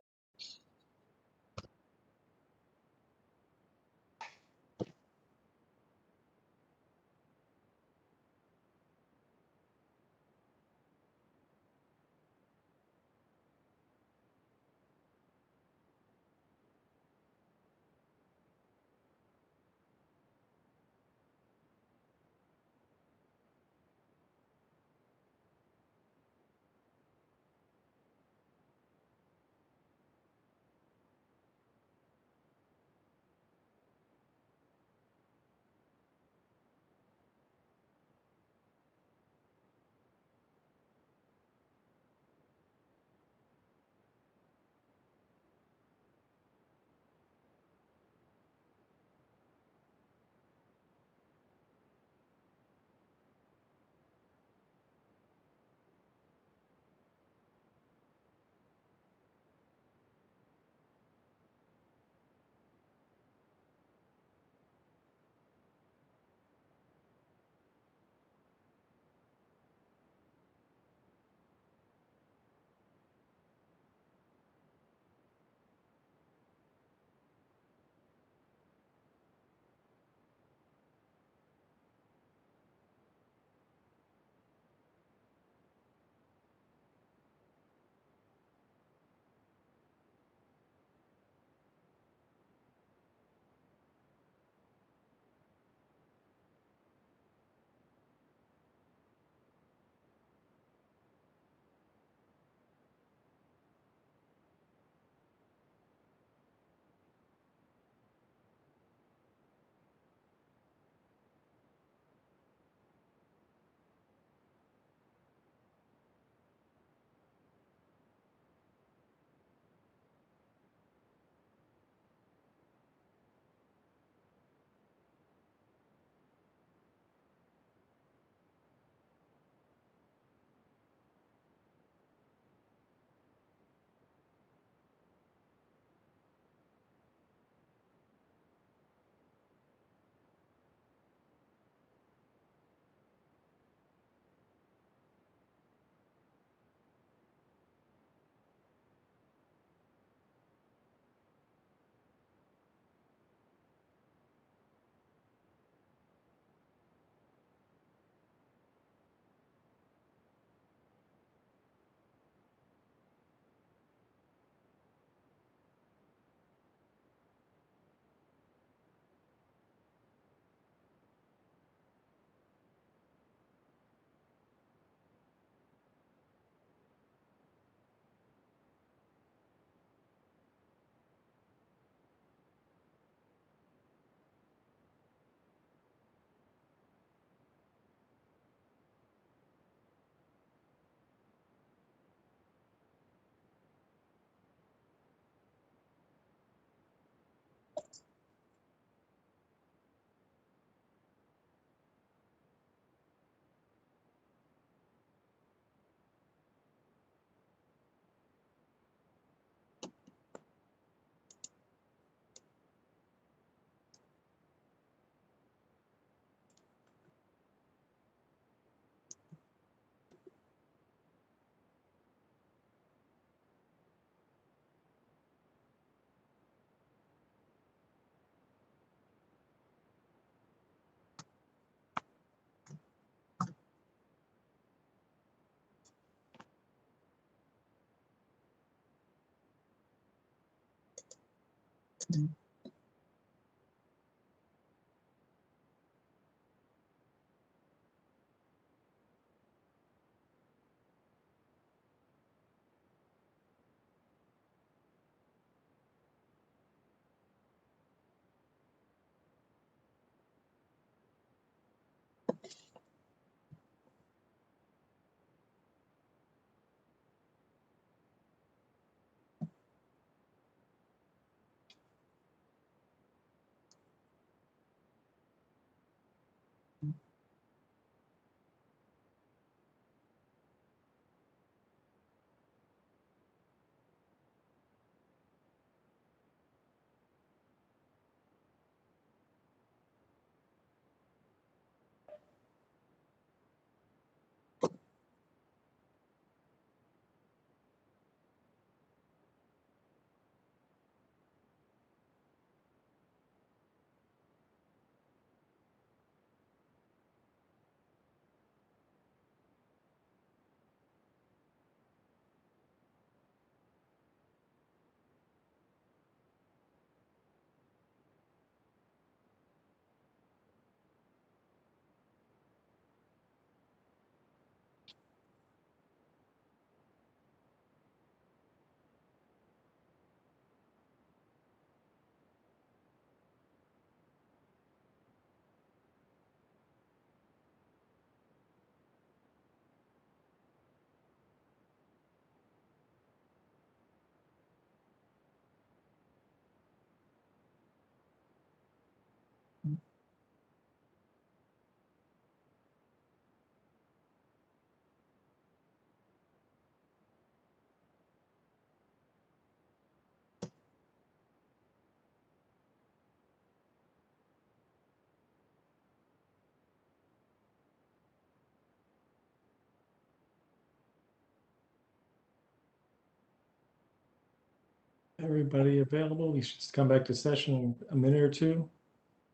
Speaker 1: everybody available? We should come back to session in a minute or two.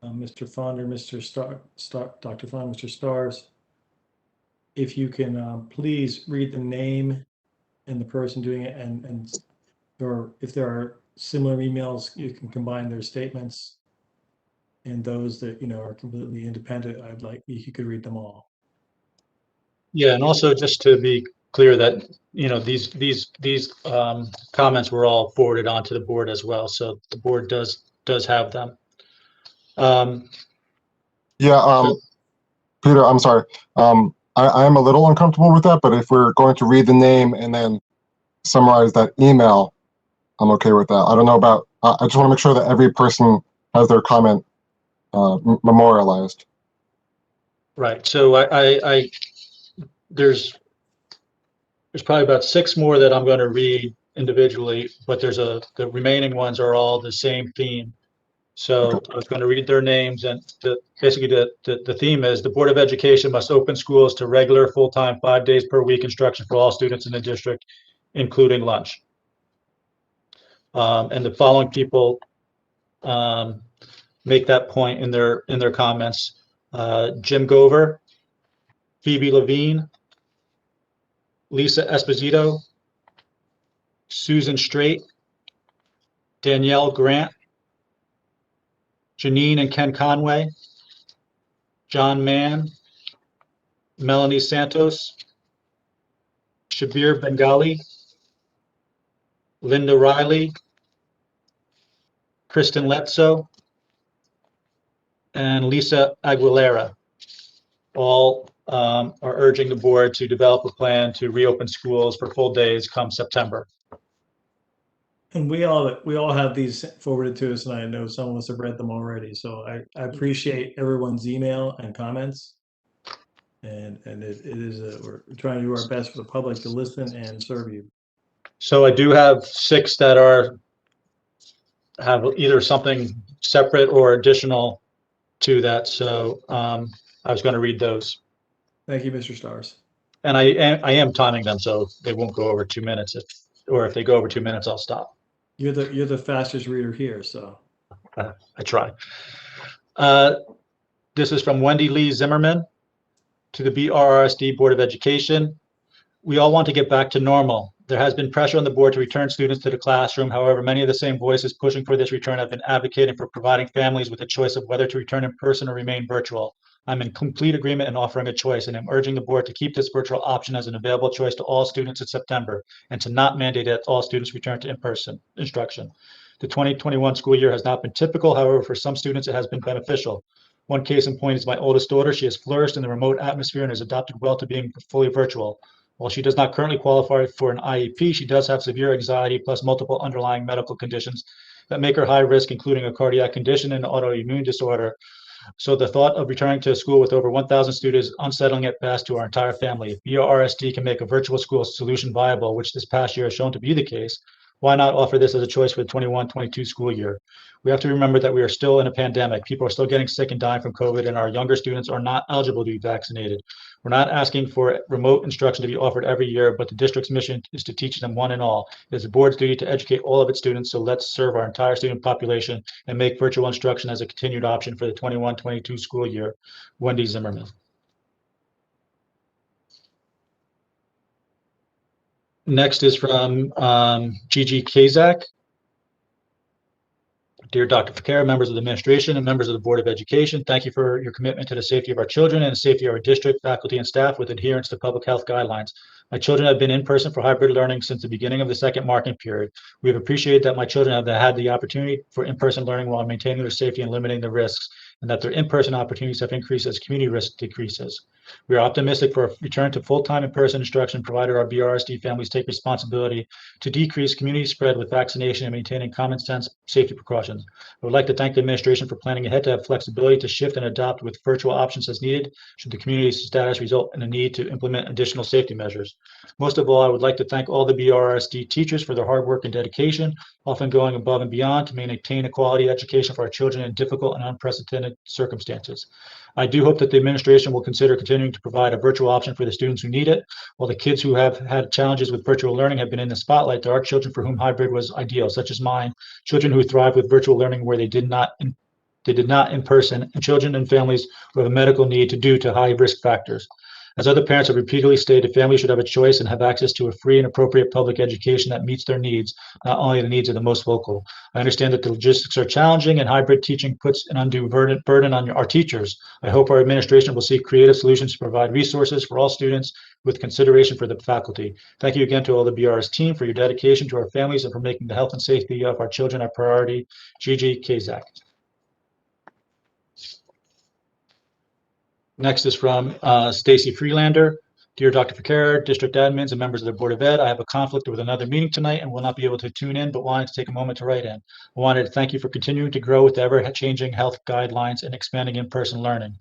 Speaker 1: Mr. Fond or Mr. Dr. Fond, Mr. Stars, if you can please read the name and the person doing it, or if there are similar emails, you can combine their statements. And those that, are completely independent, I'd like, if you could read them all.
Speaker 4: Yeah, and also just to be clear that, these comments were all forwarded on to the board as well. So the board does have them.
Speaker 10: Yeah, Peter, I'm sorry. I am a little uncomfortable with that, but if we're going to read the name and then summarize that email, I'm okay with that. I don't know about, I just want to make sure that every person has their comment memorialized.
Speaker 4: Right. So there's probably about 6 more that I'm going to read individually, but the remaining ones are all the same theme. So I was going to read their names, and basically the theme is the Board of Education must open schools to regular full-time 5 days per week instruction for all students in the district, including lunch. And the following people make that point in their comments: Jim Gover, Phoebe Levine, Lisa Esposito, Susan Straight, Danielle Grant, Janine and Ken Conway, John Mann, Melanie Santos, Shabir Bengali, Linda Riley, Kristen Letso, and Lisa Aguilera. All are urging the board to develop a plan to reopen schools for full days come September.
Speaker 1: And we all have these forwarded to us, and I know some of us have read them already. So I appreciate everyone's email and comments. And it is we're trying to do our best for the public to listen and serve you.
Speaker 4: So I do have 6 that have either something separate or additional to that. So I was going to read those.
Speaker 1: Thank you, Mr. Stars.
Speaker 4: And I am timing them, so they won't go over 2 minutes. If they go over 2 minutes, I'll stop.
Speaker 1: You're the fastest reader here, so.
Speaker 4: I try. This is from Wendy Lee Zimmerman to the BRRSD Board of Education. We all want to get back to normal. There has been pressure on the board to return students to the classroom. However, many of the same voices pushing for this return have been advocating for providing families with a choice of whether to return in person or remain virtual. I'm in complete agreement in offering a choice, and I'm urging the board to keep this virtual option as an available choice to all students in September and to not mandate that all students return to in-person instruction. The 2021 school year has not been typical. However, for some students, it has been beneficial. One case in point is my oldest daughter. She has flourished in the remote atmosphere and has adapted well to being fully virtual. While she does not currently qualify for an IEP, she does have severe anxiety plus multiple underlying medical conditions that make her high risk, including a cardiac condition and autoimmune disorder. So the thought of returning to a school with over 1,000 students is unsettling at best to our entire family. If BRRSD can make a virtual school solution viable, which this past year has shown to be the case, why not offer this as a choice for the 21-22 school year? We have to remember that we are still in a pandemic. People are still getting sick and dying from COVID, and our younger students are not eligible to be vaccinated. We're not asking for remote instruction to be offered every year, but the district's mission is to teach them one and all. It is the board's duty to educate all of its students, so let's serve our entire student population and make virtual instruction as a continued option for the 21-22 school year. Wendy Zimmerman. Next is from Gigi Kazak. Dear Dr. Fakara, members of the administration, and members of the Board of Education, thank you for your commitment to the safety of our children and the safety of our district, faculty, and staff with adherence to public health guidelines. My children have been in person for hybrid learning since the beginning of the second marking period. We have appreciated that my children have had the opportunity for in-person learning while maintaining their safety and limiting the risks, and that their in-person opportunities have increased as community risk decreases. We are optimistic for a return to full-time in-person instruction, provided our BRRSD families take responsibility to decrease community spread with vaccination and maintaining common sense safety precautions. I would like to thank the administration for planning ahead to have flexibility to shift and adopt with virtual options as needed should the community status result in a need to implement additional safety measures. Most of all, I would like to thank all the BRRSD teachers for their hard work and dedication, often going above and beyond to maintain a quality education for our children in difficult and unprecedented circumstances. I do hope that the administration will consider continuing to provide a virtual option for the students who need it. While the kids who have had challenges with virtual learning have been in the spotlight, there are children for whom hybrid was ideal, such as mine, children who thrive with virtual learning where they did not in person, and children and families who have a medical need due to high risk factors. As other parents have repeatedly stated, families should have a choice and have access to a free and appropriate public education that meets their needs, not only the needs of the most vocal. I understand that the logistics are challenging and hybrid teaching puts an undue burden on our teachers. I hope our administration will seek creative solutions to provide resources for all students with consideration for the faculty. Thank you again to all the BRS team for your dedication to our families and for making the health and safety of our children a priority. Gigi Kazak. Next is from Stacy Freelander. Dear Dr. Fakara, district admins and members of the Board of Ed, I have a conflict with another meeting tonight and will not be able to tune in, but wanted to take a moment to write in. I wanted to thank you for continuing to grow with the ever-changing health guidelines and expanding in-person learning.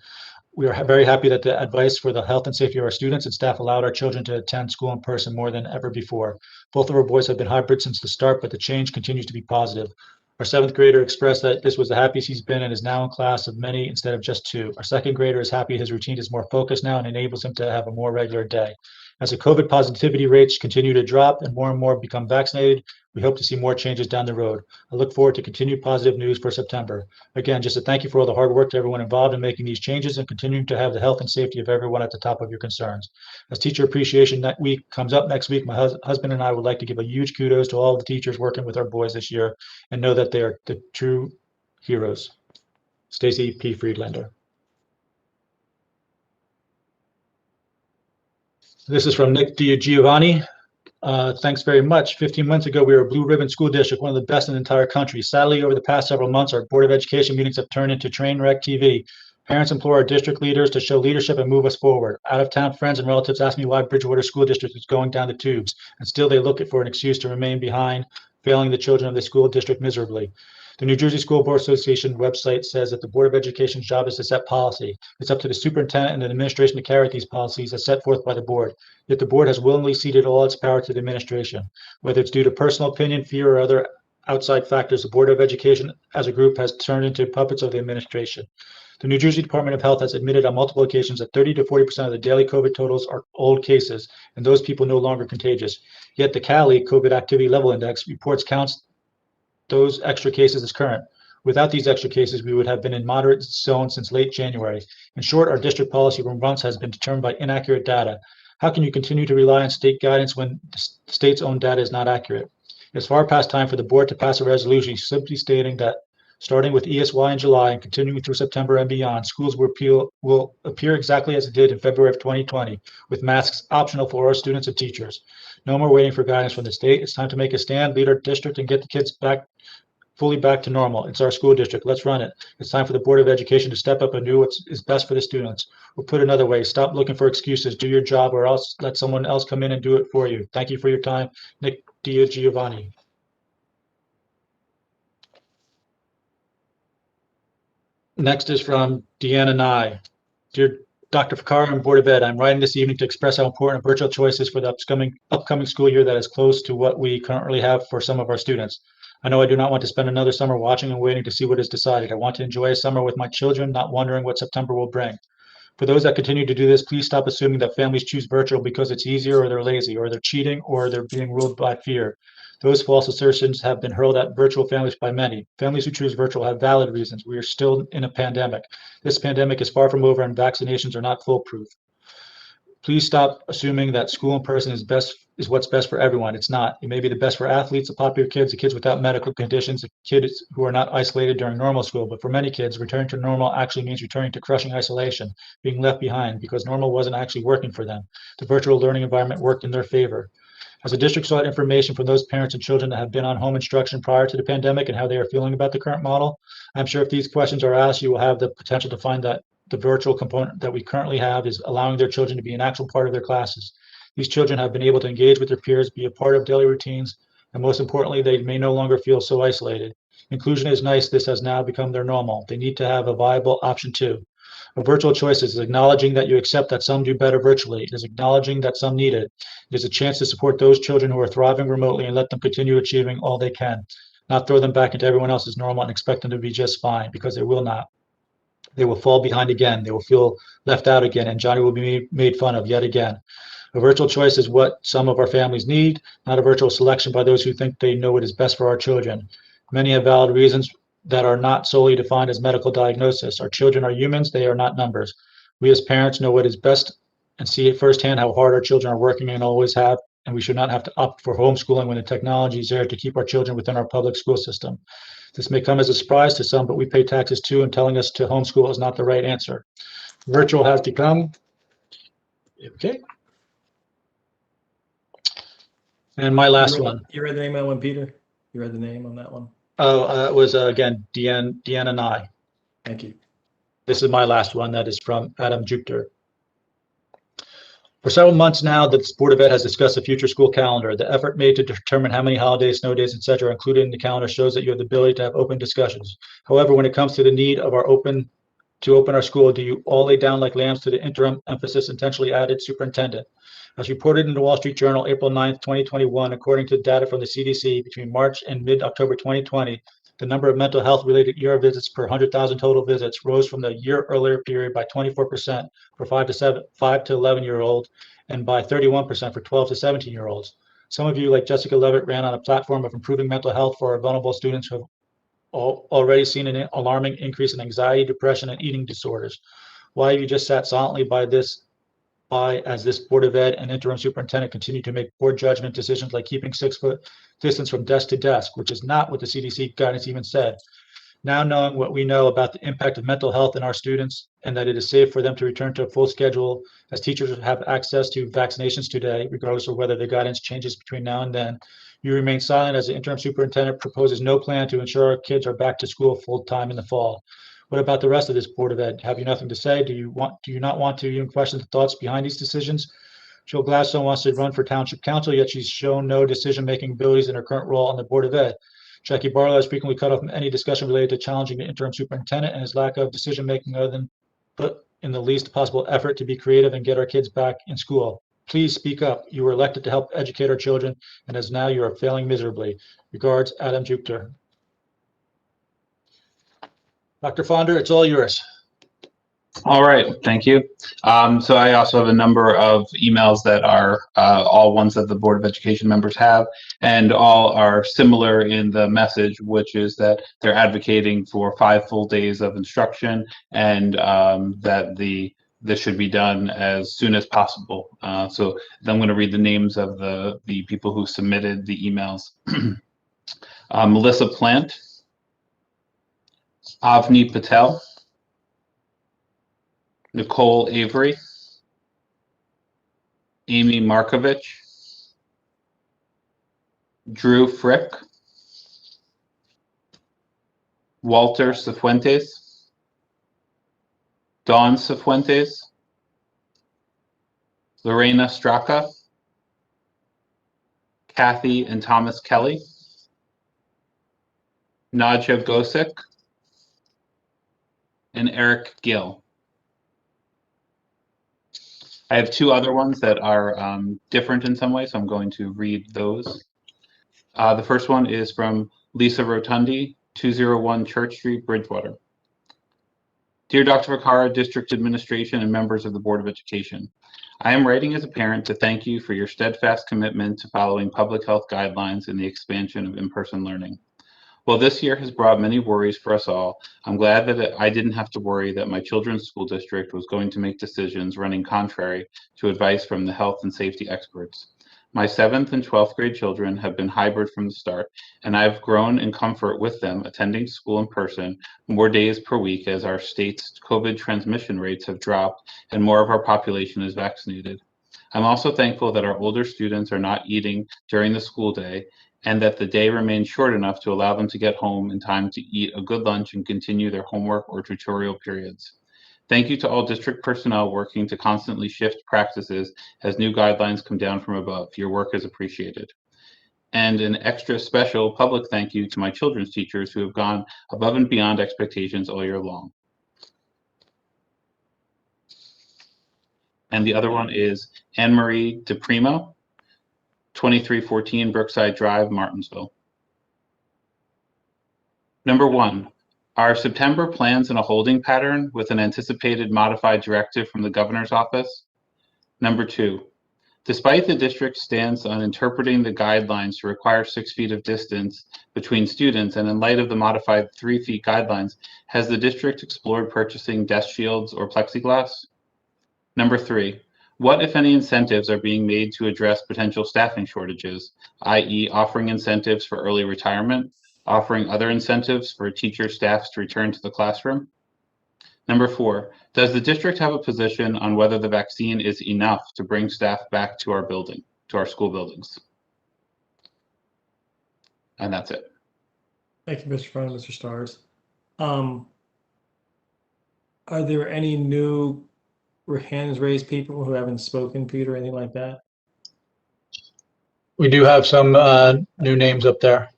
Speaker 4: We are very happy that the advice for the health and safety of our students and staff allowed our children to attend school in person more than ever before. Both of our boys have been hybrid since the start, but the change continues to be positive. Our 7th grader expressed that this was the happiest he's been and is now in class of many instead of just 2. Our 2nd grader is happy his routine is more focused now and enables him to have a more regular day. As the COVID positivity rates continue to drop and more become vaccinated, we hope to see more changes down the road. I look forward to continued positive news for September. Again, just a thank you for all the hard work to everyone involved in making these changes and continuing to have the health and safety of everyone at the top of your concerns. As Teacher Appreciation Week comes up next week, my husband and I would like to give a huge kudos to all the teachers working with our boys this year and know that they are the true heroes. Stacy P. Friedlander. This is from Nick DiGiovanni. Thanks very much. 15 months ago, we were a blue ribbon school district, one of the best in the entire country. Sadly, over the past several months, our Board of Education meetings have turned into train wreck TV. Parents implore our district leaders to show leadership and move us forward. Out-of-town friends and relatives ask me why Bridgewater School District is going down the tubes, and still they look for an excuse to remain behind, failing the children of the school district miserably. The New Jersey School Board Association website says that the Board of Education's job is to set policy. It's up to the superintendent and the administration to carry out these policies as set forth by the board. Yet the board has willingly ceded all its power to the administration. Whether it's due to personal opinion, fear, or other outside factors, the Board of Education as a group has turned into puppets of the administration. The New Jersey Department of Health has admitted on multiple occasions that 30 to 40% of the daily COVID totals are old cases, and those people no longer contagious. Yet the CALI, COVID Activity Level Index, reports counts those extra cases as current. Without these extra cases, we would have been in moderate zone since late January. In short, our district policy for months has been determined by inaccurate data. How can you continue to rely on state guidance when the state's own data is not accurate? It's far past time for the board to pass a resolution simply stating that starting with ESY in July and continuing through September and beyond, schools will appear exactly as it did in February of 2020, with masks optional for our students and teachers. No more waiting for guidance from the state. It's time to make a stand, lead our district, and get the kids fully back to normal. It's our school district. Let's run it. It's time for the Board of Education to step up and do what is best for the students. Or put another way, stop looking for excuses. Do your job, or else let someone else come in and do it for you. Thank you for your time, Nick DiGiovanni. Next is from Deanna Nye. Dear Dr. Fakara and Board of Ed, I'm writing this evening to express how important virtual choice is for the upcoming school year that is close to what we currently have for some of our students. I know I do not want to spend another summer watching and waiting to see what is decided. I want to enjoy a summer with my children, not wondering what September will bring. For those that continue to do this, please stop assuming that families choose virtual because it's easier, or they're lazy, or they're cheating, or they're being ruled by fear. Those false assertions have been hurled at virtual families by many. Families who choose virtual have valid reasons. We are still in a pandemic. This pandemic is far from over and vaccinations are not foolproof. Please stop assuming that school in person is what's best for everyone. It's not. It may be the best for athletes, the popular kids, the kids without medical conditions, the kids who are not isolated during normal school. But for many kids, returning to normal actually means returning to crushing isolation, being left behind because normal wasn't actually working for them. The virtual learning environment worked in their favor. As the district sought information from those parents and children that have been on home instruction prior to the pandemic and how they are feeling about the current model, I'm sure if these questions are asked, you will have the potential to find that the virtual component that we currently have is allowing their children to be an actual part of their classes. These children have been able to engage with their peers, be a part of daily routines, and most importantly, they may no longer feel so isolated. Inclusion is nice. This has now become their normal. They need to have a viable option too. A virtual choice is acknowledging that you accept that some do better virtually. It is acknowledging that some need it. It is a chance to support those children who are thriving remotely and let them continue achieving all they can, not throw them back into everyone else's normal and expect them to be just fine, because they will not. They will fall behind again. They will feel left out again, and Johnny will be made fun of yet again. A virtual choice is what some of our families need, not a virtual selection by those who think they know what is best for our children. Many have valid reasons that are not solely defined as medical diagnosis. Our children are humans, they are not numbers. We as parents know what is best and see it firsthand how hard our children are working and always have, and we should not have to opt for homeschooling when the technology is there to keep our children within our public school system. This may come as a surprise to some, but we pay taxes too, and telling us to homeschool is not the right answer. Virtual has become, okay. And my last one.
Speaker 1: You read the name on that one, Peter? You read the name on that one?
Speaker 4: Oh, it was again, Deanna Nye.
Speaker 1: Thank you.
Speaker 4: This is my last one. That is from Adam Jupiter. For several months now, the Board of Ed has discussed the future school calendar. The effort made to determine how many holidays, snow days, etc., are included in the calendar shows that you have the ability to have open discussions. However, when it comes to the need of open our school, do you all lay down like lambs to the interim emphasis intentionally added superintendent? As reported in the Wall Street Journal, April 9th, 2021, according to data from the CDC, between March and mid-October 2020, the number of mental health related ER visits per 100,000 total visits rose from the year earlier period by 24% for 5 to 11-year-old and by 31% for 12 to 17-year-olds. Some of you, like Jessica Levitt, ran on a platform of improving mental health for our vulnerable students who have already seen an alarming increase in anxiety, depression, and eating disorders. Why have you just sat silently as this Board of Ed and interim superintendent continue to make poor judgment decisions like keeping 6-foot distance from desk to desk, which is not what the CDC guidance even said? Now knowing what we know about the impact of mental health in our students and that it is safe for them to return to a full schedule as teachers have access to vaccinations today, regardless of whether the guidance changes between now and then, you remain silent as the interim superintendent proposes no plan to ensure our kids are back to school full time in the fall. What about the rest of this Board of Ed? Have you nothing to say? Do you not want to even question the thoughts behind these decisions? Jill Gladstone wants to run for township council, yet she's shown no decision-making abilities in her current role on the Board of Ed. Jackie Barlow has frequently cut off any discussion related to challenging the interim superintendent and his lack of decision-making other than put in the least possible effort to be creative and get our kids back in school. Please speak up. You were elected to help educate our children, and as now you are failing miserably. Regards, Adam Jupiter. Dr. Fonder, it's all yours.
Speaker 13: All right, thank you. So I also have a number of emails that are all ones that the Board of Education members have, and all are similar in the message, which is that they're advocating for 5 full days of instruction and that this should be done as soon as possible. So I'm going to read the names of the people who submitted the emails. Melissa Plant, Avni Patel, Nicole Avery, Amy Markovich, Drew Frick, Walter Cifuentes, Dawn Cifuentes, Lorena Straka, Kathy and Thomas Kelly, Nadja Gosick, and Eric Gill. I have 2 other ones that are different in some way, so I'm going to read those. The first one is from Lisa Rotundi, 201 Church Street, Bridgewater. Dear Dr. Vaccaro, District Administration, and members of the Board of Education, I am writing as a parent to thank you for your steadfast commitment to following public health guidelines and the expansion of in-person learning. While this year has brought many worries for us all, I'm glad that I didn't have to worry that my children's school district was going to make decisions running contrary to advice from the health and safety experts. My 7th and 12th grade children have been hybrid from the start, and I've grown in comfort with them attending school in person more days per week as our state's COVID transmission rates have dropped and more of our population is vaccinated. I'm also thankful that our older students are not eating during the school day and that the day remains short enough to allow them to get home in time to eat a good lunch and continue their homework or tutorial periods. Thank you to all district personnel working to constantly shift practices as new guidelines come down from above. Your work is appreciated. And an extra special public thank you to my children's teachers who have gone above and beyond expectations all year long. And the other one is Anne-Marie DePrimo, 2314 Brookside Drive, Martinsville. Number 1, Are September plans in a holding pattern with an anticipated modified directive from the governor's office? Number 2, despite the district's stance on interpreting the guidelines to require 6 feet of distance between students, and in light of the modified 3 feet guidelines, has the district explored purchasing desk shields or plexiglass? Number 3, what, if any, incentives are being made to address potential staffing shortages, i.e. offering incentives for early retirement, offering other incentives for teacher staffs to return to the classroom? Number 4, does the district have a position on whether the vaccine is enough to bring staff back to our building, to our school buildings? And that's it.
Speaker 1: Thank you, Mr. Friend, Mr. Stars. Are there any new hands raised people who haven't spoken, Peter, anything like that?
Speaker 4: We do have some new names up there.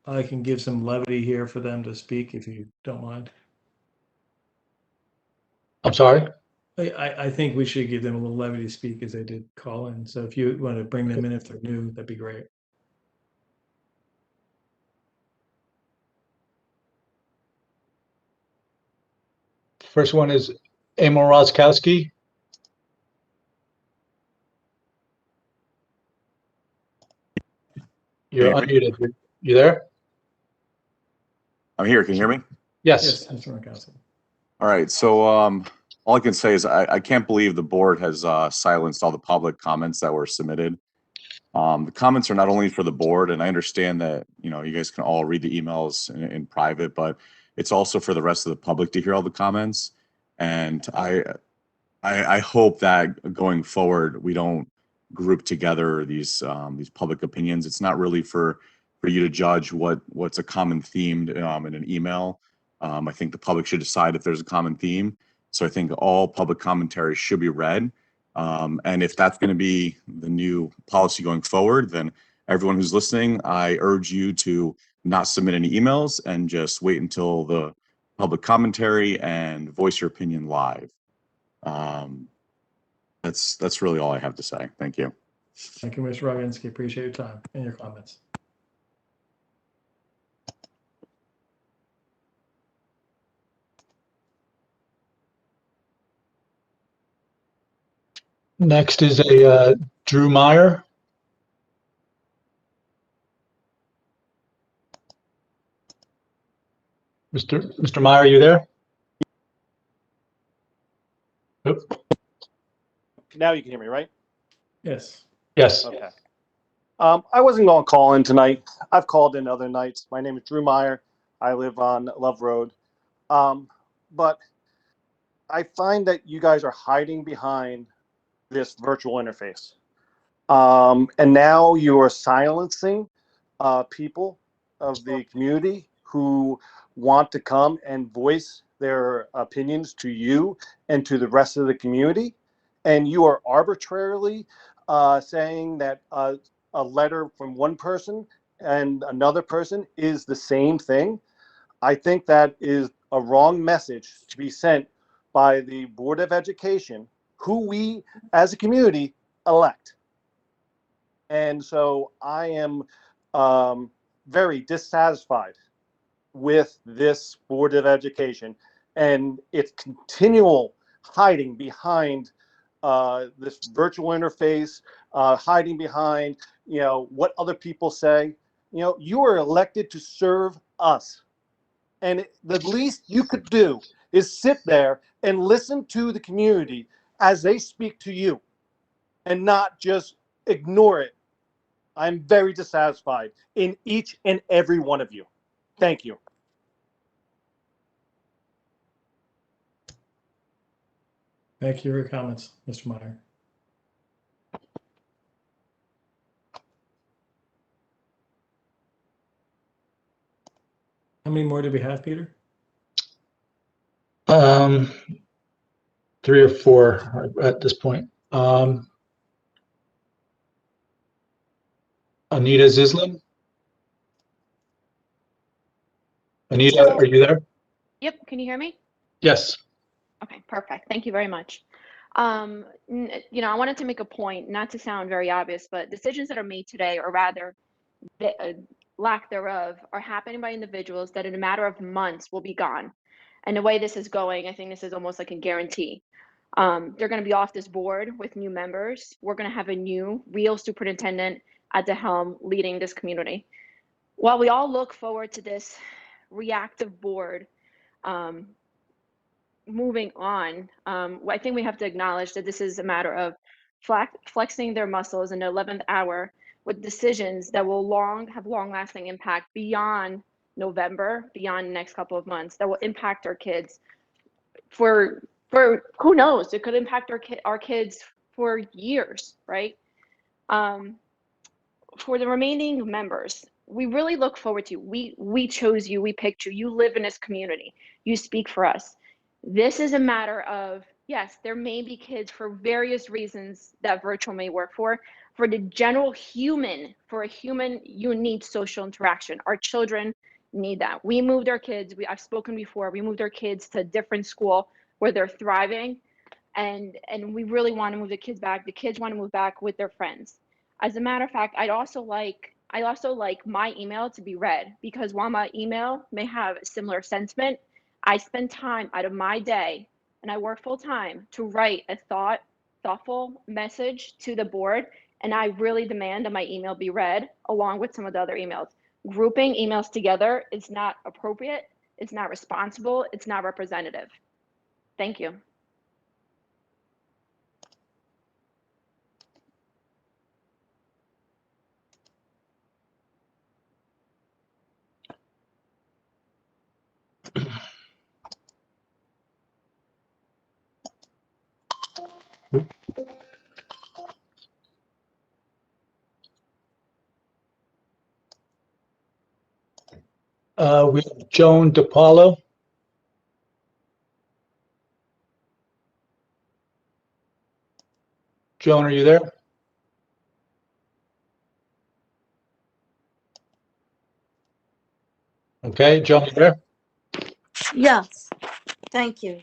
Speaker 1: I can give some levity here for them to speak if you don't mind.
Speaker 4: I'm sorry?
Speaker 1: I think we should give them a little levity to speak as they did call in. So if you want to bring them in if they're new, that'd be great.
Speaker 4: First one is Emil Roskowski. You're unmuted. You there?
Speaker 9: I'm here. Can you hear me?
Speaker 4: Yes.
Speaker 1: Yes, Mr. Roskowski.
Speaker 9: All right. So all I can say is I can't believe the board has silenced all the public comments that were submitted. The comments are not only for the board, and I understand that you guys can all read the emails in private, but it's also for the rest of the public to hear all the comments. And I hope that going forward we don't group together these public opinions. It's not really for you to judge what's a common theme in an email. I think the public should decide if there's a common theme. So I think all public commentary should be read. And if that's going to be the new policy going forward, then everyone who's listening, I urge you to not submit any emails and just wait until the public commentary and voice your opinion live. That's really all I have to say. Thank you.
Speaker 1: Thank you, Mr. Roginski. Appreciate your time and your comments.
Speaker 4: Next is a Drew Meyer. Mr. Meyer, are you there? Oop.
Speaker 22: Now you can hear me, right?
Speaker 1: Yes.
Speaker 4: Yes.
Speaker 22: Okay. I wasn't going to call in tonight. I've called in other nights. My name is Drew Meyer. I live on Love Road. But I find that you guys are hiding behind this virtual interface. And now you are silencing people of the community who want to come and voice their opinions to you and to the rest of the community. And you are arbitrarily saying that a letter from one person and another person is the same thing. I think that is a wrong message to be sent by the Board of Education, who we as a community elect. And so I am very dissatisfied with this Board of Education and its continual hiding behind this virtual interface, hiding behind, what other people say. You are elected to serve us. And the least you could do is sit there and listen to the community as they speak to you and not just ignore it. I'm very dissatisfied in each and every one of you. Thank you.
Speaker 1: Thank you for your comments, Mr. Meyer. How many more do we have, Peter?
Speaker 4: 3 or 4 at this point. Anita Zislim. Anita, are you there?
Speaker 23: Yep, can you hear me?
Speaker 4: Yes.
Speaker 23: Okay, perfect. Thank you very much. I wanted to make a point, not to sound very obvious, but decisions that are made today, or rather lack thereof, are happening by individuals that in a matter of months will be gone. And the way this is going, I think this is almost like a guarantee. They're going to be off this board with new members. We're going to have a new real superintendent at the helm leading this community. While we all look forward to this reactive board moving on, I think we have to acknowledge that this is a matter of flexing their muscles in the 11th hour with decisions that will have long-lasting impact beyond November, beyond the next couple of months, that will impact our kids for who knows, it could impact our kids for years, right? For the remaining members, we really look forward to you. We chose you, we picked you, you live in this community, you speak for us. This is a matter of, yes, there may be kids for various reasons that virtual may work for the general human, for a human, you need social interaction. Our children need that. We moved our kids, I've spoken before, we moved our kids to a different school where they're thriving, and we really want to move the kids back. The kids want to move back with their friends. As a matter of fact, I also like my email to be read, because while my email may have a similar sentiment, I spend time out of my day, and I work full time to write a thoughtful message to the board, and I really demand that my email be read along with some of the other emails. Grouping emails together is not appropriate, it's not responsible, it's not representative. Thank you.
Speaker 4: We have Joan DiPaolo. Joan, are you there? Okay, Joan, you there?
Speaker 3: Yes, thank you.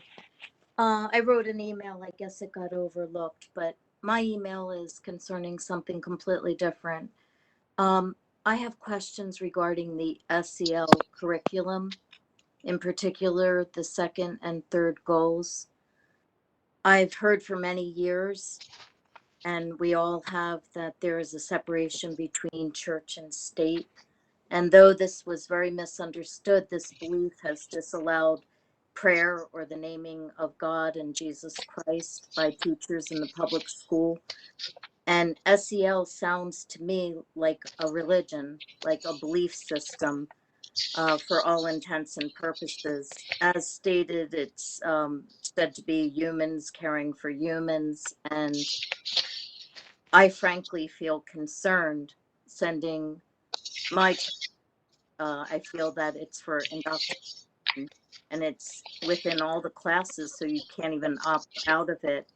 Speaker 3: I wrote an email, I guess it got overlooked, but my email is concerning something completely different. I have questions regarding the SEL curriculum, in particular, the second and third goals. I've heard for many years, and we all have, that there is a separation between church and state. And though this was very misunderstood, this belief has disallowed prayer or the naming of God and Jesus Christ by teachers in the public school. And SEL sounds to me like a religion, like a belief system, for all intents and purposes. As stated, it's said to be humans caring for humans. And I frankly feel concerned sending my I feel that it's for indoctrination, and it's within all the classes, so you can't even opt out of it.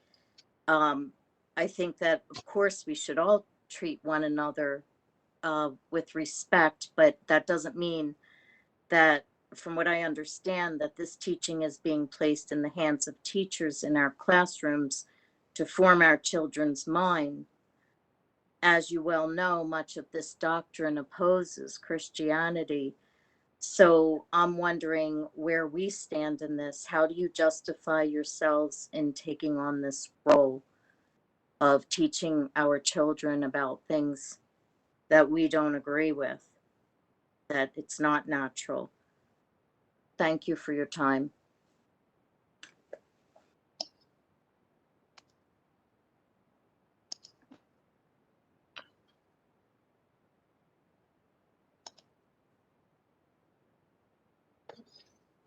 Speaker 3: I think that, of course, we should all treat one another with respect, but that doesn't mean that, from what I understand, that this teaching is being placed in the hands of teachers in our classrooms to form our children's mind. As you well know, much of this doctrine opposes Christianity. So I'm wondering where we stand in this. How do you justify yourselves in taking on this role of teaching our children about things that we don't agree with, that it's not natural? Thank you for your time.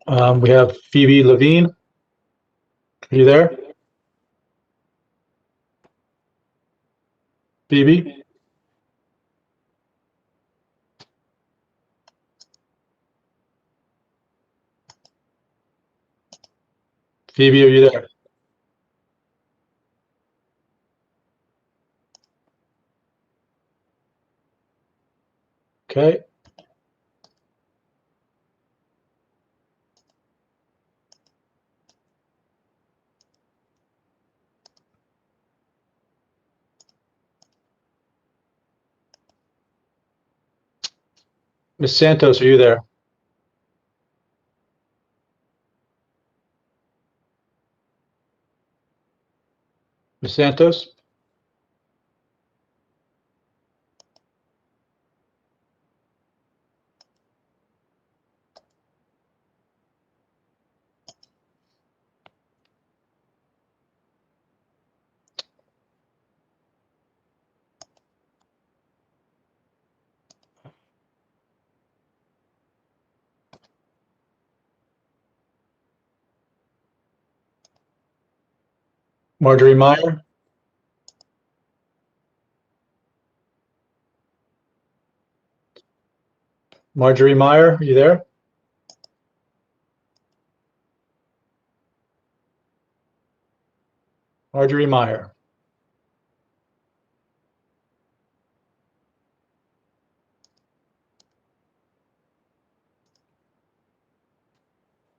Speaker 4: We have Phoebe Levine. Are you there? Phoebe? Phoebe, are you there? Okay. Ms. Santos, are you there? Ms. Santos? Marjorie Meyer? Marjorie Meyer, are you there? Marjorie Meyer.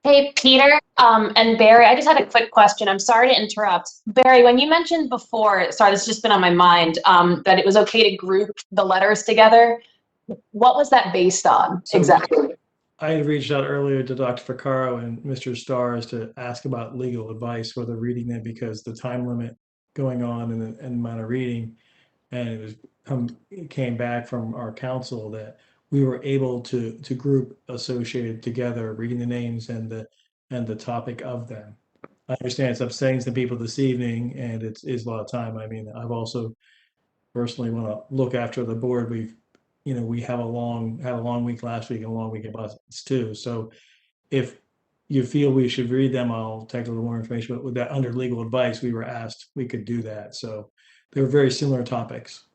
Speaker 16: Hey, Peter, and Barry, I just had a quick question. I'm sorry to interrupt. Barry, when you mentioned before, sorry, this has just been on my mind, that it was okay to group the letters together. What was that based on
Speaker 1: So
Speaker 16: exactly?
Speaker 1: I had reached out earlier to Dr. Vaccaro and Mr. Stars to ask about legal advice, whether reading them, because the time limit going on and the amount of reading, and it came back from our council that we were able to group associated together, reading the names and the topic of them. I understand it's upsetting some people this evening, and it's a lot of time. I mean, I've also personally want to look after the board. We had a long week last week and a long week at buses too. So if you feel we should read them, I'll take a little more information. But with that, under legal advice, we were asked we could do that. So they were very similar topics.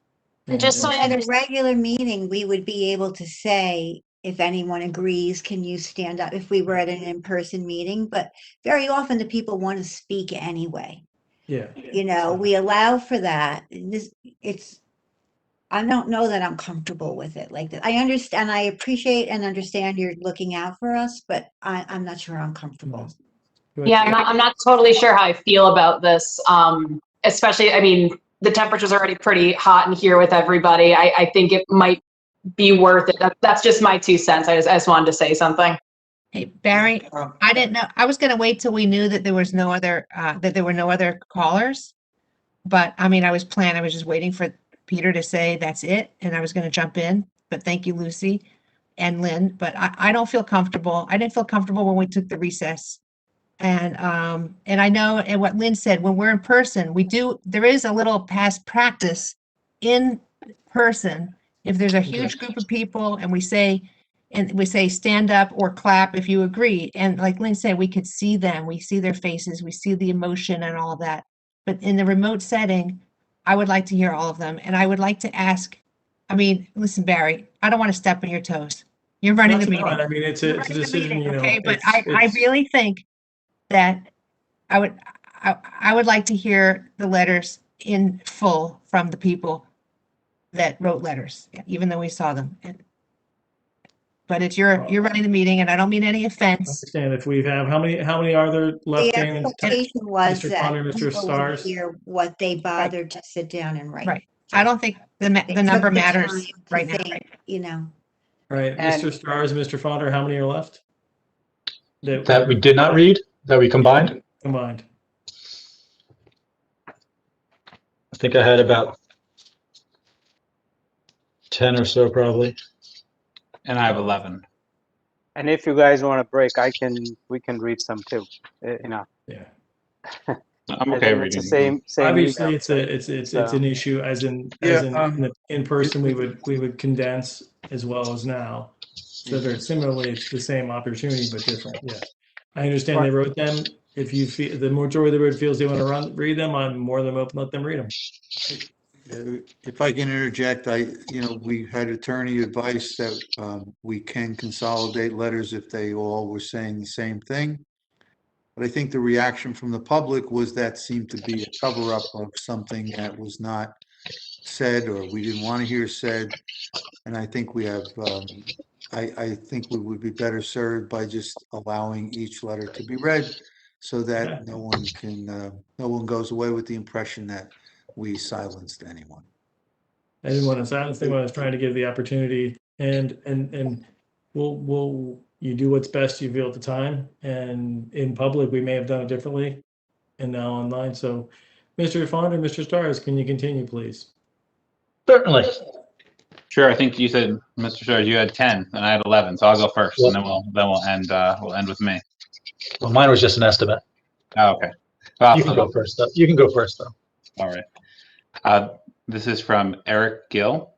Speaker 16: And just so I
Speaker 6: At a
Speaker 16: understand,
Speaker 6: regular meeting, we would be able to say, if anyone agrees, can you stand up if we were at an in-person meeting? But very often the people want to speak anyway.
Speaker 1: Yeah.
Speaker 6: You know, we allow for that. I don't know that I'm comfortable with it like that. I understand, I appreciate and understand you're looking out for us, but I'm not sure I'm comfortable.
Speaker 16: yeah, I'm not totally sure how I feel about this. Especially, I mean, the temperature's already pretty hot in here with everybody. I think it might be worth it. That's just my 2 cents. I just wanted to say something.
Speaker 5: Hey, Barry, I didn't know, I was gonna wait till we knew that there was no other, that there were no other callers. But I mean, I was just waiting for Peter to say that's it, and I was gonna jump in, but thank you, Lucy and Lynn, but I don't feel comfortable. I didn't feel comfortable when we took the recess. And I know, and what Lynn said, when we're in person, there is a little past practice in person. If there's a huge group of people and we say stand up or clap if you agree. And like Lynn said, we could see them, we see their faces, we see the emotion and all of that. But in the remote setting, I would like to hear all of them. And I would like to ask, I mean, listen, Barry, I don't want to step on your toes. You're running the meeting.
Speaker 1: I mean, it's a decision,
Speaker 5: Okay, but I really think that I would like to hear the letters in full from the people that wrote letters, even though we saw them. But it's you're running the meeting, and I don't mean any offense.
Speaker 1: understand if we have, how many are there left?
Speaker 6: The expectation was
Speaker 1: Mr.
Speaker 6: that
Speaker 1: Connor, Mr.
Speaker 6: people would
Speaker 1: Stars?
Speaker 6: hear what they bothered to sit down and write.
Speaker 5: Right. I don't think the number matters right now.
Speaker 6: You know.
Speaker 1: All right, Mr. Stars, Mr. Fonder, how many are left?
Speaker 4: That we did not read, that we combined?
Speaker 1: Combined.
Speaker 4: I think I had about 10 or so probably.
Speaker 13: And I have 11.
Speaker 2: And if you guys want a break, we can read some too.
Speaker 1: Yeah.
Speaker 13: I'm okay
Speaker 2: It's
Speaker 13: reading.
Speaker 2: the same
Speaker 1: Obviously,
Speaker 2: email,
Speaker 1: it's an issue as in person we would condense as well as now. So very similarly, it's the same opportunity but different. Yes, I understand they wrote them. If you feel the majority of the board feels they want to read them, I'm more than open to let them read them.
Speaker 8: If I can interject, we had attorney advice that we can consolidate letters if they all were saying the same thing. But I think the reaction from the public was that seemed to be a cover-up of something that was not said or we didn't want to hear said. And I think we have, I think we would be better served by just allowing each letter to be read so that no one goes away with the impression that we silenced anyone.
Speaker 1: I didn't want to silence them. I was trying to give the opportunity, and you do what's best you feel at the time. And in public, we may have done it differently, and now online. So, Mr. Fond or Mr. Stars, can you continue, please?
Speaker 4: Certainly.
Speaker 13: Sure. I think you said, Mr. Stars, you had 10 and I had 11, so I'll go first, and then we'll end with me.
Speaker 4: Well, mine was just an estimate.
Speaker 13: Oh, okay. Well,
Speaker 4: You can go first, though. You can go first, though.
Speaker 13: All right. This is from Eric Gill.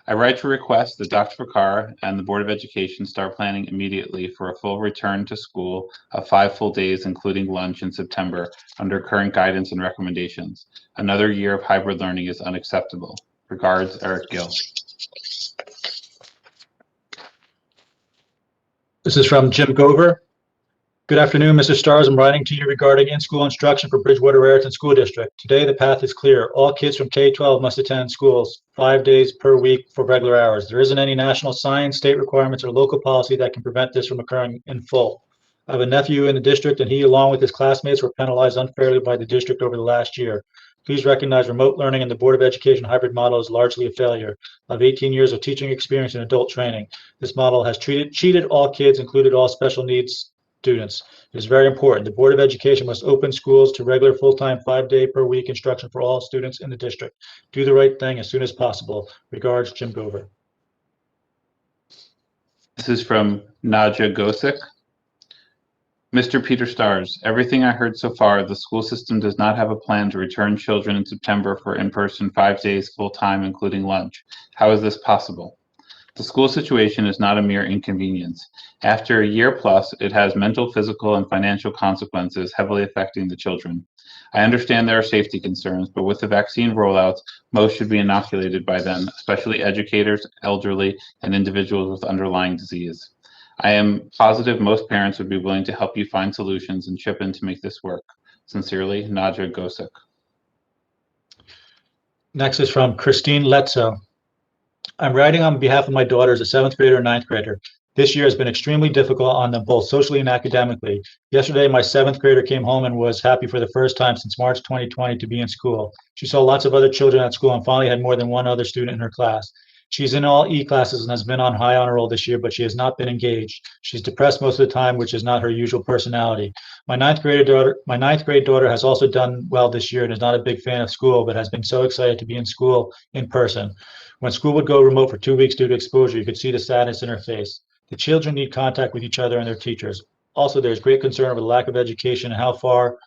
Speaker 13: I write to request that Dr. Ficarra and the Board of Education start planning immediately for a full return to school of 5 full days, including lunch in September, under current guidance and recommendations. Another year of hybrid learning is unacceptable. Regards, Eric Gill.
Speaker 4: This is from Jim Gover. Good afternoon, Mr. Stars. I'm writing to you regarding in-school instruction for Bridgewater Raritan School District. Today, the path is clear. All kids from K-12 must attend schools 5 days per week for regular hours. There isn't any national science, state requirements, or local policy that can prevent this from occurring in full. I have a nephew in the district, and he, along with his classmates, were penalized unfairly by the district over the last year. Please recognize remote learning and the Board of Education hybrid model is largely a failure. I have 18 years of teaching experience in adult training. This model has cheated all kids, included all special needs students. It is very important. The Board of Education must open schools to regular full-time 5-day per week instruction for all students in the district. Do the right thing as soon as possible. Regards, Jim Gover.
Speaker 13: This is from Nadja Gosick. Mr. Peter Stars, everything I heard so far, the school system does not have a plan to return children in September for in-person 5 days full-time, including lunch. How is this possible? The school situation is not a mere inconvenience. After a year plus, it has mental, physical, and financial consequences heavily affecting the children. I understand there are safety concerns, but with the vaccine rollouts, most should be inoculated by then, especially educators, elderly, and individuals with underlying disease. I am positive most parents would be willing to help you find solutions and chip in to make this work. Sincerely, Nadja Gosick.
Speaker 4: Next is from Christine Letzo. I'm writing on behalf of my daughters, a 7th grader and 9th grader. This year has been extremely difficult on them both socially and academically. Yesterday, my 7th grader came home and was happy for the first time since March 2020 to be in school. She saw lots of other children at school and finally had more than one other student in her class. She's in all E classes and has been on high honor roll this year, but she has not been engaged. She's depressed most of the time, which is not her usual personality. My ninth grade daughter has also done well this year and is not a big fan of school, but has been so excited to be in school in person. When school would go remote for 2 weeks due to exposure, you could see the sadness in her face. The children need contact with each other and their teachers. Also, there's great concern over the lack of education and how far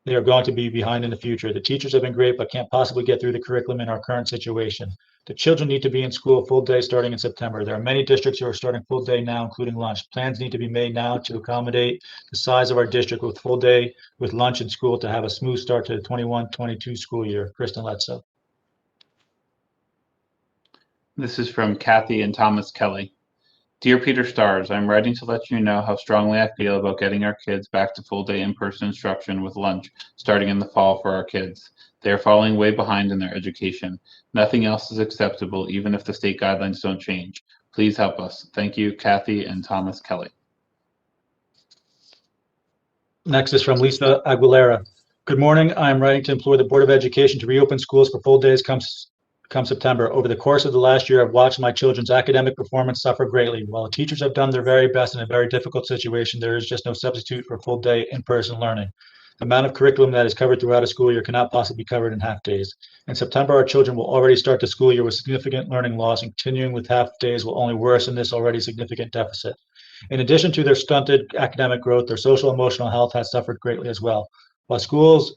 Speaker 4: they are going to be behind in the future. The teachers have been great, but can't possibly get through the curriculum in our current situation. The children need to be in school full day starting in September. There are many districts who are starting full day now, including lunch. Plans need to be made now to accommodate the size of our district with full day with lunch in school to have a smooth start to the 21-22 school year. Kristen Letzo.
Speaker 13: This is from Kathy and Thomas Kelly. Dear Peter Stars, I'm writing to let you know how strongly I feel about getting our kids back to full-day in-person instruction with lunch starting in the fall for our kids. They are falling way behind in their education. Nothing else is acceptable, even if the state guidelines don't change. Please help us. Thank you, Kathy and Thomas Kelly.
Speaker 4: Next is from Lisa Aguilera. Good morning. I am writing to implore the Board of Education to reopen schools for full days come September. Over the course of the last year, I've watched my children's academic performance suffer greatly. While the teachers have done their very best in a very difficult situation, there is just no substitute for full day in-person learning. The amount of curriculum that is covered throughout a school year cannot possibly be covered in half days. In September, our children will already start the school year with significant learning loss, and continuing with half days will only worsen this already significant deficit. In addition to their stunted academic growth, their social and emotional health has suffered greatly as well. While schools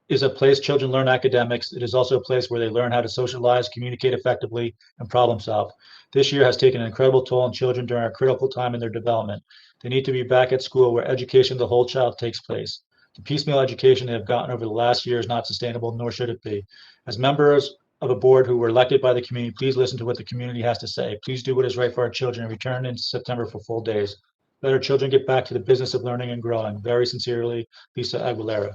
Speaker 4: is a place children learn academics, it is also a place where they learn how to socialize, communicate effectively, and problem solve. This year has taken an incredible toll on children during a critical time in their development. They need to be back at school where education of the whole child takes place. The piecemeal education they have gotten over the last year is not sustainable, nor should it be. As members of a board who were elected by the community, please listen to what the community has to say. Please do what is right for our children and return in September for full days. Let our children get back to the business of learning and growing. Very sincerely, Lisa Aguilera.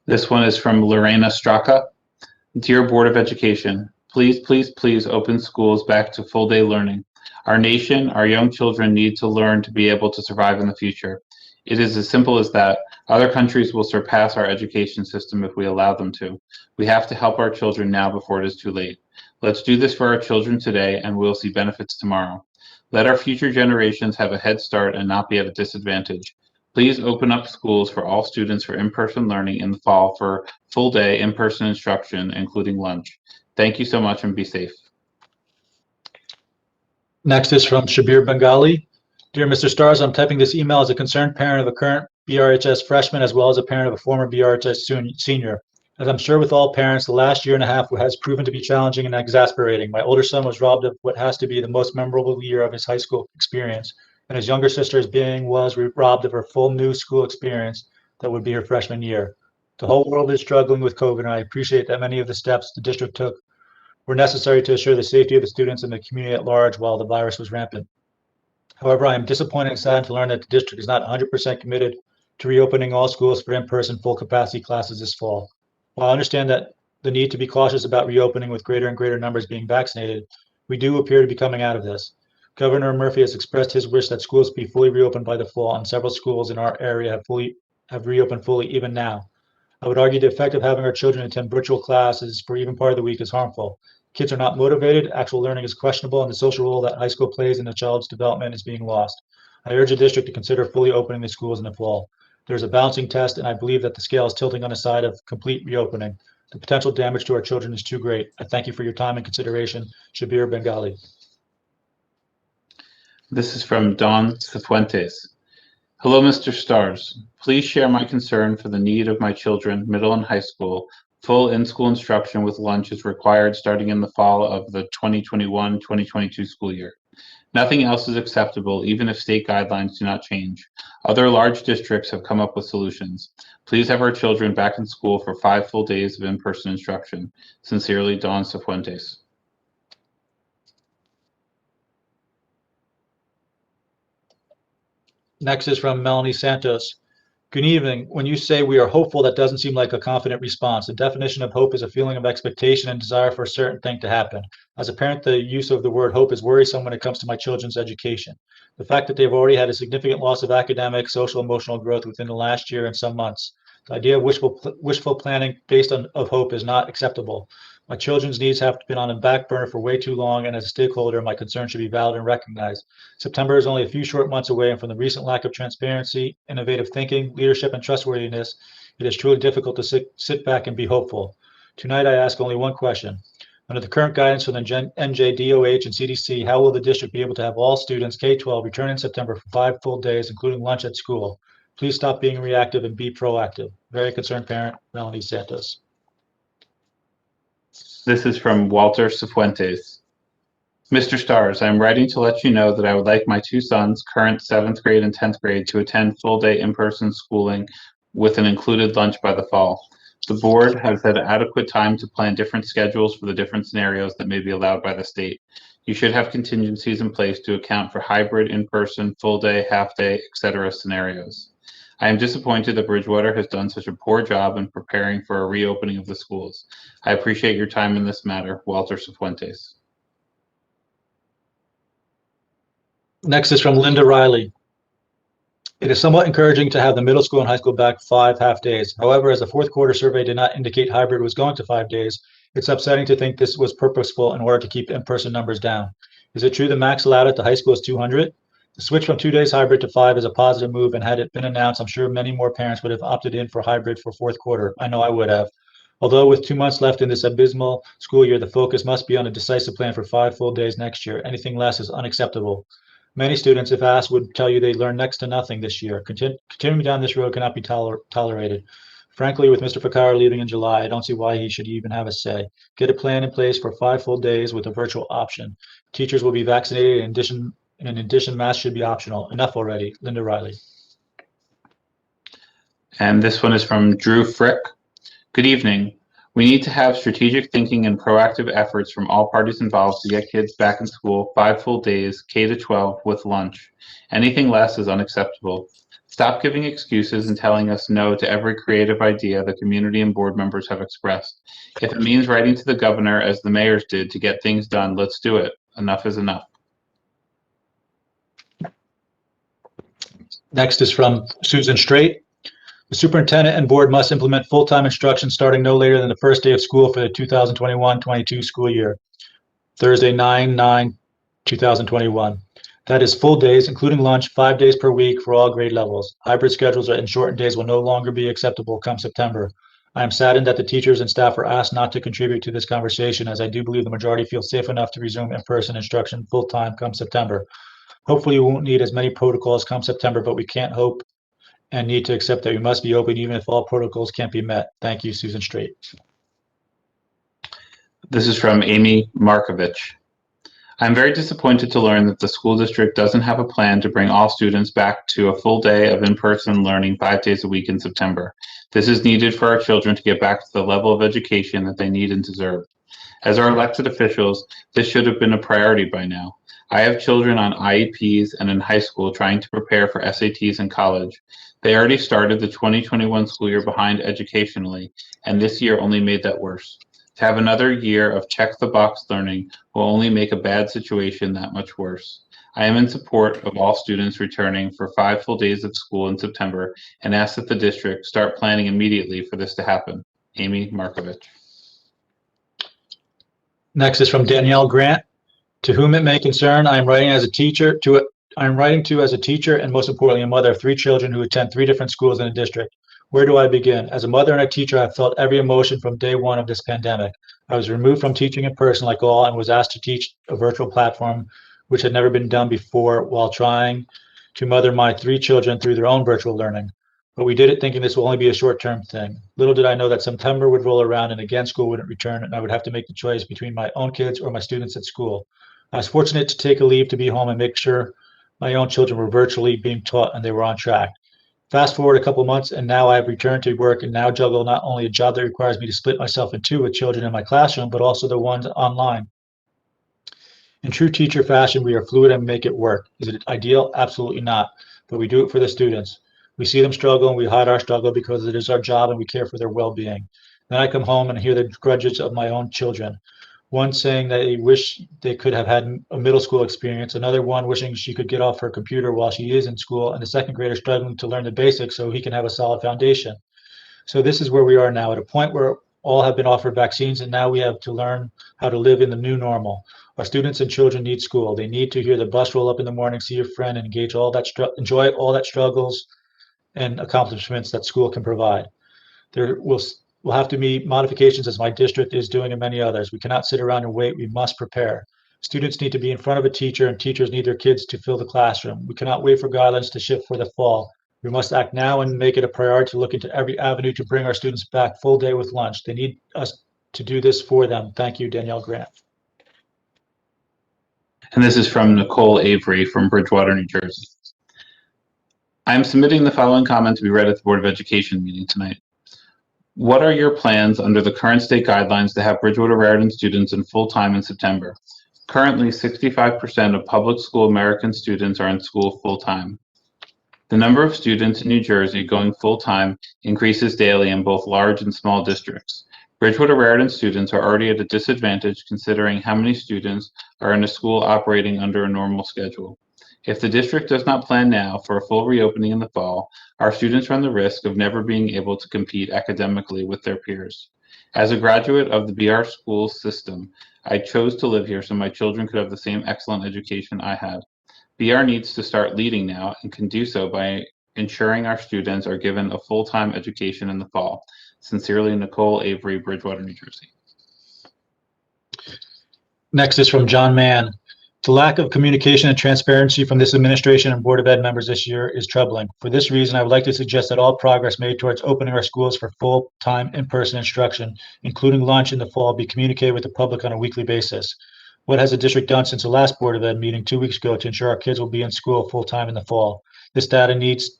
Speaker 13: This one is from Lorena Straka. Dear Board of Education, please, please, please open schools back to full-day learning. Our nation, our young children need to learn to be able to survive in the future. It is as simple as that. Other countries will surpass our education system if we allow them to. We have to help our children now before it is too late. Let's do this for our children today, and we'll see benefits tomorrow. Let our future generations have a head start and not be at a disadvantage. Please open up schools for all students for in-person learning in the fall for full-day in-person instruction, including lunch. Thank you so much and be safe.
Speaker 4: Next is from Shabir Bengali. Dear Mr. Stars, I'm typing this email as a concerned parent of a current BRHS freshman as well as a parent of a former BRHS senior. As I'm sure with all parents, the last year and a half has proven to be challenging and exasperating. My older son was robbed of what has to be the most memorable year of his high school experience, and his younger sister was robbed of her full new school experience that would be her freshman year. The whole world is struggling with COVID, and I appreciate that many of the steps the district took were necessary to assure the safety of the students and the community at large while the virus was rampant. However, I am disappointed and saddened to learn that the district is not 100% committed to reopening all schools for in-person full capacity classes this fall. While I understand that the need to be cautious about reopening with greater and greater numbers being vaccinated, we do appear to be coming out of this. Governor Murphy has expressed his wish that schools be fully reopened by the fall, and several schools in our area have reopened fully even now. I would argue the effect of having our children attend virtual classes for even part of the week is harmful. Kids are not motivated, actual learning is questionable, and the social role that high school plays in a child's development is being lost. I urge the district to consider fully opening the schools in the fall. There's a balancing test, and I believe that the scale is tilting on the side of complete reopening. The potential damage to our children is too great. I thank you for your time and consideration. Shabir Bengali.
Speaker 13: This is from Don Cifuentes. Hello, Mr. Stars. Please share my concern for the need of my children, middle and high school. Full in-school instruction with lunch is required starting in the fall of the 2021-2022 school year. Nothing else is acceptable, even if state guidelines do not change. Other large districts have come up with solutions. Please have our children back in school for 5 full days of in-person instruction. Sincerely, Don Cifuentes.
Speaker 4: Next is from Melanie Santos. Good evening. When you say we are hopeful, that doesn't seem like a confident response. The definition of hope is a feeling of expectation and desire for a certain thing to happen. As a parent, the use of the word hope is worrisome when it comes to my children's education. The fact that they've already had a significant loss of academic, social, emotional growth within the last year and some months. The idea of wishful planning based on hope is not acceptable. My children's needs have been on the back burner for way too long, and as a stakeholder, my concern should be valid and recognized. September is only a few short months away, and from the recent lack of transparency, innovative thinking, leadership, and trustworthiness, it is truly difficult to sit back and be hopeful. Tonight, I ask only one question. Under the current guidance from the NJ, DOH, and CDC, how will the district be able to have all students K-12 return in September for 5 full days, including lunch at school? Please stop being reactive and be proactive. Very concerned parent, Melanie Santos.
Speaker 13: This is from Walter Cifuentes. Mr. Stars, I am writing to let you know that I would like my 2 sons, current 7th grade and 10th grade, to attend full-day in-person schooling with an included lunch by the fall. The board has had adequate time to plan different schedules for the different scenarios that may be allowed by the state. You should have contingencies in place to account for hybrid, in-person, full-day, half-day, etc. scenarios. I am disappointed that Bridgewater has done such a poor job in preparing for a reopening of the schools. I appreciate your time in this matter. Walter Cifuentes.
Speaker 4: Next is from Linda Riley. It is somewhat encouraging to have the middle school and high school back 5 half days. However, as the fourth quarter survey did not indicate hybrid was going to 5 days, it's upsetting to think this was purposeful in order to keep in-person numbers down. Is it true the max allowed at the high school is 200? The switch from 2 days hybrid to 5 is a positive move, and had it been announced, I'm sure many more parents would have opted in for hybrid for fourth quarter. I know I would have. Although with 2 months left in this abysmal school year, the focus must be on a decisive plan for 5 full days next year. Anything less is unacceptable. Many students, if asked, would tell you they learned next to nothing this year. Continuing down this road cannot be tolerated. Frankly, with Mr. Ficarra leaving in July, I don't see why he should even have a say. Get a plan in place for 5 full days with a virtual option. Teachers will be vaccinated. In addition, masks should be optional. Enough already. Linda Riley.
Speaker 13: And this one is from Drew Frick. Good evening. We need to have strategic thinking and proactive efforts from all parties involved to get kids back in school 5 full days, K-12, with lunch. Anything less is unacceptable. Stop giving excuses and telling us no to every creative idea the community and board members have expressed. If it means writing to the governor, as the mayors did, to get things done, let's do it. Enough is enough.
Speaker 4: Next is from Susan Straight. The superintendent and board must implement full-time instruction starting no later than the first day of school for the 2021-22 school year, Thursday, 9/9/2021. That is full days, including lunch, 5 days per week for all grade levels. Hybrid schedules and shortened days will no longer be acceptable come September. I am saddened that the teachers and staff were asked not to contribute to this conversation, as I do believe the majority feel safe enough to resume in-person instruction full-time come September. Hopefully, we won't need as many protocols come September, but we can't hope and need to accept that we must be open even if all protocols can't be met. Thank you, Susan Straight.
Speaker 13: This is from Amy Markovich. I'm very disappointed to learn that the school district doesn't have a plan to bring all students back to a full day of in-person learning 5 days a week in September. This is needed for our children to get back to the level of education that they need and deserve. As our elected officials, this should have been a priority by now. I have children on IEPs and in high school trying to prepare for SATs in college. They already started the 2021 school year behind educationally, and this year only made that worse. To have another year of check-the-box learning will only make a bad situation that much worse. I am in support of all students returning for 5 full days of school in September and ask that the district start planning immediately for this to happen. Amy Markovich.
Speaker 4: Next is from Danielle Grant. To whom it may concern, I am writing as a teacher as a teacher and most importantly a mother of 3 children who attend 3 different schools in the district. Where do I begin? As a mother and a teacher, I've felt every emotion from day one of this pandemic. I was removed from teaching in person like all and was asked to teach a virtual platform, which had never been done before, while trying to mother my 3 children through their own virtual learning. But we did it thinking this will only be a short-term thing. Little did I know that September would roll around and again school wouldn't return and I would have to make the choice between my own kids or my students at school. I was fortunate to take a leave to be home and make sure my own children were virtually being taught and they were on track. Fast forward a couple months and now I have returned to work and now juggle not only a job that requires me to split myself in 2 with children in my classroom, but also the ones online. In true teacher fashion, we are fluid and make it work. Is it ideal? Absolutely not. But we do it for the students. We see them struggle and we hide our struggle because it is our job and we care for their well-being. Then I come home and hear the grudges of my own children. One saying that they wish they could have had a middle school experience, another one wishing she could get off her computer while she is in school, and the second grader struggling to learn the basics so he can have a solid foundation. So this is where we are now, at a point where all have been offered vaccines, and now we have to learn how to live in the new normal. Our students and children need school. They need to hear the bus roll up in the morning, see a friend, and enjoy all that struggles and accomplishments that school can provide. There will have to be modifications as my district is doing and many others. We cannot sit around and wait. We must prepare. Students need to be in front of a teacher and teachers need their kids to fill the classroom. We cannot wait for guidelines to shift for the fall. We must act now and make it a priority to look into every avenue to bring our students back full day with lunch. They need us to do this for them. Thank you, Danielle Grant.
Speaker 13: And this is from Nicole Avery from Bridgewater, New Jersey. I am submitting the following comment to be read at the Board of Education meeting tonight. What are your plans under the current state guidelines to have Bridgewater Raritan students in full-time in September? Currently, 65% of public school American students are in school full-time. The number of students in New Jersey going full-time increases daily in both large and small districts. Bridgewater Raritan students are already at a disadvantage considering how many students are in a school operating under a normal schedule. If the district does not plan now for a full reopening in the fall, our students run the risk of never being able to compete academically with their peers. As a graduate of the BR school system, I chose to live here so my children could have the same excellent education I had. BR needs to start leading now and can do so by ensuring our students are given a full-time education in the fall. Sincerely, Nicole Avery, Bridgewater, New Jersey.
Speaker 4: Next is from John Mann. The lack of communication and transparency from this administration and Board of Ed members this year is troubling. For this reason, I would like to suggest that all progress made towards opening our schools for full-time in-person instruction, including lunch in the fall, be communicated with the public on a weekly basis. What has the district done since the last Board of Ed meeting 2 weeks ago to ensure our kids will be in school full-time in the fall? This data needs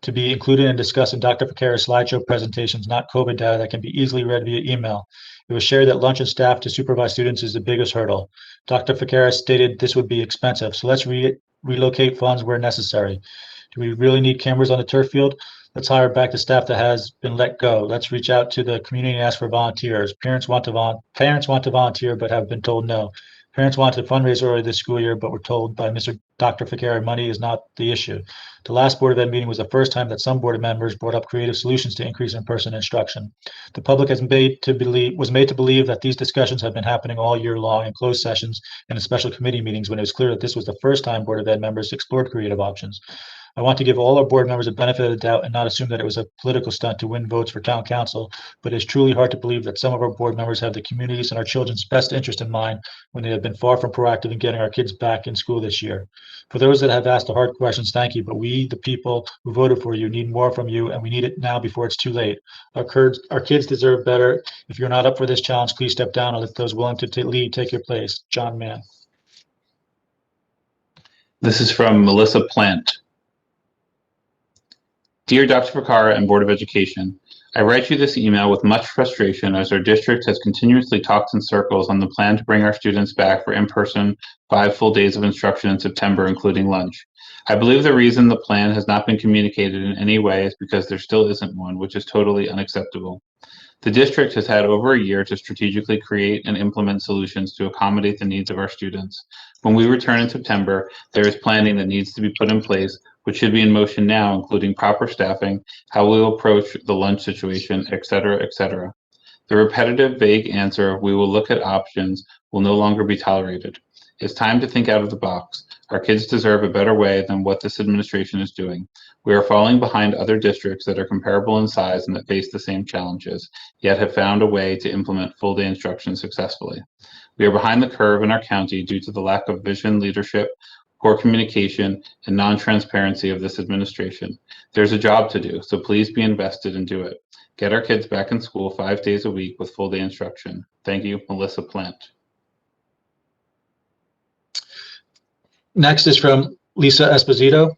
Speaker 4: to be included and discussed in Dr. Ficarra's slideshow presentations, not COVID data that can be easily read via email. It was shared that lunch and staff to supervise students is the biggest hurdle. Dr. Ficarra stated this would be expensive, so let's relocate funds where necessary. Do we really need cameras on the turf field? Let's hire back the staff that has been let go. Let's reach out to the community and ask for volunteers. Parents want to volunteer but have been told no. Parents wanted to fundraise early this school year, but were told by Dr. Ficara money is not the issue. The last Board of Ed meeting was the first time that some board members brought up creative solutions to increase in-person instruction. The public was made to believe that these discussions have been happening all year long in closed sessions and in special committee meetings when it was clear that this was the first time Board of Ed members explored creative options. I want to give all our board members a benefit of the doubt and not assume that it was a political stunt to win votes for town council, but it's truly hard to believe that some of our board members have the community's and our children's best interest in mind when they have been far from proactive in getting our kids back in school this year. For those that have asked the hard questions, thank you, but we, the people who voted for you, need more from you, and we need it now before it's too late. Our kids deserve better. If you're not up for this challenge, please step down and let those willing to lead take your place. John Mann.
Speaker 13: This is from Melissa Plant. Dear Dr. Ficara and Board of Education, I write you this email with much frustration as our district has continuously talked in circles on the plan to bring our students back for in-person 5 full days of instruction in September, including lunch. I believe the reason the plan has not been communicated in any way is because there still isn't one, which is totally unacceptable. The district has had over a year to strategically create and implement solutions to accommodate the needs of our students. When we return in September, there is planning that needs to be put in place, which should be in motion now, including proper staffing, how we will approach the lunch situation, et cetera, et cetera. The repetitive, vague answer, we will look at options, will no longer be tolerated. It's time to think out of the box. Our kids deserve a better way than what this administration is doing. We are falling behind other districts that are comparable in size and that face the same challenges, yet have found a way to implement full-day instruction successfully. We are behind the curve in our county due to the lack of vision, leadership, poor communication, and non-transparency of this administration. There's a job to do, so please be invested and do it. Get our kids back in school 5 days a week with full-day instruction. Thank you, Melissa Plant.
Speaker 4: Next is from Lisa Esposito.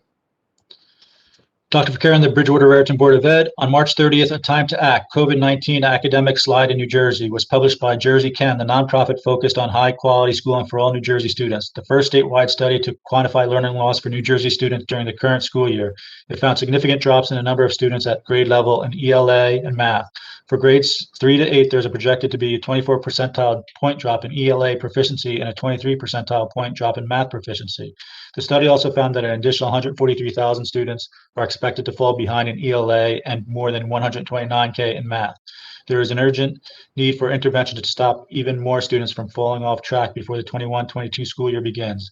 Speaker 4: Dr. Ficara and the Bridgewater Raritan Board of Ed, on March 30th, A Time to Act, COVID-19 Academic Slide in New Jersey was published by Jersey Ken, the nonprofit focused on high-quality schooling for all New Jersey students, the first statewide study to quantify learning loss for New Jersey students during the current school year. It found significant drops in the number of students at grade level in ELA and math. For grades 3 to 8, there's a projected to be a 24 percentile point drop in ELA proficiency and a 23 percentile point drop in math proficiency. The study also found that an additional 143,000 students are expected to fall behind in ELA and more than 129K in math. There is an urgent need for intervention to stop even more students from falling off track before the 21-22 school year begins.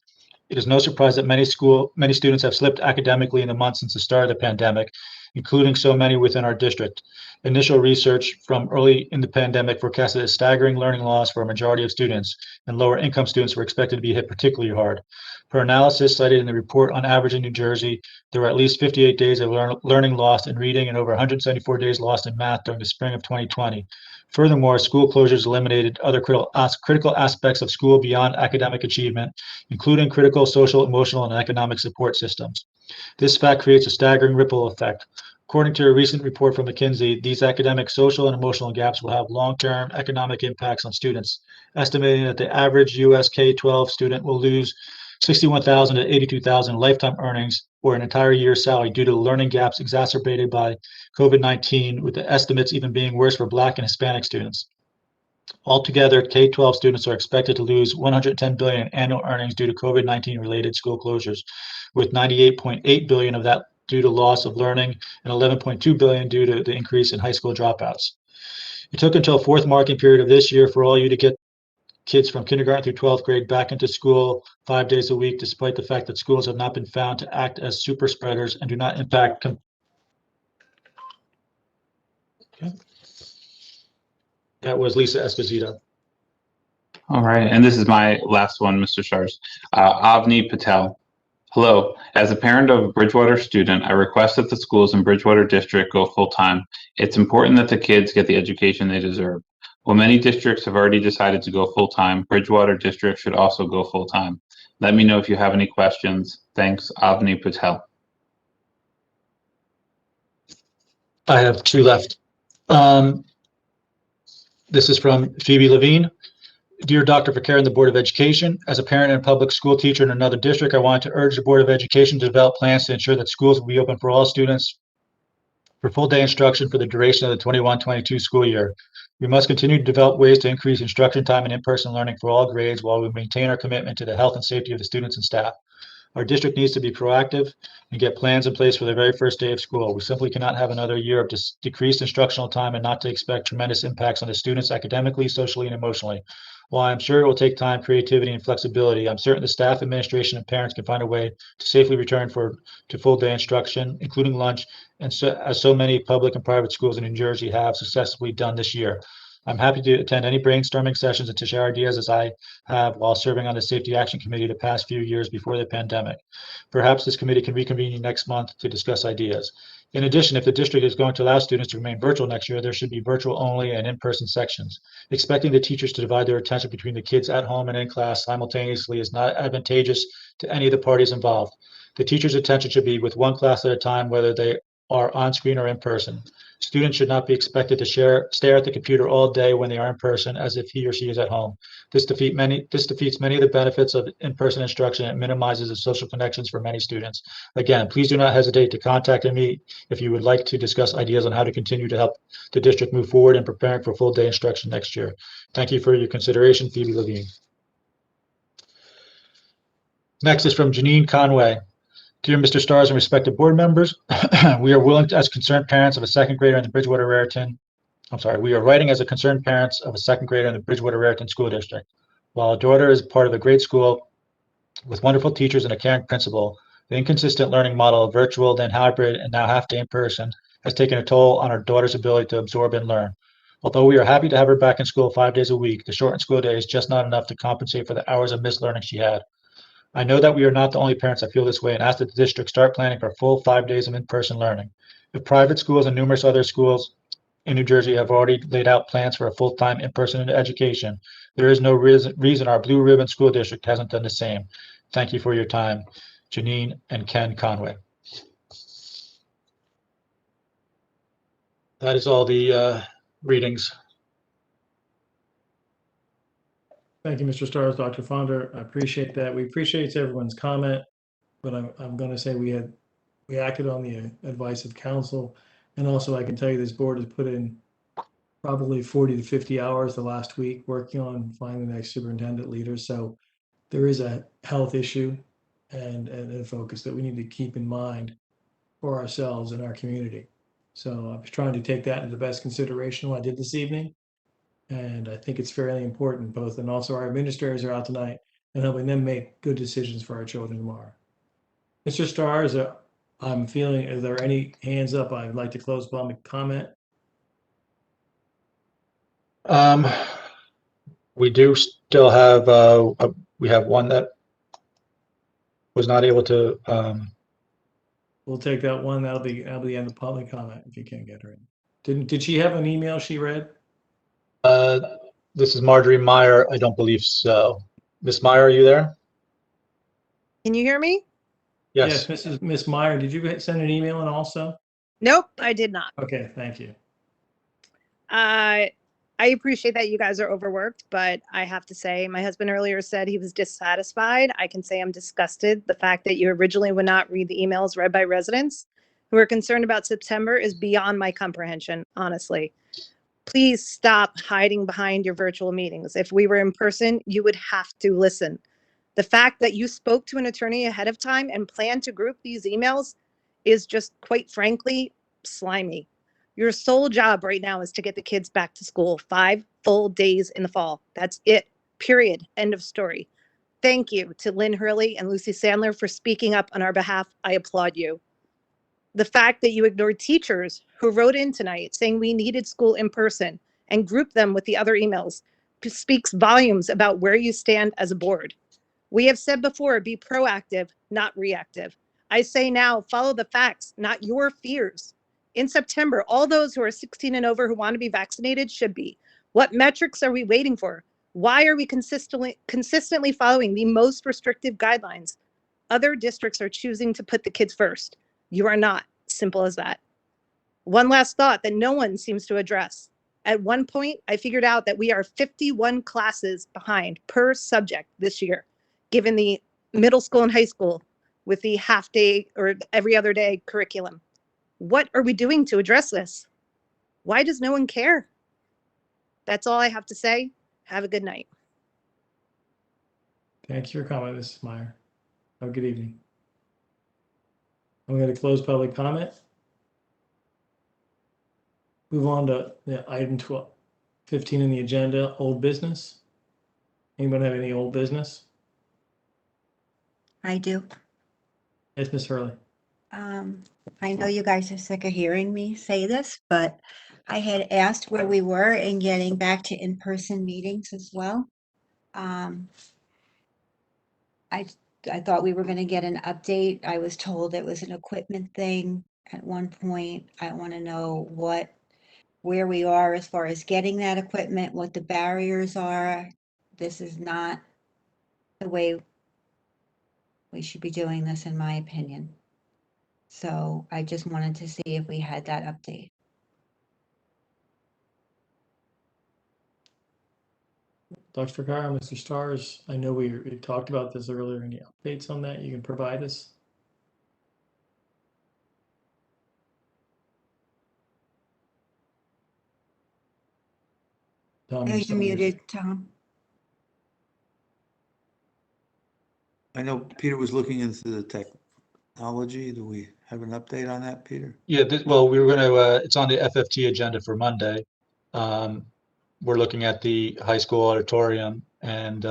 Speaker 4: It is no surprise that many students have slipped academically in the months since the start of the pandemic, including so many within our district. Initial research from early in the pandemic forecasted a staggering learning loss for a majority of students, and lower income students were expected to be hit particularly hard. Per analysis cited in the report, on average in New Jersey, there were at least 58 days of learning lost in reading and over 174 days lost in math during the spring of 2020. Furthermore, school closures eliminated other critical aspects of school beyond academic achievement, including critical social, emotional, and economic support systems. This fact creates a staggering ripple effect. According to a recent report from McKinsey, these academic, social, and emotional gaps will have long-term economic impacts on students, estimating that the average U.S. K-12 student will lose $61,000 to $82,000 lifetime earnings or an entire year's salary due to learning gaps exacerbated by COVID-19, with the estimates even being worse for Black and Hispanic students. Altogether, K-12 students are expected to lose $110 billion in annual earnings due to COVID-19 related school closures, with $98.8 billion of that due to loss of learning and $11.2 billion due to the increase in high school dropouts. It took until fourth marking period of this year for all you to get kids from kindergarten through 12th grade back into school 5 days a week, despite the fact that schools have not been found to act as super spreaders and do not impact. That was Lisa Esposito.
Speaker 13: All right, and this is my last one, Mr. Stars. Avni Patel. Hello, as a parent of a Bridgewater student, I request that the schools in Bridgewater District go full-time. It's important that the kids get the education they deserve. While many districts have already decided to go full-time, Bridgewater District should also go full-time. Let me know if you have any questions. Thanks, Avni Patel.
Speaker 4: I have 2 left. This is from Phoebe Levine. Dear Dr. Ficara and the Board of Education, as a parent and public school teacher in another district, I wanted to urge the Board of Education to develop plans to ensure that schools will be open for all students for full-day instruction for the duration of the 21-22 school year. We must continue to develop ways to increase instruction time and in-person learning for all grades while we maintain our commitment to the health and safety of the students and staff. Our district needs to be proactive and get plans in place for the very first day of school. We simply cannot have another year of decreased instructional time and not to expect tremendous impacts on the students academically, socially, and emotionally. While I'm sure it will take time, creativity, and flexibility, I'm certain the staff, administration, and parents can find a way to safely return to full-day instruction, including lunch, and as so many public and private schools in New Jersey have successfully done this year. I'm happy to attend any brainstorming sessions and to share ideas as I have while serving on the Safety Action Committee the past few years before the pandemic. Perhaps this committee can reconvene next month to discuss ideas. In addition, if the district is going to allow students to remain virtual next year, there should be virtual only and in-person sections. Expecting the teachers to divide their attention between the kids at home and in class simultaneously is not advantageous to any of the parties involved. The teacher's attention should be with one class at a time, whether they are on screen or in person. Students should not be expected to stare at the computer all day when they are in person as if he or she is at home. This defeats many of the benefits of in-person instruction and minimizes the social connections for many students. Again, please do not hesitate to contact me if you would like to discuss ideas on how to continue to help the district move forward in preparing for full day instruction next year. Thank you for your consideration, Phoebe Levine. Next is from Janine Conway. Dear Mr. Stars and respected board members, we are willing to, as concerned parents of a second grader in the Bridgewater Raritan, we are writing as a concerned parents of a second grader in the Bridgewater Raritan School District. While our daughter is part of a great school with wonderful teachers and a caring principal, the inconsistent learning model of virtual, then hybrid, and now half day in person has taken a toll on our daughter's ability to absorb and learn. Although we are happy to have her back in school 5 days a week, the shortened school day is just not enough to compensate for the hours of missed learning she had. I know that we are not the only parents that feel this way and ask that the district start planning for a full 5 days of in-person learning. If private schools and numerous other schools in New Jersey have already laid out plans for a full-time in-person education, there is no reason our Blue Ribbon School District hasn't done the same. Thank you for your time. Janine and Ken Conway. That is all the readings.
Speaker 1: Thank you, Mr. Stars, Dr. Fonder. I appreciate that. We appreciate everyone's comment, but I'm going to say we acted on the advice of counsel. And also I can tell you this board has put in probably 40 to 50 hours the last week working on finding the next superintendent leader. So there is a health issue and a focus that we need to keep in mind for ourselves and our community. So I was trying to take that into the best consideration when I did this evening. And I think it's fairly important both, and also our administrators are out tonight and helping them make good decisions for our children tomorrow. Mr. Stars, I'm feeling, is there any hands up? I'd like to close public comment.
Speaker 4: We do still have, we have one that was not able to.
Speaker 1: We'll take that one. That'll be the end of public comment if you can't get her in. Did she have an email she read?
Speaker 4: This is Marjorie Meyer. I don't believe so. Miss Meyer, are you there?
Speaker 11: Can you hear me?
Speaker 4: Yes.
Speaker 1: Yes, Miss Meyer, did you send an email in also?
Speaker 11: Nope, I did not.
Speaker 1: Okay, thank you.
Speaker 11: I appreciate that you guys are overworked, but I have to say, my husband earlier said he was dissatisfied. I can say I'm disgusted. The fact that you originally would not read the emails read by residents who are concerned about September is beyond my comprehension, honestly. Please stop hiding behind your virtual meetings. If we were in person, you would have to listen. The fact that you spoke to an attorney ahead of time and planned to group these emails is just, quite frankly, slimy. Your sole job right now is to get the kids back to school 5 full days in the fall. That's it, period, end of story. Thank you to Lynn Hurley and Lucy Sandler for speaking up on our behalf. I applaud you. The fact that you ignored teachers who wrote in tonight saying we needed school in person and grouped them with the other emails speaks volumes about where you stand as a board. We have said before, be proactive, not reactive. I say now, follow the facts, not your fears. In September, all those who are 16 and over who want to be vaccinated should be. What metrics are we waiting for? Why are we consistently following the most restrictive guidelines? Other districts are choosing to put the kids first. You are not. Simple as that. One last thought that no one seems to address. At one point, I figured out that we are 51 classes behind per subject this year, given the middle school and high school with the half day or every other day curriculum. What are we doing to address this? Why does no one care? That's all I have to say. Have a good night.
Speaker 1: Thanks for your comment, Mrs. Meyer. Have a good evening. I'm going to close public comment. Move on to item 15 in the agenda, old business. Anyone have any old business?
Speaker 6: I do.
Speaker 1: Yes, Ms. Hurley.
Speaker 6: I know you guys are sick of hearing me say this, but I had asked where we were in getting back to in-person meetings as well. I thought we were going to get an update. I was told it was an equipment thing at one point. I want to know where we are as far as getting that equipment, what the barriers are. This is not the way we should be doing this, in my opinion. So I just wanted to see if we had that update.
Speaker 1: Dr. Carr, Mr. Stars, I know we talked about this earlier. Any updates on that you can provide us? Tom,
Speaker 6: You're
Speaker 1: still
Speaker 6: muted, Tom.
Speaker 8: I know Peter was looking into the technology. Do we have an update on that, Peter?
Speaker 4: Yeah, well, we were going to, it's on the FFT agenda for Monday. We're looking at the high school auditorium and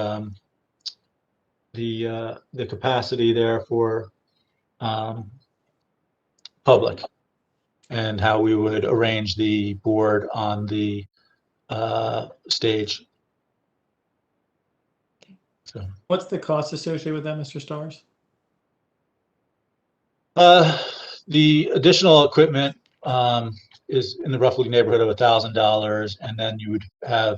Speaker 4: the capacity there for public and how we would arrange the board on the stage. So,
Speaker 1: What's the cost associated with that, Mr. Stars?
Speaker 4: the additional equipment is in the roughly neighborhood of $1,000, and then you would have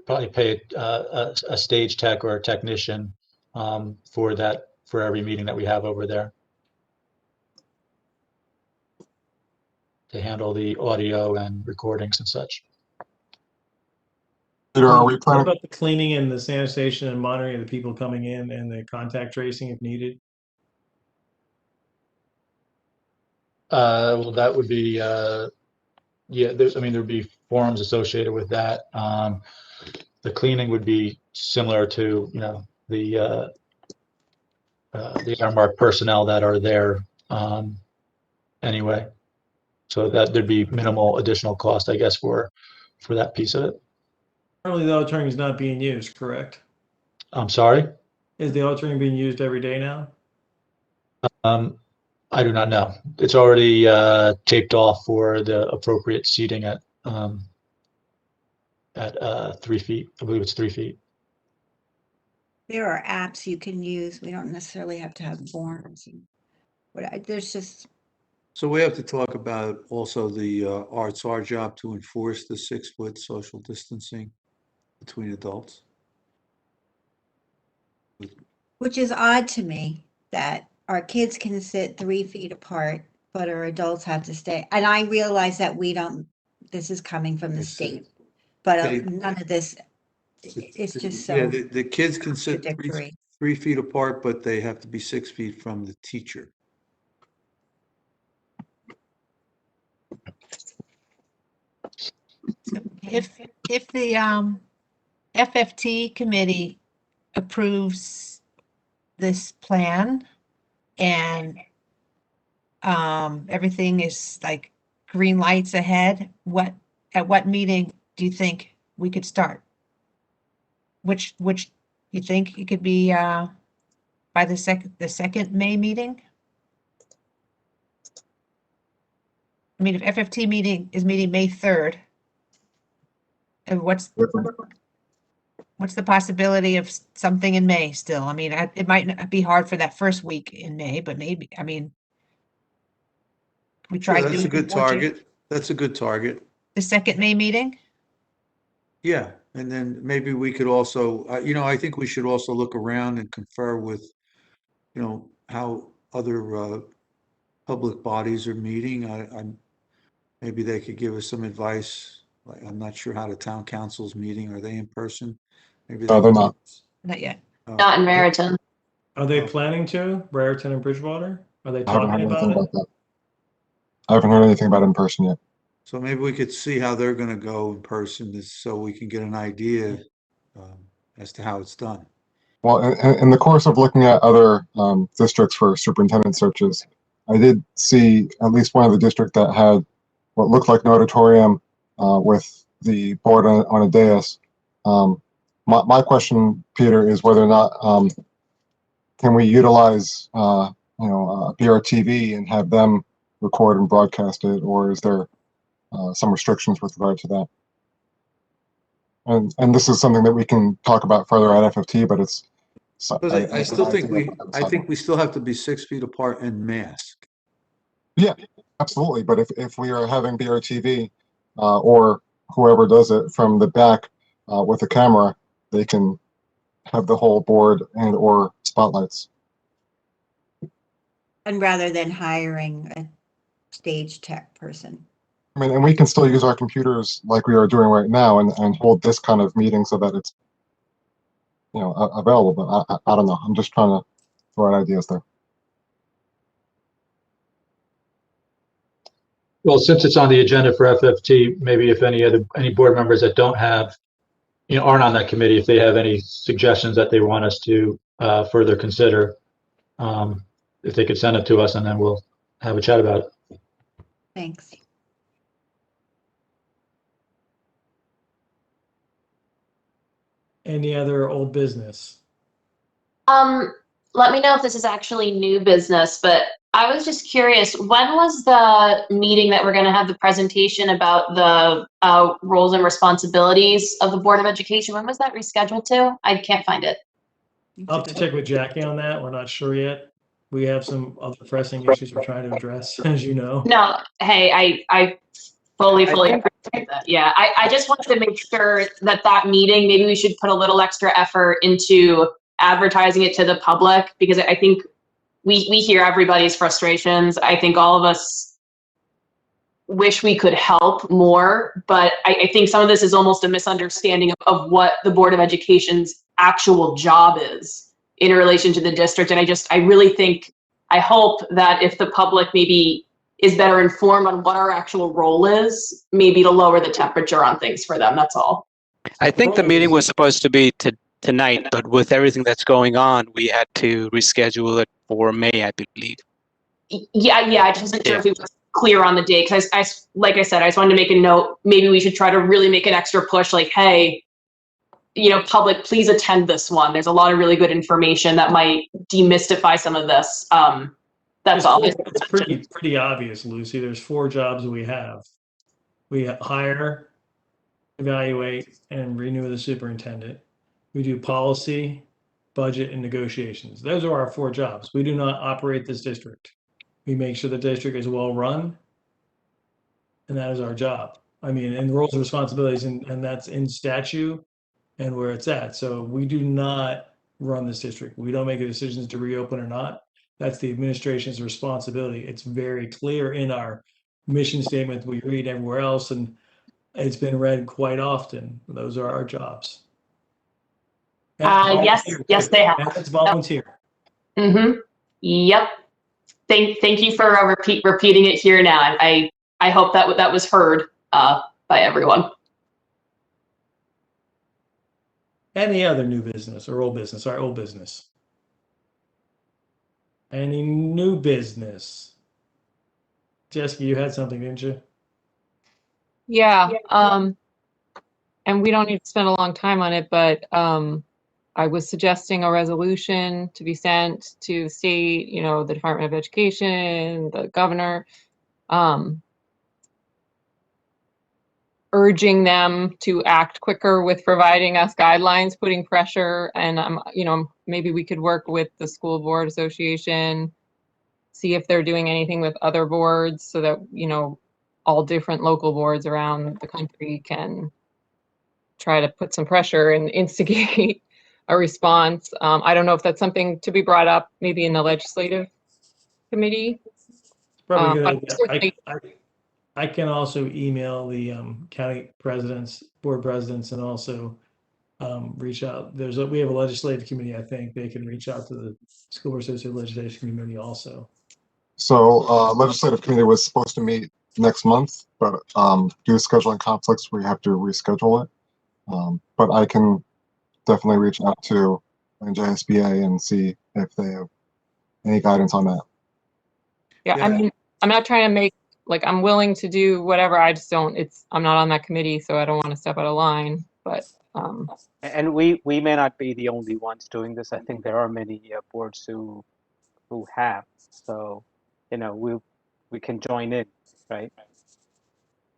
Speaker 4: probably pay a stage tech or a technician for every meeting that we have over there to handle the audio and recordings and such.
Speaker 10: Peter, are we
Speaker 1: What
Speaker 10: planning?
Speaker 1: about the cleaning and the sanitation and monitoring of the people coming in and the contact tracing if needed?
Speaker 4: Well, that would be, yeah, there'd be forms associated with that. The cleaning would be similar to, the Aramark personnel that are there anyway. So that there'd be minimal additional cost, I guess, for that piece of it.
Speaker 1: Currently, the auditorium is not being used, correct?
Speaker 4: I'm sorry?
Speaker 1: Is the auditorium being used every day now?
Speaker 4: I do not know. It's already taped off for the appropriate seating at 3 feet. I believe it's 3 feet.
Speaker 6: There are apps you can use. We don't necessarily have to have forms. There's just,
Speaker 8: So we have to talk about also it's our job to enforce the 6-foot social distancing between adults.
Speaker 6: which is odd to me that our kids can sit 3 feet apart, but our adults have to stay. And I realize that this is coming from the state, but none of this, it's just
Speaker 8: Yeah,
Speaker 6: so
Speaker 8: the kids can sit
Speaker 6: contradictory.
Speaker 8: 3 feet apart, but they have to be 6 feet from the teacher.
Speaker 5: If the FFT committee approves this plan and everything is like green lights ahead, at what meeting do you think we could start? Which you think it could be by the second May meeting? I mean, if FFT meeting is meeting May 3rd, and what's the possibility of something in May still? I mean, it might not be hard for that first week in May, but maybe, I mean, we
Speaker 8: Yeah,
Speaker 5: tried.
Speaker 8: that's a good target. That's a good target.
Speaker 5: The second May meeting?
Speaker 8: Yeah, and then maybe we could also, I think we should also look around and confer with, how other public bodies are meeting. Maybe they could give us some advice. Like, I'm not sure how the town council's meeting. Are they in person? Maybe
Speaker 10: No, they're not.
Speaker 5: Not yet.
Speaker 16: Not in Raritan.
Speaker 1: Are they planning to? Brereton and Bridgewater? Are they
Speaker 10: I haven't
Speaker 1: talking
Speaker 10: heard
Speaker 1: about
Speaker 10: anything
Speaker 1: it?
Speaker 10: about that. I haven't heard anything about it in person yet.
Speaker 8: So maybe we could see how they're gonna go in person, so we can get an idea as to how it's done.
Speaker 10: Well, in the course of looking at other districts for superintendent searches, I did see at least one of the district that had what looked like an auditorium with the board on a dais. My question, Peter, is whether or not can we utilize BRTV and have them record and broadcast it, or is there some restrictions with regard to that? And this is something that we can talk about further at FFT, but it's.
Speaker 8: I still think we still have to be 6 feet apart and mask.
Speaker 10: Yeah, absolutely. But if we are having BRTV or whoever does it from the back with a camera, they can have the whole board and or spotlights.
Speaker 6: And rather than hiring a stage tech person.
Speaker 10: I mean, and we can still use our computers like we are doing right now and hold this kind of meeting so that it's available. But I don't know. I'm just trying to throw out ideas there.
Speaker 4: Well, since it's on the agenda for FFT, maybe if any board members that don't have, aren't on that committee, if they have any suggestions that they want us to further consider, if they could send it to us, and then we'll have a chat about it.
Speaker 6: Thanks.
Speaker 1: Any other old business?
Speaker 16: Let me know if this is actually new business, but I was just curious, when was the meeting that we're going to have the presentation about the roles and responsibilities of the Board of Education? When was that rescheduled to? I can't find it.
Speaker 1: I'll have to check with Jackie on that. We're not sure yet. We have some other pressing issues we're trying to address, as you know.
Speaker 16: No, hey, I fully appreciate that. Yeah, I just wanted to make sure that meeting, maybe we should put a little extra effort into advertising it to the public, because I think we hear everybody's frustrations. I think all of us wish we could help more, but I think some of this is almost a misunderstanding of what the Board of Education's actual job is in relation to the district. And I really think, I hope that if the public maybe is better informed on what our actual role is, maybe to lower the temperature on things for them, that's all.
Speaker 2: I think the meeting was supposed to be tonight, but with everything that's going on, we had to reschedule it for May, I believe.
Speaker 16: Yeah, I just wasn't sure if it was clear on the date, because like I said, I just wanted to make a note. Maybe we should try to really make an extra push, like, hey, public, please attend this one. There's a lot of really good information that might demystify some of this. That's all.
Speaker 1: It's pretty obvious, Lucy. There's 4 jobs we have. We hire, evaluate, and renew the superintendent. We do policy, budget, and negotiations. Those are our 4 jobs. We do not operate this district. We make sure the district is well run, and that is our job. I mean, and roles and responsibilities, and that's in statute and where it's at. So we do not run this district. We don't make the decisions to reopen or not. That's the administration's responsibility. It's very clear in our mission statement we read everywhere else, and it's been read quite often. Those are our jobs.
Speaker 16: Yes, they have.
Speaker 1: And it's volunteer.
Speaker 16: Mm-hmm. Yep. Thank you for repeating it here now. I hope that was heard by everyone.
Speaker 1: Any other new business or old business? Sorry, old business. Any new business? Jessica, you had something, didn't you?
Speaker 7: Yeah. And we don't need to spend a long time on it, but I was suggesting a resolution to be sent to the state, the Department of Education, the governor, urging them to act quicker with providing us guidelines, putting pressure, and maybe we could work with the School Board Association, see if they're doing anything with other boards so that, all different local boards around the country can try to put some pressure and instigate a response. I don't know if that's something to be brought up maybe in the legislative committee.
Speaker 1: Probably good. I can also email the county presidents, board presidents, and also reach out. We have a legislative committee. I think they can reach out to the School Board Association Legislation Committee also.
Speaker 10: So legislative committee was supposed to meet next month, but due to scheduling conflicts, we have to reschedule it. But I can definitely reach out to NJSBA and see if they have any guidance on that.
Speaker 7: Yeah, I
Speaker 8: Yeah.
Speaker 7: mean, I'm not trying to make, like, I'm willing to do whatever, I just don't, I'm not on that committee, so I don't want to step out of line, but,
Speaker 2: And we may not be the only ones doing this. I think there are many boards who have. So, you know, we can join in, right?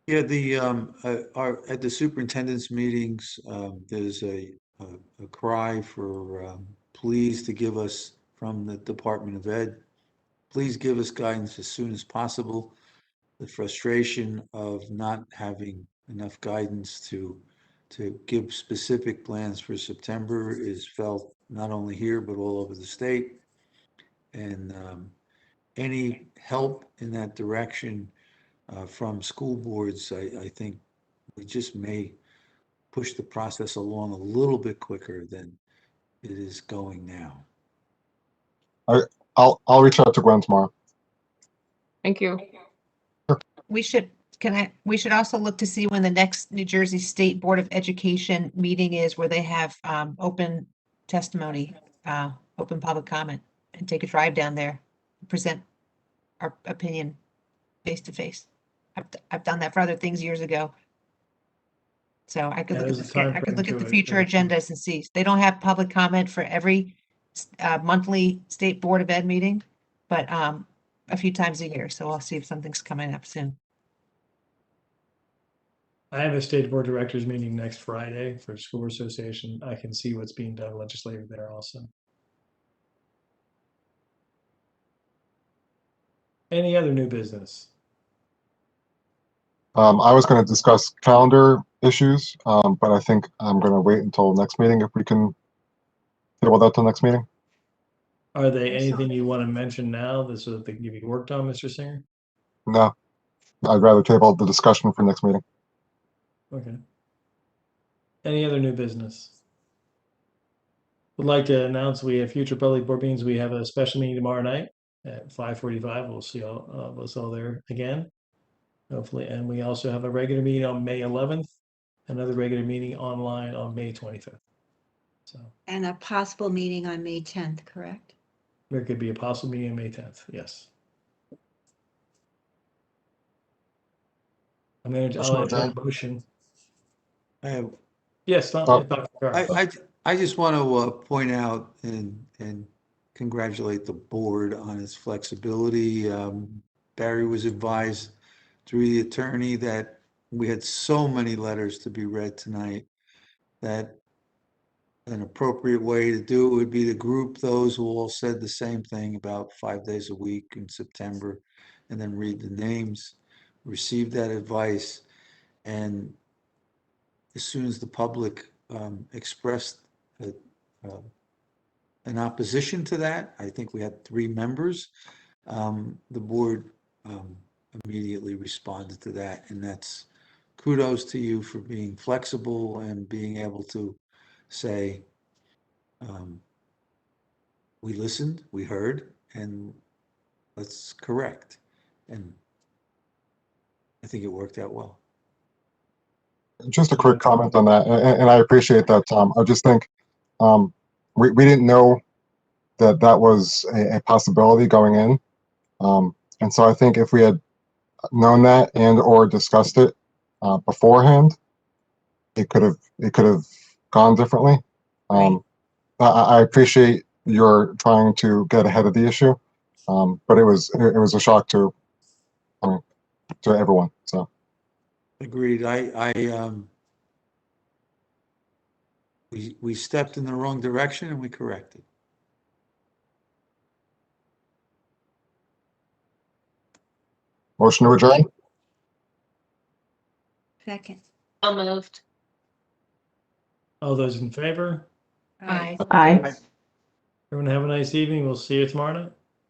Speaker 8: Yeah, at the superintendent's meetings, there's a cry for, please to give us, from the Department of Ed, please give us guidance as soon as possible. The frustration of not having enough guidance to give specific plans for September is felt not only here, but all over the state. And any help in that direction from school boards, I think we just may push the process along a little bit quicker than it is going now.
Speaker 10: I'll reach out to Gwen tomorrow.
Speaker 7: thank you.
Speaker 5: We should also look to see when the next New Jersey State Board of Education meeting is, where they have open testimony, open public comment, and take a drive down there, present our opinion face to face. I've done that for other things years ago. So I could
Speaker 1: Yeah,
Speaker 5: look at
Speaker 1: there's a time
Speaker 5: I could
Speaker 1: frame
Speaker 5: look at
Speaker 1: to
Speaker 5: the
Speaker 1: it,
Speaker 5: future
Speaker 1: yeah.
Speaker 5: agendas and see. They don't have public comment for every monthly State Board of Ed meeting, but a few times a year. So I'll see if something's coming up soon.
Speaker 1: I have a state board directors meeting next Friday for school board association. I can see what's being done legislatively there also. Any other new business?
Speaker 10: I was going to discuss calendar issues, but I think I'm going to wait until next meeting if we can table that till next meeting.
Speaker 1: Are they anything you want to mention now so that they can give you worked on, Mr. Singer?
Speaker 10: No, I'd rather table the discussion for next meeting.
Speaker 1: Okay. Any other new business? Would like to announce we have future public board meetings. We have a special meeting tomorrow night at 5:45. We'll see all of us all there again, hopefully. And we also have a regular meeting on May 11th, another regular meeting online on May 25th. So
Speaker 6: And a possible meeting on May 10th, correct?
Speaker 1: there could be a possible meeting on May 10th. Yes. I'll entertain a motion.
Speaker 8: I have,
Speaker 1: Yes, Dr. Carr.
Speaker 8: I just want to point out and congratulate the board on its flexibility. Barry was advised through the attorney that we had so many letters to be read tonight that an appropriate way to do it would be to group those who all said the same thing about 5 days a week in September, and then read the names, receive that advice, and as soon as the public expressed an opposition to that, I think we had 3 members, the board immediately responded to that, and that's kudos to you for being flexible and being able to say, we listened, we heard, and let's correct. And I think it worked out well.
Speaker 10: Just a quick comment on that, and I appreciate that, Tom. I just think we didn't know that that was a possibility going in, and so I think if we had known that and or discussed it beforehand, it could have gone differently. I appreciate your trying to get ahead of the issue, but it was a shock to everyone. So
Speaker 8: Agreed. We stepped in the wrong direction and we corrected.
Speaker 10: motion to adjourn.
Speaker 6: Second.
Speaker 16: So moved.
Speaker 1: All those in favor?
Speaker 5: Aye.
Speaker 16: Aye.
Speaker 1: Everyone have a nice evening. We'll see you tomorrow night.